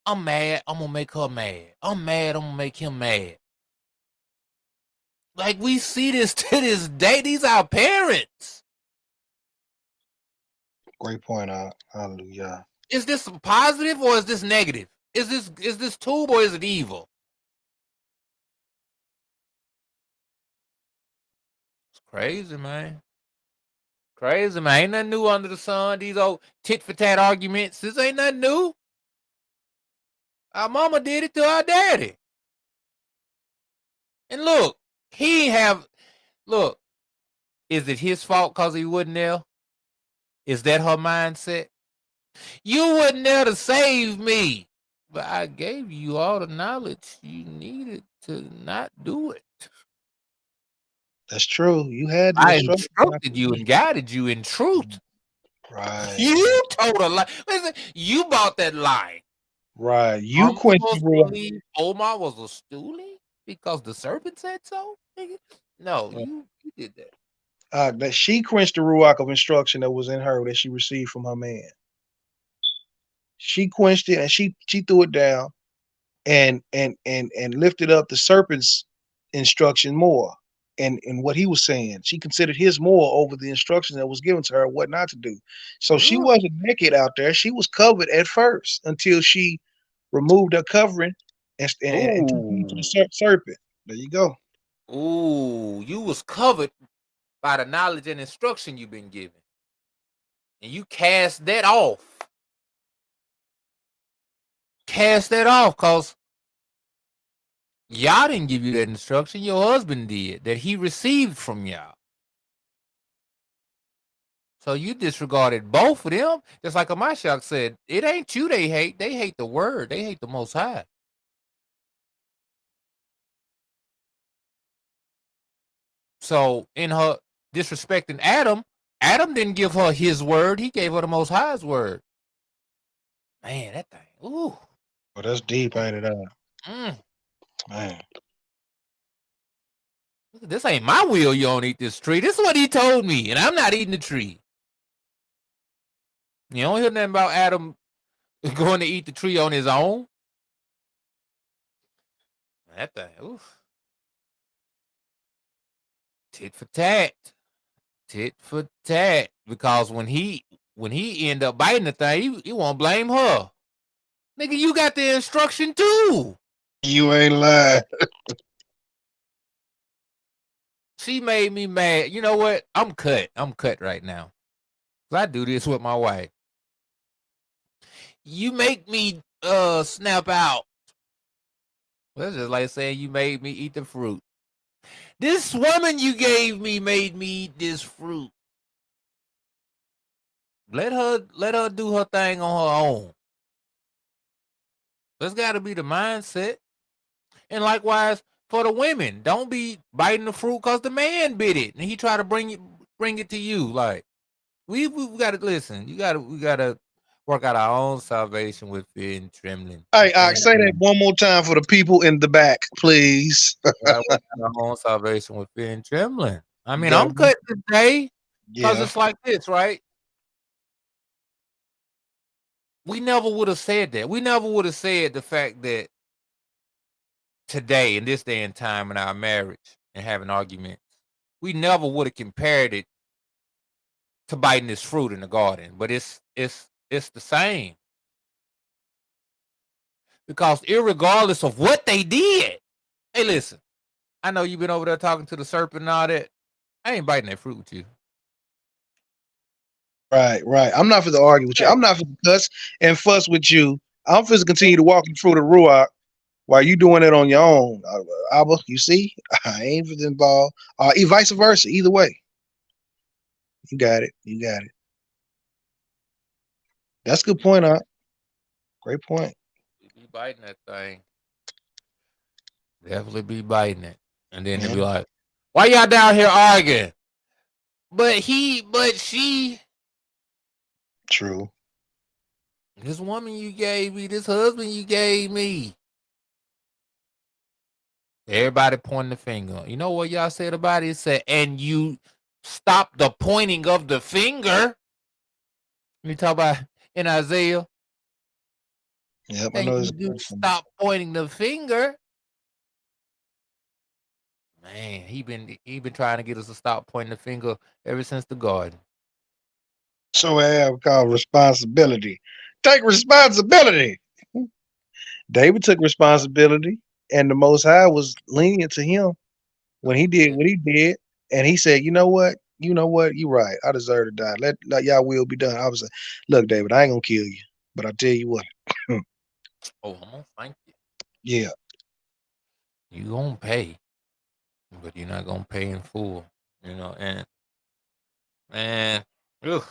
I'm mad. I'm gonna make her mad. I'm mad. I'm gonna make him mad. Like we see this to this day. These are our parents. Great point out. Hallelujah. Is this positive or is this negative? Is this tube or is it evil? It's crazy, man. Crazy, man. Ain't nothing new under the sun. These old tit for tat arguments. This ain't nothing new. Our mama did it to our daddy. And look, he ain't have look, is it his fault because he wasn't there? Is that her mindset? You wasn't there to save me. But I gave you all the knowledge you needed to not do it. That's true. You had the I instructions. instructed you and guided you in truth. Right. You told a lie. Listen, you bought that lie. Right. You I'm quenched supposed the to ruach. believe Omar was a stoolie because the serpent said so? Nigga? No, you did that. That she quenched the ruach of instruction that was in her that she received from her man. She quenched it and she threw it down and lifted up the serpent's instruction more and what he was saying. She considered his more over the instruction that was given to her what not to do. So she Ooh. wasn't naked out there. She was covered at first until she removed her covering and took heed to the serpent. There you go. Ooh, you was covered by the knowledge and instruction you've been given. And you cast that off. Cast that off because y'all didn't give you that instruction. Your husband did, that he received from y'all. So you disregarded both of them. Just like Amashak said, it ain't you they hate. They hate the word. They hate the Most High. So in her disrespecting Adam, Adam didn't give her his word. He gave her the Most High's word. Man, that thing. Ooh. Well, that's deep, ain't it? Mm. Man. This ain't my will. You don't eat this tree. This is what he told me, and I'm not eating the tree. You don't hear nothing about Adam going to eat the tree on his own. That thing. Oof. Tit for tat. Tit for tat. Because when he end up biting the thing, he won't blame her. Nigga, you got the instruction too. You ain't lying. She made me mad. You know what? I'm cut. I'm cut right now. I do this with my wife. You make me snap out. That's just like saying you made me eat the fruit. This woman you gave me made me eat this fruit. Let her do her thing on her own. That's got to be the mindset. And likewise for the women, don't be biting the fruit because the man bit it and he tried to bring it to you. Like we got to listen. We got to work out our own salvation with fear and trembling. Hey, say that one more time for the people in the back, please. Our own salvation with fear and trembling. I mean, I'm cut today because it's like this, right? We never would have said that. We never would have said the fact that today, in this day and time in our marriage and having arguments, we never would have compared it to biting this fruit in the garden. But it's the same. Because irregardless of what they did, hey, listen, I know you've been over there talking to the serpent and all that. I ain't biting that fruit with you. Right. I'm not for to argue with you. I'm not for to cuss and fuss with you. I'm for to continue to walk you through the ruach while you doing it on your own. Abba, you see, I ain't for to involve. Vice versa. Either way, you got it. That's a good point, Great point. Be biting that thing. Definitely be biting it, and then they'll be like, "Why y'all down here arguing?" But she, True. this woman you gave me, this husband you gave me. Everybody pointing the finger. You know what y'all said about it? It said, and you stop the pointing of the finger. You talk about in Isaiah. Yep, I And know you it's do stop pointing the finger. Man, he been trying to get us to stop pointing the finger ever since the garden. so I have called responsibility. Take responsibility. David took responsibility, and the Most High was lenient to him when he did what he did, and he said, "You know what? You know what? You're right. I deserve to die. Let y'all will be done." I was like, "Look, David, I ain't gonna kill you, but I tell you what, Oh, I'm gonna thank you. yeah, You gonna pay, but you're not gonna pay in full. And man, ugh,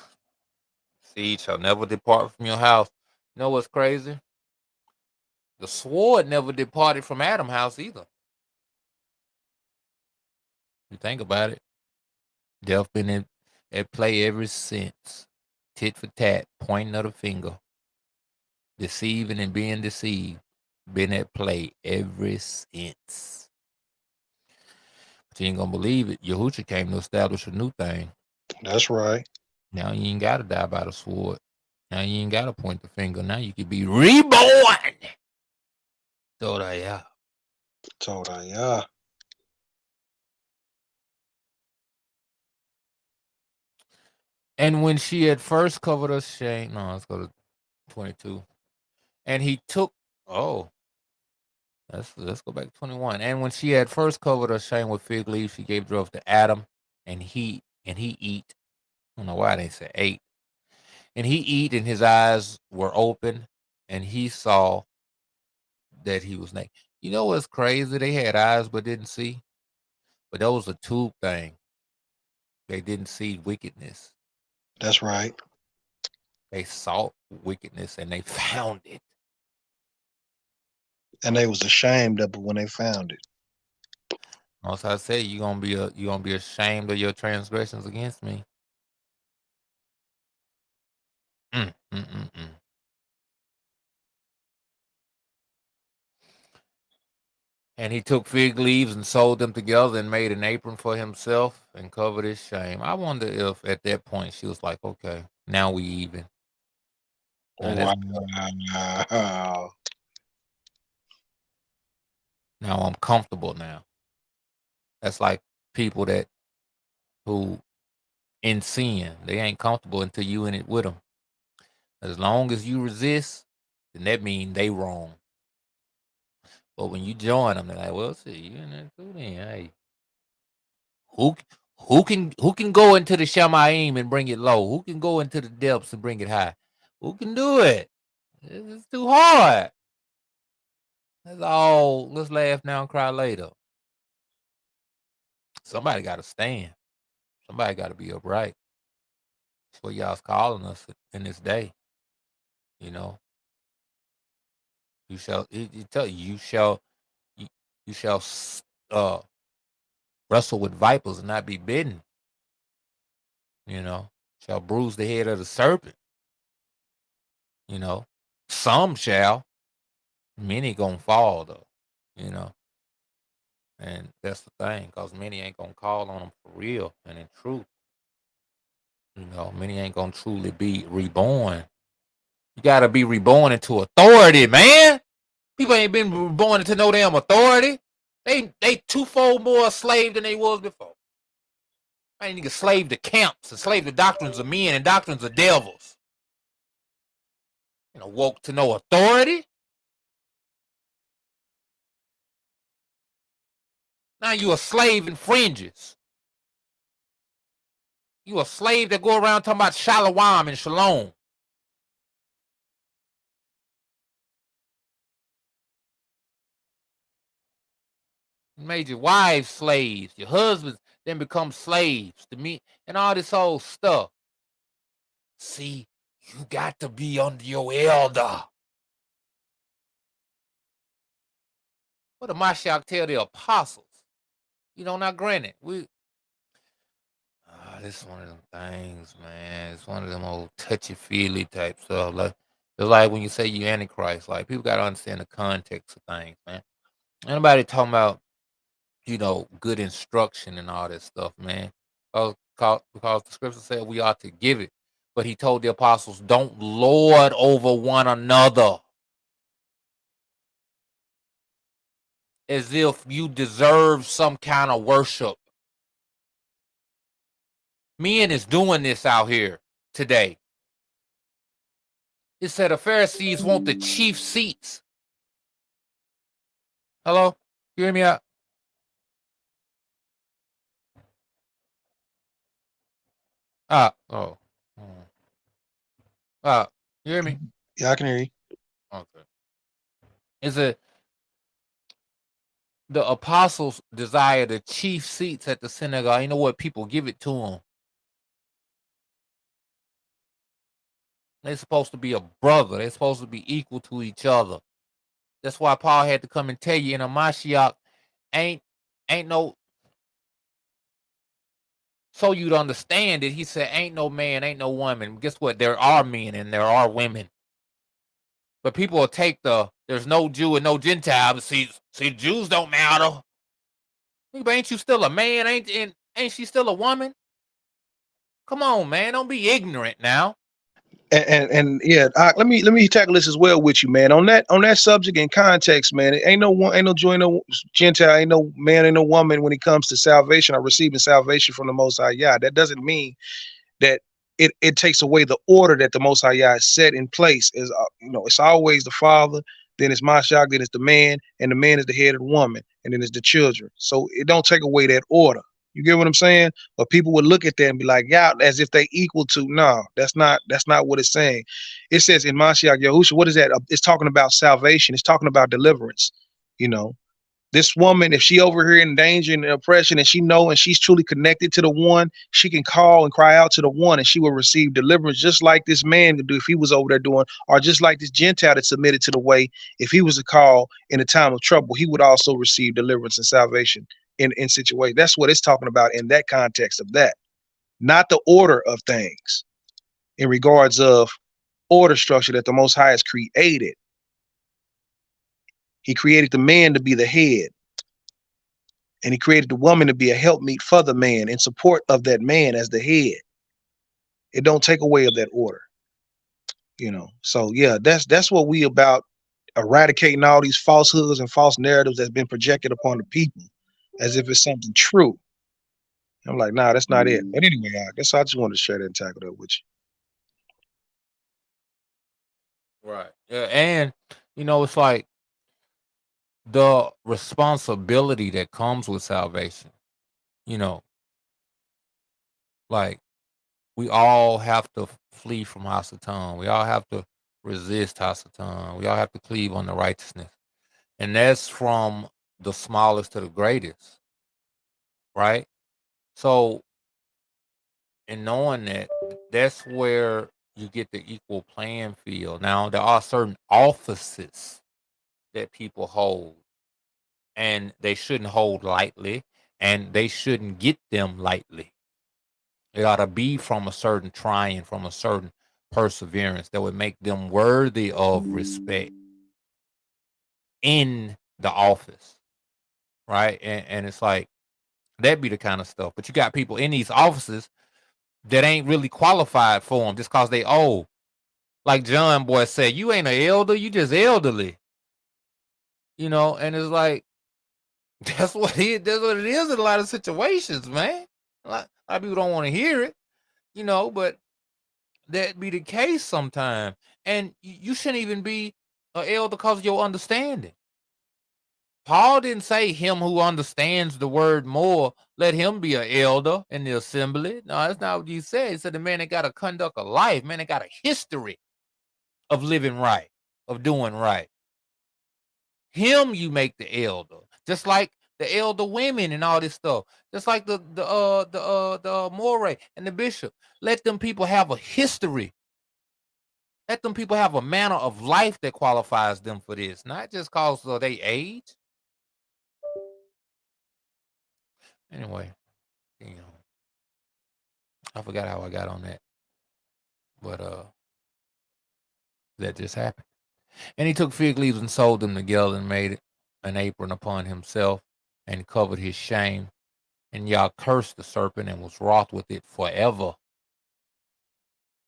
seed shall never depart from your house. You know what's crazy? The sword never departed from Adam's house either. You think about it. Death been at play ever since. Tit for tat, pointing of the finger, deceiving and being deceived. Been at play ever since. But you ain't gonna believe it. Yahushua came to establish a new thing. that's right." Now you ain't gotta die by the sword. Now you ain't gotta point the finger. Now you can be reborn. So yeah. Told I, yeah, And when she had first covered her shame, no, let's go to 22. And he took, oh, let's go back to 21. And when she had first covered her shame with fig leaves, she gave drugs to Adam, and he eat. I don't know why they say ate. And he eat, and his eyes were open, and he saw that he was naked. You know what's crazy? They had eyes but didn't see. But that was a tube thing. They didn't see wickedness. that's right. They saw wickedness and they found it. And they was ashamed of it when they found it. Also, I say you're gonna be ashamed of your transgressions against me. Mm, mm, mm, mm. And he took fig leaves and sewed them together and made an apron for himself and covered his shame. I wonder if at that point she was like, okay, now we even. Now that's Wow. now I'm comfortable now. That's like people that who in sin, they ain't comfortable until you in it with them. As long as you resist, then that means they wrong. But when you join them, they're like, well, see, you in there too then. Hey, who who can go into the Shamaim and bring it low? Who can go into the depths and bring it high? Who can do it? It's too hard. That's all. Let's laugh now and cry later. Somebody got to stand. Somebody got to be upright. That's what y'all's calling us in this day. You know, you shall. It tell you, you, you shall uh, wrestle with vipers and not be bitten. You know, shall bruise the head of the serpent. You know, some shall. Many gonna fall though. You know, and that's the thing, cause many ain't gonna call on them for real and in truth. You know, many ain't gonna truly be reborn. You gotta be reborn into authority, man. People ain't been reborn into no damn authority. They twofold more slave than they was before. I ain't nigga slave to camps and slave to doctrines of men and doctrines of devils. You know, woke to no authority. Now you a slave in fringes. You a slave that go around talking about shalom and shalom. You made your wives slaves, your husbands then become slaves to me, and all this old stuff. See, you got to be under your elder. What did Mashiach tell the apostles? You know, now granted, It's one of them things, man. It's one of them old touchy feely type stuff. Like it's like when you say you Antichrist, like people gotta understand the context of things, man. Anybody talking about, good instruction and all this stuff, man. Because the scripture said we ought to give it. But he told the apostles, don't lord over one another as if you deserve some kind of worship. Men is doing this out here today. It said the Pharisees want the chief seats. Hello? You hear me out? Oh. You hear me? Yeah, I can hear you. Okay. Is it the apostles desire the chief seats at the synagogue? You know what? People give it to them. They're supposed to be a brother. They're supposed to be equal to each other. That's why Paul had to come and tell you in a Mashiach ain't no, so you'd understand it. He said, ain't no man, ain't no woman. Guess what? There are men and there are women. But people will take there's no Jew and no Gentile. But see, Jews don't matter. But ain't you still a man? Ain't she still a woman? Come on, man. Don't be ignorant now. And yeah, let me tackle this as well with you, man. On that subject and context, man. It ain't no Jew, ain't no Gentile, ain't no man, ain't no woman when it comes to salvation or receiving salvation from the Most High Yah. That doesn't mean that it takes away the order that the Most High Yah has set in place. Is it's always the father, then it's Mashiach, then it's the man, and the man is the head of the woman, and then it's the children. So it don't take away that order. You get what I'm saying? But people would look at that and be like, yeah, as if they equal to. No, that's not what it's saying. It says in Mashiach Yahusha, what is that? It's talking about salvation. It's talking about deliverance. You know, this woman, if she over here in danger and oppression, and she know and she's truly connected to the one, she can call and cry out to the one, and she will receive deliverance, just like this man could do if he was over there doing, or just like this Gentile that submitted to the way. If he was to call in a time of trouble, he would also receive deliverance and salvation in situations. That's what it's talking about in that context of that, not the order of things in regards of order structure that the Most High has created. He created the man to be the head, and he created the woman to be a helpmeet for the man in support of that man as the head. It don't take away of that order, So yeah, that's what we about, eradicating all these falsehoods and false narratives that's been projected upon the people as if it's something true. I'm like, nah, that's not it. But anyway, I guess I just wanted to share that and tackle that with you. Right. Yeah, and it's like the responsibility that comes with salvation. Like we all have to flee from Hasatan. We all have to resist Hasatan. We all have to cleave on the righteousness. And that's from the smallest to the greatest. Right? So in knowing that, that's where you get the equal playing field. Now there are certain offices that people hold, and they shouldn't hold lightly, and they shouldn't get them lightly. It ought to be from a certain trying, from a certain perseverance that would make them worthy of respect in the office, right? And it's like that be the kind of stuff. But you got people in these offices that ain't really qualified for them just because they old. Like John Boy said, you ain't an elder, you just elderly. And it's like that's what it is in a lot of situations, man. A lot of people don't want to hear it, but that be the case sometimes. And you shouldn't even be an elder because of your understanding. Paul didn't say him who understands the word more, let him be an elder in the assembly. No, that's not what he said. He said the man that got to conduct a life, man that got a history of living right, of doing right. Him you make the elder. Just like the elder women and all this stuff. Just like the Morey and the bishop. Let them people have a history. Let them people have a manner of life that qualifies them for this, not just cause of their age. Anyway, I forgot how I got on that, but that just happened. And he took fig leaves and sewed them together and made an apron upon himself and covered his shame. And Yah cursed the serpent and was wroth with it forever.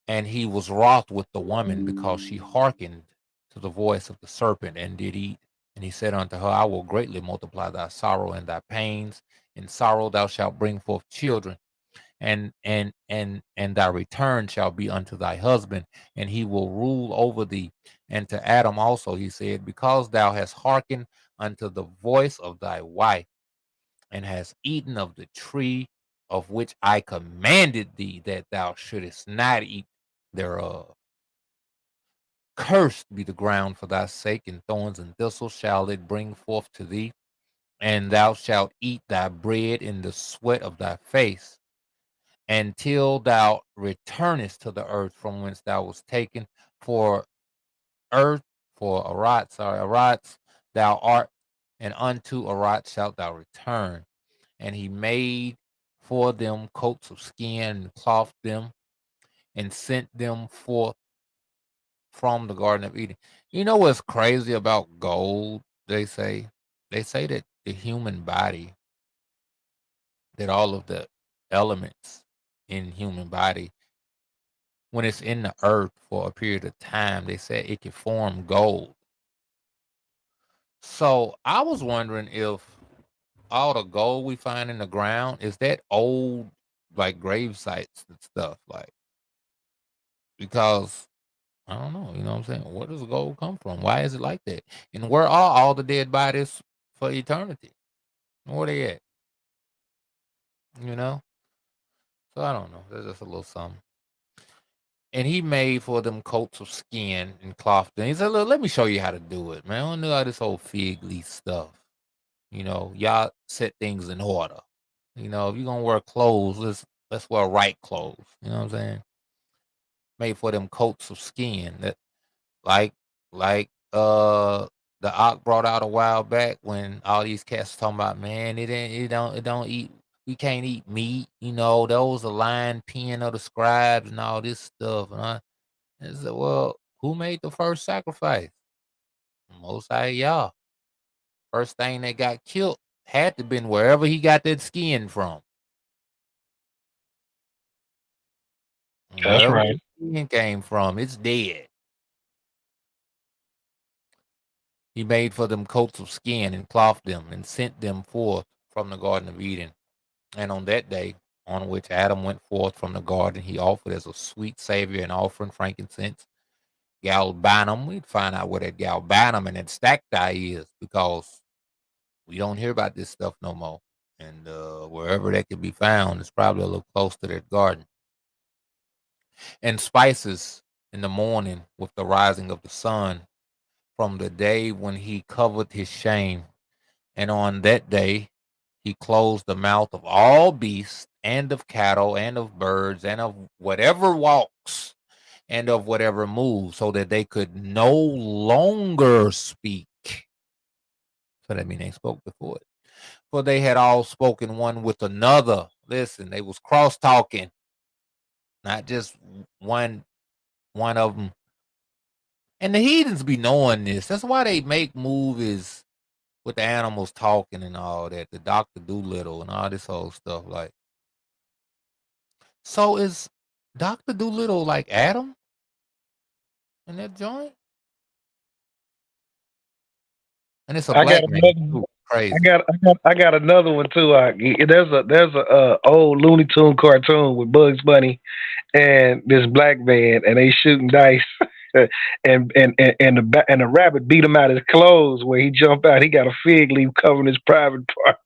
And he was wroth with the woman because she hearkened to the voice of the serpent and did eat. And he said unto her, I will greatly multiply thy sorrow and thy pains. In sorrow thou shalt bring forth children, and thy return shall be unto thy husband, and he will rule over thee. And to Adam also he said, because thou hast hearkened unto the voice of thy wife, and hast eaten of the tree of which I commanded thee that thou shouldest not eat thereof. Cursed be the ground for thy sake, and thorns and thistles shall it bring forth to thee, and thou shalt eat thy bread in the sweat of thy face, until thou returnest to the earth from whence thou was taken. For earth, for Arat thou art, and unto Arat shalt thou return. And he made for them coats of skin, and clothed them, and sent them forth from the Garden of Eden. You know what's crazy about gold? They say that the human body, that all of the elements in human body, when it's in the earth for a period of time, they say it can form gold. So I was wondering if all the gold we find in the ground is that old, like grave sites and stuff, like, because I don't know, you know what I'm saying? Where does gold come from? Why is it like that? And where are all the dead bodies for eternity? Where they at? You know? So I don't know. That's just a little something. And he made for them coats of skin and cloth. And he said, look, let me show you how to do it, man. I don't know how this whole fig leaf stuff. You know, y'all set things in order. You know, if you're gonna wear clothes, let's wear right clothes. You know what I'm saying? Made for them coats of skin that like like the Ock brought out a while back when all these cats talking about, man, it don't eat, we can't eat meat, you know, those are line pen of the scribes and all this stuff. And I said, well, who made the first sacrifice? Most High Yah. First thing that got killed had to been wherever he got that skin from. That's Wherever right. the skin came from, it's dead. He made for them coats of skin and clothed them and sent them forth from the Garden of Eden. And on that day, on which Adam went forth from the garden, he offered as a sweet savior and offering frankincense, galbanum. We'd find out where that galbanum and that stacti is, because we don't hear about this stuff no more. And wherever that could be found, it's probably a little close to that garden. And spices in the morning with the rising of the sun, from the day when he covered his shame. And on that day he closed the mouth of all beasts, and of cattle, and of birds, and of whatever walks, and of whatever moves, so that they could no longer speak. So that means they spoke before it. For they had all spoken one with another. Listen, they was cross talking, not just one one of them. And the heathens be knowing this. That's why they make movies with the animals talking and all that. The Doctor Doolittle and all this whole stuff. Like, so is Doctor Doolittle like Adam in that joint? And it's a I got black man another. too. I Crazy. got, I got, I got another one too. There's a old Looney Tune cartoon with Bugs Bunny and this black man, and they shooting dice, and the rabbit beat him out his clothes where he jumped out. He got a fig leaf covering his private part.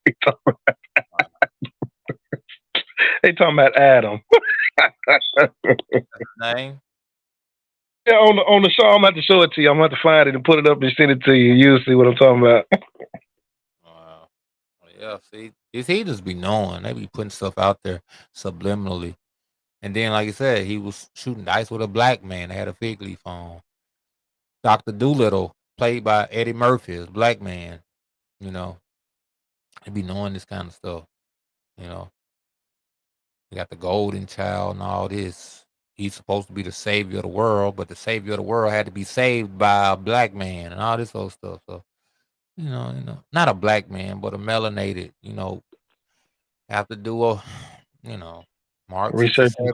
They talking about Adam. Name. Yeah, on the show, I'm gonna have to show it to you. I'm gonna have to find it and put it up and send it to you. You'll see what I'm talking about. Wow. Yeah, see, he just be knowing. They be putting stuff out there subliminally. And then, like I said, he was shooting dice with a black man that had a fig leaf on. Dr. Doolittle, played by Eddie Murphy, is a black man, you know. He be knowing this kind of stuff, you know. You got the golden child and all this. He's supposed to be the savior of the world, but the savior of the world had to be saved by a black man and all this old stuff. So, not a black man, but a melanated, have to do a, Mark Research. 67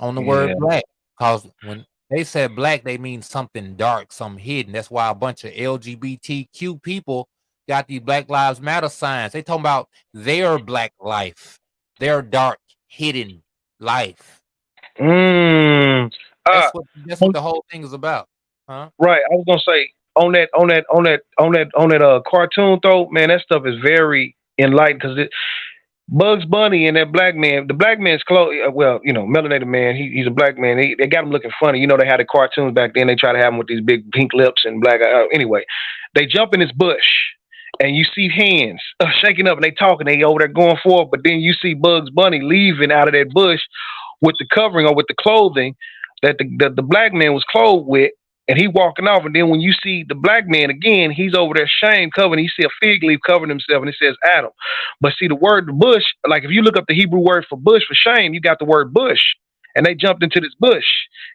on the Yeah. word black. Because when they said black, they mean something dark, something hidden. That's why a bunch of LGBTQ people got these Black Lives Matter signs. They talking about their black life, their dark, hidden life. Mm. Uh, That's what the whole thing is about. Huh? right. I was gonna say on that cartoon though, man, that stuff is very enlightened because Bugs Bunny and that black man, the black man's clothes, well, melanated man, he's a black man. They got him looking funny. They had the cartoons back then. They try to have him with these big pink lips and black. Anyway, they jump in this bush and you see hands shaking up and they talking. They over there going forward, but then you see Bugs Bunny leaving out of that bush with the covering or with the clothing that the black man was clothed with, and he walking off. And then when you see the black man again, he's over there shame covering. You see a fig leaf covering himself, and it says Adam. But see the word bush, like if you look up the Hebrew word for bush for shame, you got the word bush. And they jumped into this bush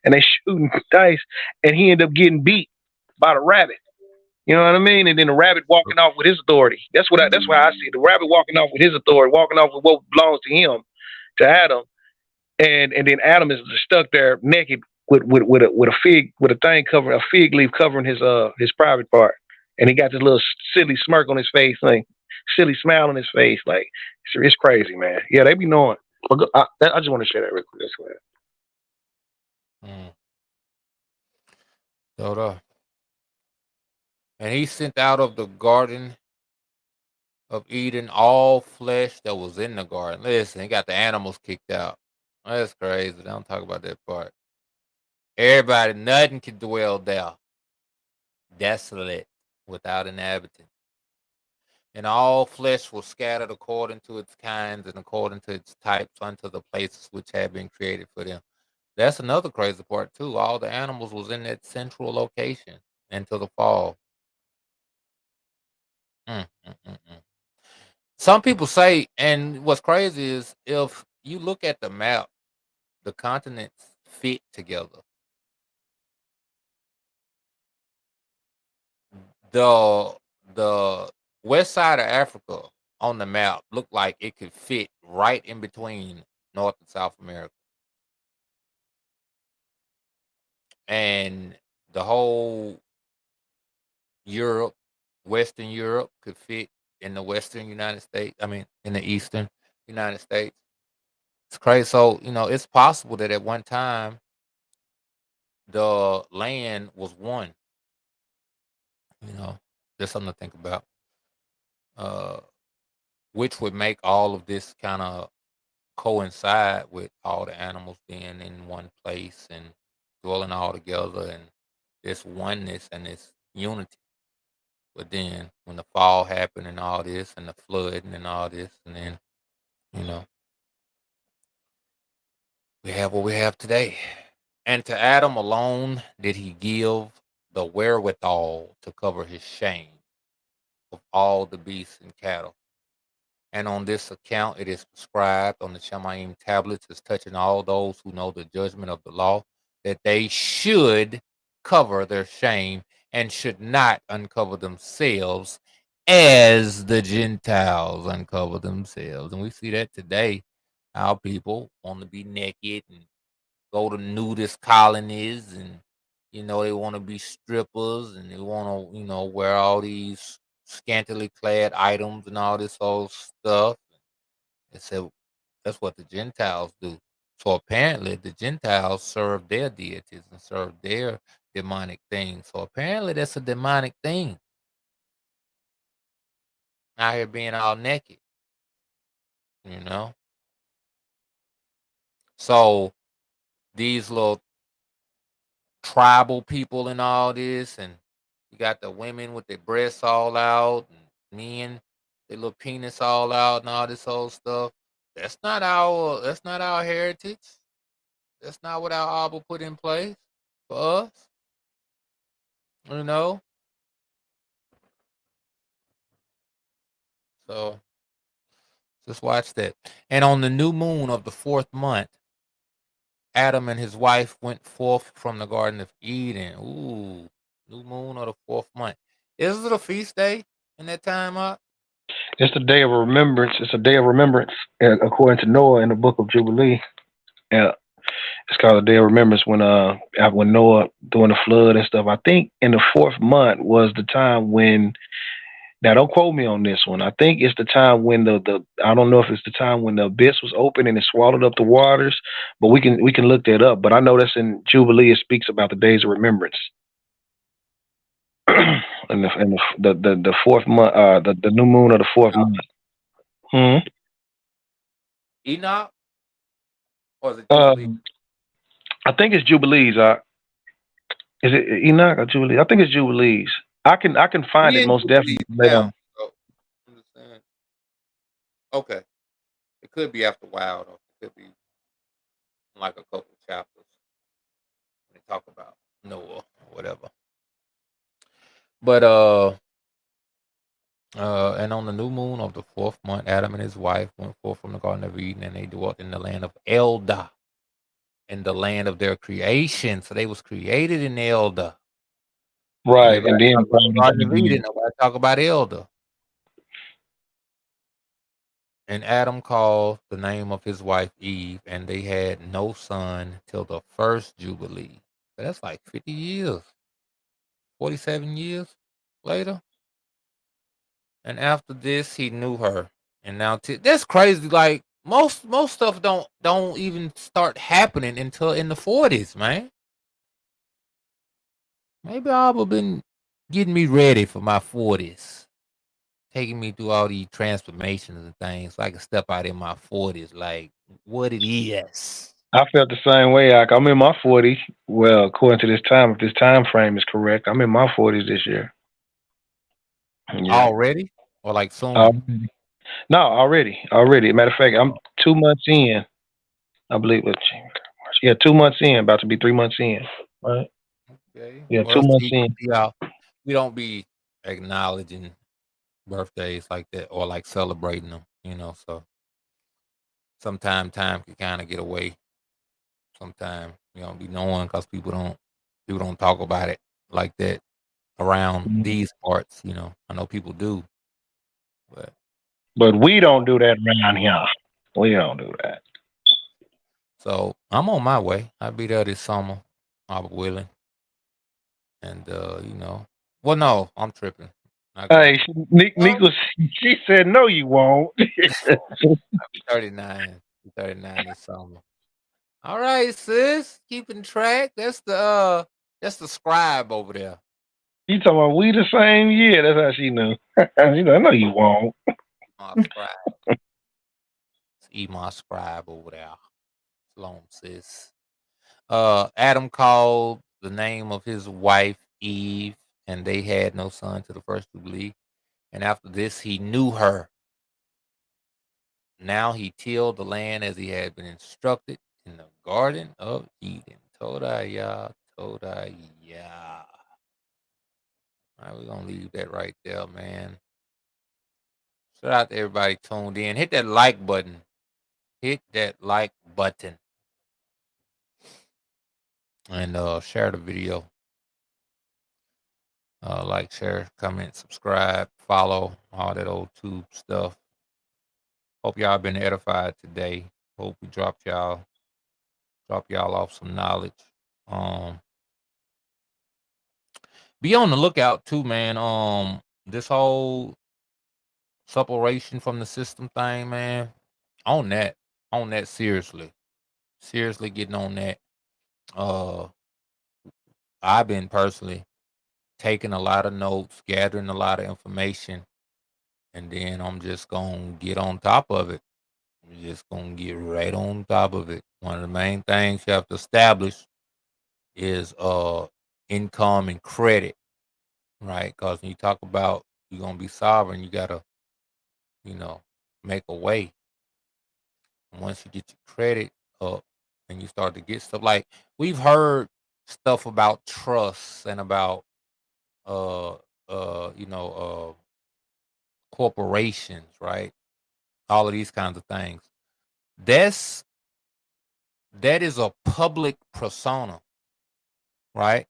and they shooting dice, and he ended up getting beat by the rabbit. You know what I mean? And then the rabbit walking off with his authority. That's why I see it. The rabbit walking off with his authority, walking off with what belongs to him, to Adam, and then Adam is stuck there naked with a fig leaf covering his private part, and he got this little silly smirk on his face, like silly smile on his face, like it's crazy, man. Yeah, they be knowing. But I just want to share that real quick. That's what. So and he sent out of the garden of Eden all flesh that was in the garden. Listen, he got the animals kicked out. That's crazy. They don't talk about that part. Everybody, nothing can dwell there. Desolate, without inhabitant. And all flesh was scattered according to its kinds and according to its types unto the places which had been created for them. That's another crazy part too. All the animals was in that central location until the fall. Mm, mm, mm, mm. Some people say, and what's crazy is if you look at the map, the continents fit together. The the west side of Africa on the map looked like it could fit right in between North and South America. And the whole Europe, Western Europe could fit in the Western United States. I mean, in the Eastern United States. It's crazy. So, it's possible that at one time the land was one. You know, there's something to think about. Uh, which would make all of this kind of coincide with all the animals being in one place and dwelling all together and this oneness and this unity. But then when the fall happened and all this and the flooding and all this, and then, you know, we have what we have today. And to Adam alone did he give the wherewithal to cover his shame of all the beasts and cattle. And on this account it is prescribed on the Shemaim tablets as touching all those who know the judgment of the law, that they should cover their shame and should not uncover themselves as the Gentiles uncover themselves. And we see that today. Our people want to be naked and go to nudist colonies, and they want to be strippers, and they want to wear all these scantily clad items and all this old stuff. And said that's what the Gentiles do. So apparently the Gentiles serve their deities and serve their demonic things. So apparently that's a demonic thing. Out here being all naked, you know. So these little tribal people and all this, and you got the women with their breasts all out, and men their little penis all out, and all this old stuff. That's not our heritage. That's not what our Abba put in place for us. You know. So Just watch that. And on the new moon of the 4th month, Adam and his wife went forth from the Garden of Eden. Ooh, new moon of the 4th month. Is it a feast day in that time up? It's a day of remembrance. It's a day of remembrance, according to Noah in the book of Jubilee. Yeah, it's called a day of remembrance when Noah during the flood and stuff. I think in the 4th month was the time when. Now, don't quote me on this one. I think it's the time when the I don't know if it's the time when the abyss was open and it swallowed up the waters, but we can look that up. But I know that's in Jubilee. It speaks about the days of remembrance. And the 4th month, the new moon of the 4th month. Hmm. Enoch? Or is it Jubilee? Um, I think it's Jubilees. Is it Enoch or Jubilee? I think it's Jubilees. I can find We it in most Jubilee definitely later now. on. So, I'm just saying. Okay. It could be after a while, though. It could be like a couple chapters when they talk about Noah or whatever. But and on the new moon of the 4th month, Adam and his wife went forth from the Garden of Eden, and they dwelt in the land of Eldah, in the land of their creation. So they was created in Eldah. Right, Everybody and then talk about the Garden of again. Eden. Nobody talk about Eldah. And Adam called the name of his wife Eve, and they had no son till the first Jubilee. So that's like 50 years, 47 years later. And after this, he knew her. And now that's crazy. Like most stuff don't even start happening until in the 40s, man. Maybe I've been getting me ready for my 40s, taking me through all these transformations and things, so I can step out in my 40s, like what it is. I felt the same way. I'm in my 40s. Well, according to this time, if this time frame is correct, I'm in my 40s this year. Yeah. Already? Or like soon? Already. No, already. Matter of fact, I'm 2 months in. I believe it's yeah, 2 months in, about to be 3 months in. Right? Okay. Yeah, two Well, months see, in. y'all, we don't be acknowledging birthdays like that or like celebrating them, so sometimes time can kind of get away. Sometimes you don't be knowing because people don't talk about it like that around these parts. I know people do, but But we don't do that around here. We don't do that. so I'm on my way. I'll be there this summer. I'll be willing, and well, no, I'm tripping. Not gonna. Hey, Nick, Well, she said no, you won't. I'll be 39. 39 this summer. All right, sis. Keeping track. That's the scribe over there. You talking about we the same year? That's how she knew. She know, no, you won't. My scribe. It's my scribe over there. Shalom, sis. Adam called the name of his wife Eve, and they had no son to the first Jubilee. And after this, he knew her. Now he tilled the land as he had been instructed in the Garden of Eden. Todaya, Todaya. All right, we're gonna leave that right there, man. Shout out to everybody tuned in. Hit that like button. Hit that like button. And share the video. Like, share, comment, subscribe, follow, all that old tube stuff. Hope y'all been edified today. Hope we dropped y'all off some knowledge. Um, be on the lookout too, man. This whole separation from the system thing, man. On that seriously. Seriously getting on that. Uh I've been personally taking a lot of notes, gathering a lot of information, and then I'm just gonna get on top of it. I'm just gonna get right on top of it. One of the main things you have to establish is income and credit, right? Because when you talk about you're gonna be sovereign, you gotta, you know, make a way. And once you get your credit up and you start to get stuff like we've heard stuff about trusts and about uh corporations, right? all of these kinds of things. That is a public persona, right?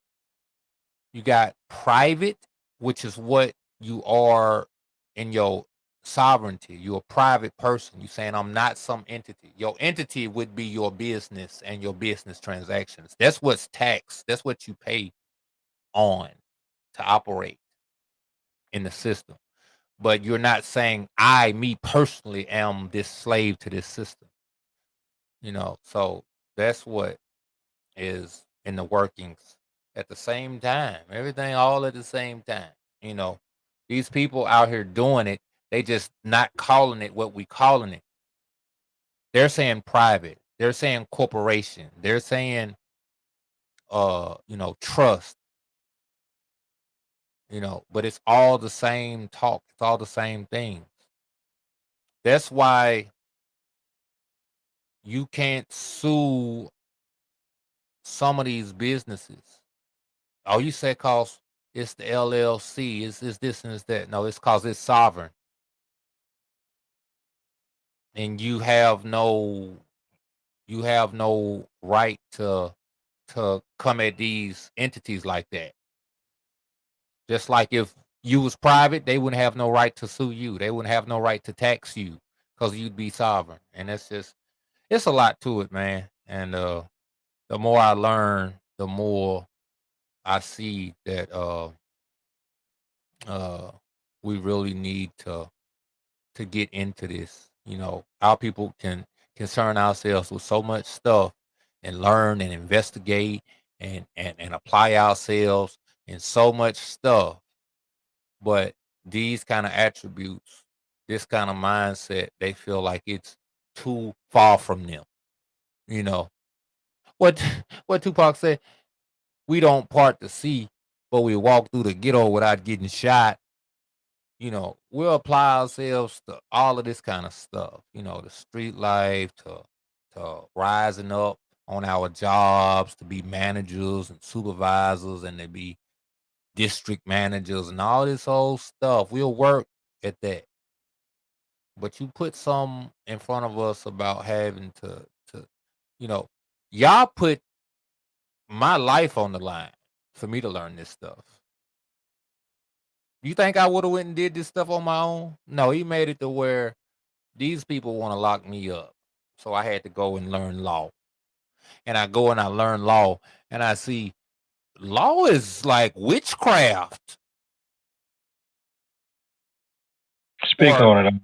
You got private, which is what you are in your sovereignty. You're a private person. You're saying I'm not some entity. Your entity would be your business and your business transactions. That's what's taxed. That's what you pay on to operate in the system. But you're not saying me personally, am this slave to this system. So that's what is in the workings at the same time. Everything all at the same time. You know, these people out here doing it, they just not calling it what we calling it. They're saying private. They're saying corporation. They're saying trust, but it's all the same talk. It's all the same things. That's why you can't sue some of these businesses. Oh, you say cause it's the LLC, it's this and it's that. No, it's cause it's sovereign. And you have no right to come at these entities like that. Just like if you was private, they wouldn't have no right to sue you. They wouldn't have no right to tax you because you'd be sovereign. And it's a lot to it, man. And the more I learn, the more I see that we really need to get into this. Our people can concern ourselves with so much stuff and learn and investigate and apply ourselves in so much stuff. But these kind of attributes, this kind of mindset, they feel like it's too far from them. You know what what Tupac said, we don't part the sea, but we walk through the ghetto without getting shot. We'll apply ourselves to all of this kind of stuff, the street life, to rising up on our jobs, to be managers and supervisors, and to be district managers and all this old stuff. We'll work at that. But you put some in front of us about having to you know, y'all put my life on the line for me to learn this stuff. You think I would have went and did this stuff on my own? No, he made it to where these people want to lock me up. So I had to go and learn law. And I go and I learn law and I see law is like witchcraft. Speak Or on it.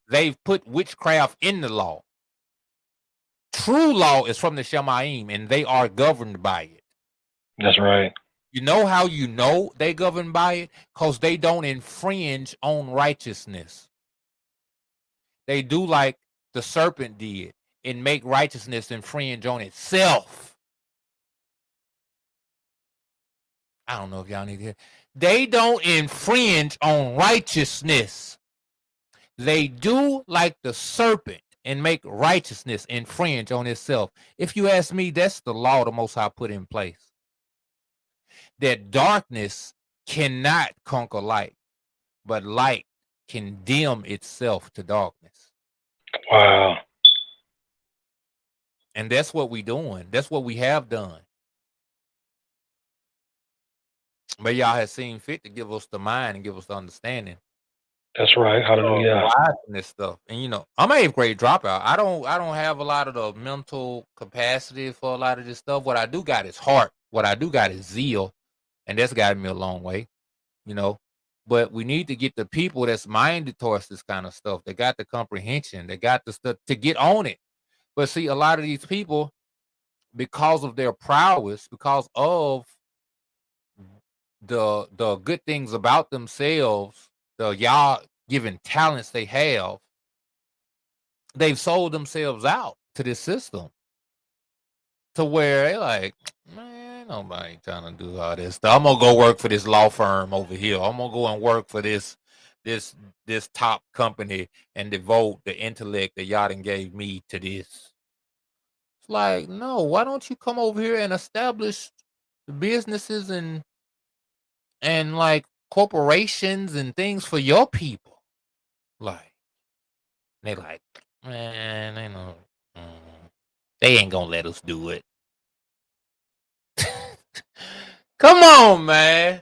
they've put witchcraft in the law. True law is from the Shemaim and they are governed by it. That's right. You know how you know they govern by it? Because they don't infringe on righteousness. They do like the serpent did and make righteousness infringe on itself. I don't know if y'all need to hear. They don't infringe on righteousness. They do like the serpent and make righteousness infringe on itself. If you ask me, that's the law the Most High put in place. That darkness cannot conquer light, but light can dim itself to darkness. Wow. And that's what we're doing. That's what we have done. But y'all have seen fit to give us the mind and give us the understanding. That's right. Hallelujah. Watching this stuff. And I'm an 8th grade dropout. I don't have a lot of the mental capacity for a lot of this stuff. What I do got is heart. What I do got is zeal. And that's gotten me a long way. But we need to get the people that's minded towards this kind of stuff. They got the comprehension. They got the stuff to get on it. But see, a lot of these people, because of their prowess, because of the good things about themselves, the y'all given talents they have, they've sold themselves out to this system to where they like, man, nobody trying to do all this stuff. I'm gonna go work for this law firm over here. I'm gonna go and work for this top company and devote the intellect that y'all done gave me to this. It's like, no, why don't you come over here and establish businesses and like corporations and things for your people? Like, they like, man, they ain't gonna let us do it. Come on, man.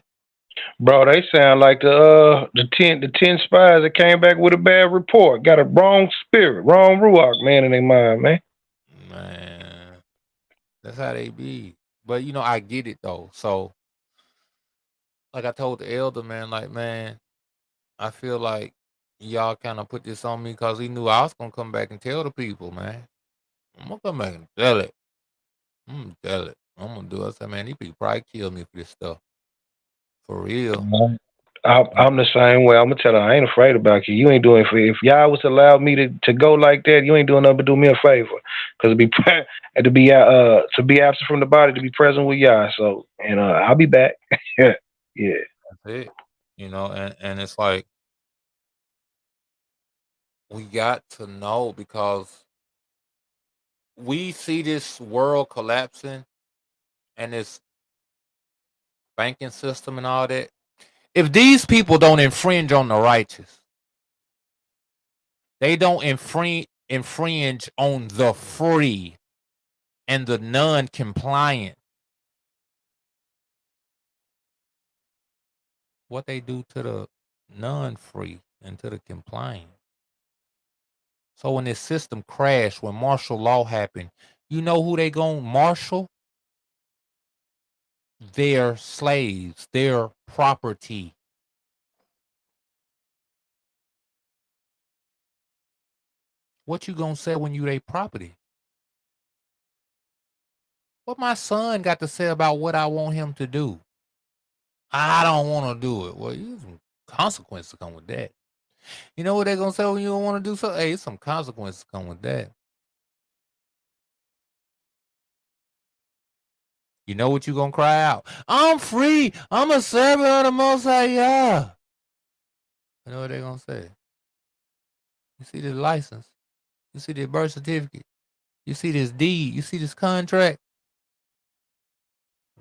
Bro, they sound like the 10 spies that came back with a bad report. Got a wrong spirit, wrong ruach, man, in their mind, man. Man, that's how they be. But I get it though. So, like I told the elder, man, like, man, I feel like y'all kind of put this on me because he knew I was gonna come back and tell the people, man. I'm gonna come back and tell it. I'm gonna tell it. I'm gonna do it. I said, man, these people probably kill me for this stuff. For real. I'm the same way. I'm gonna tell her I ain't afraid about you. You ain't doing if y'all was to allow me to go like that, you ain't doing nothing but do me a favor. Cause to be absent from the body, to be present with y'all. So I'll be back. Yeah. That's it. And it's like we got to know because we see this world collapsing and this banking system and all that. If these people don't infringe on the righteous, they don't infringe on the free and the non-compliant, what they do to the non-free and to the compliant. So when this system crashed, when martial law happened, you know who they gonna marshal? Their slaves, their property. What you gonna say when you their property? What my son got to say about what I want him to do? I don't want to do it. Well, some consequences come with that. You know what they're gonna say when you don't want to do something? Hey, some consequences come with that. You know what you gonna cry out? I'm free. I'm a servant of the Most High. Yeah. You know what they're gonna say? You see this license? You see this birth certificate? You see this deed? You see this contract?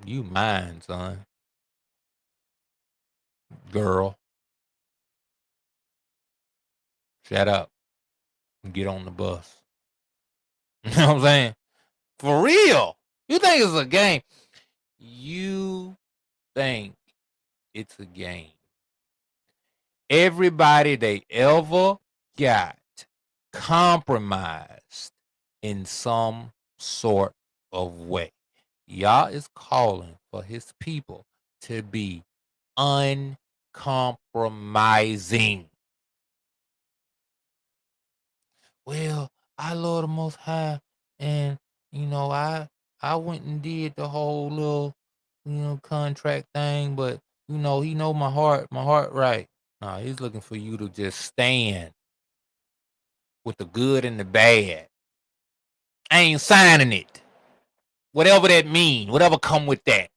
You mine, son. Girl. Shut up and get on the bus. You know what I'm saying? For real. You think it's a game? You think it's a game. Everybody they ever got compromised in some sort of way. Yah is calling for his people to be uncompromising. Well, I love the Most High, and I went and did the whole little contract thing, but he know my heart right. Nah, he's looking for you to just stand with the good and the bad. I ain't signing it. Whatever that mean, whatever come with that.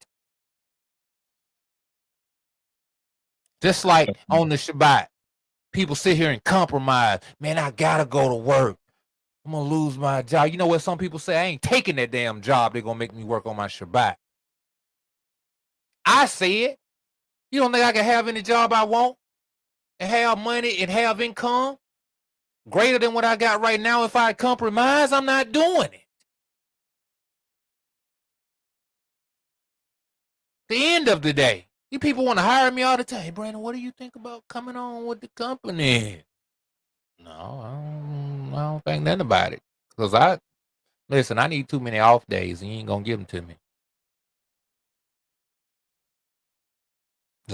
Just like on the Shabbat, people sit here and compromise. Man, I gotta go to work. I'm gonna lose my job. You know what some people say? I ain't taking that damn job. They're gonna make me work on my Shabbat. I say it. You don't think I can have any job I want and have money and have income greater than what I got right now? If I compromise, I'm not doing it. The end of the day, you people want to hire me all the time. Hey, Brandon, what do you think about coming on with the company? No, I don't think nothing about it. Because I need too many off days and you ain't going to give them to me.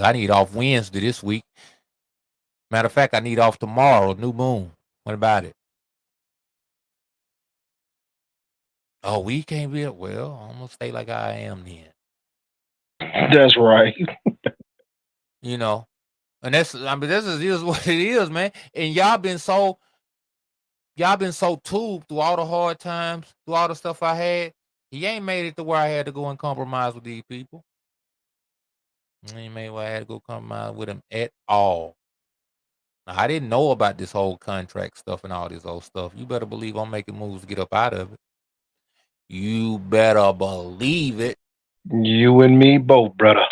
I need off Wednesday this week. Matter of fact, I need off tomorrow, new moon. What about it? Oh, we can't be. Well, I'm going to stay like I am then. That's right. And this is what it is, man. And y'all been so tubed through all the hard times, through all the stuff I had. He ain't made it to where I had to go and compromise with these people. He ain't made where I had to go compromise with them at all. Now, I didn't know about this whole contract stuff and all this old stuff. You better believe I'm making moves to get up out of it. You better believe it. You and me both, brother.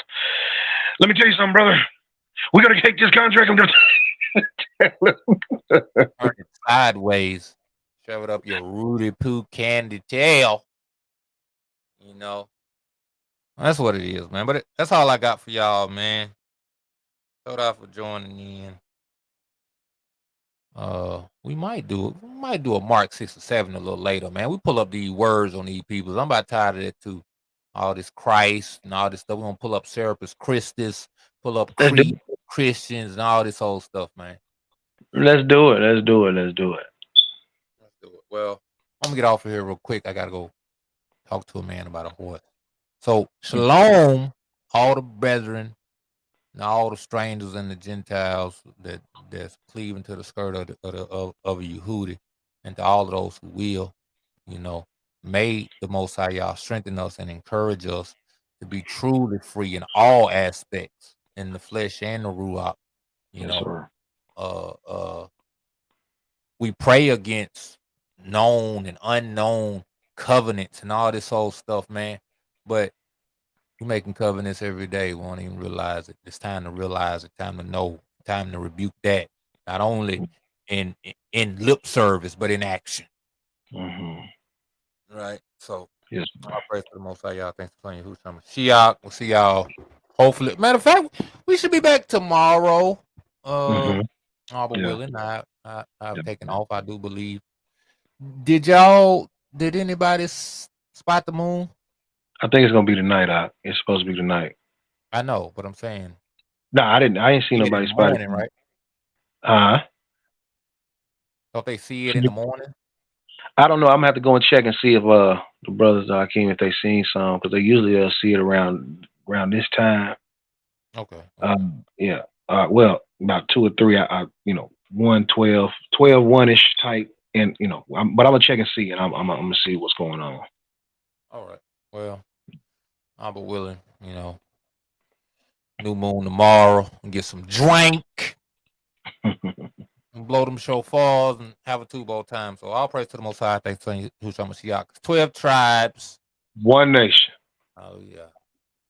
Let me tell you something, brother. We're gonna take this contract. Turn it sideways. Shove it up your Rudy Poo candy tail. You know. That's what it is, man. But that's all I got for y'all, man. Shout out for joining in. We might do a Mark 6 or 7 a little later, man. We pull up these words on these people. I'm about tired of that too. All this Christ and all this stuff. We're gonna pull up Serapis Christus, pull up Let's do Creed Christians and all this whole stuff, man. Let's do it. Let's do it. Let's do it. Let's do it. Well, I'm gonna get off of here real quick. I gotta go talk to a man about a horse. So shalom, all the brethren and all the strangers and the Gentiles that's cleaving to the skirt of a Yehudi, and to all of those who will, you know, may the Most High Yah strengthen us and encourage us to be truly free in all aspects, in the flesh and the ruach. You Yes, know, sir. we pray against known and unknown covenants and all this old stuff, man. But we're making covenants every day. We won't even realize it. It's time to realize it. Time to know. Time to rebuke that. Not only in lip service, but in action. Right. So, yes, I pray for the Most High, y'all. Thanks for playing. Who's coming? Shiach. We'll see y'all. Hopefully, matter of fact, we should be back tomorrow. All but willing. I've taken off. I do believe. Did anybody spot the moon? I think it's gonna be tonight. It's supposed to be tonight. I know, but I'm saying. No, I didn't. I ain't seen nobody spot it. Right? Don't they see it in the morning? I don't know. I'm gonna have to go and check and see if the brothers came, if they seen some, because they usually see it around this time. Okay. Yeah. Well, about 2 or 3. I 1, 12, 1-ish type, and but I'm gonna check and see, and I'm gonna see what's going on. All right. Well, I'm willing. New moon tomorrow, and get some drink. And blow them shofars and have a two-bowl time. So all praise to the Most High. Thanks to Yahushua Mashiach. 12 tribes. One nation. Hallelujah.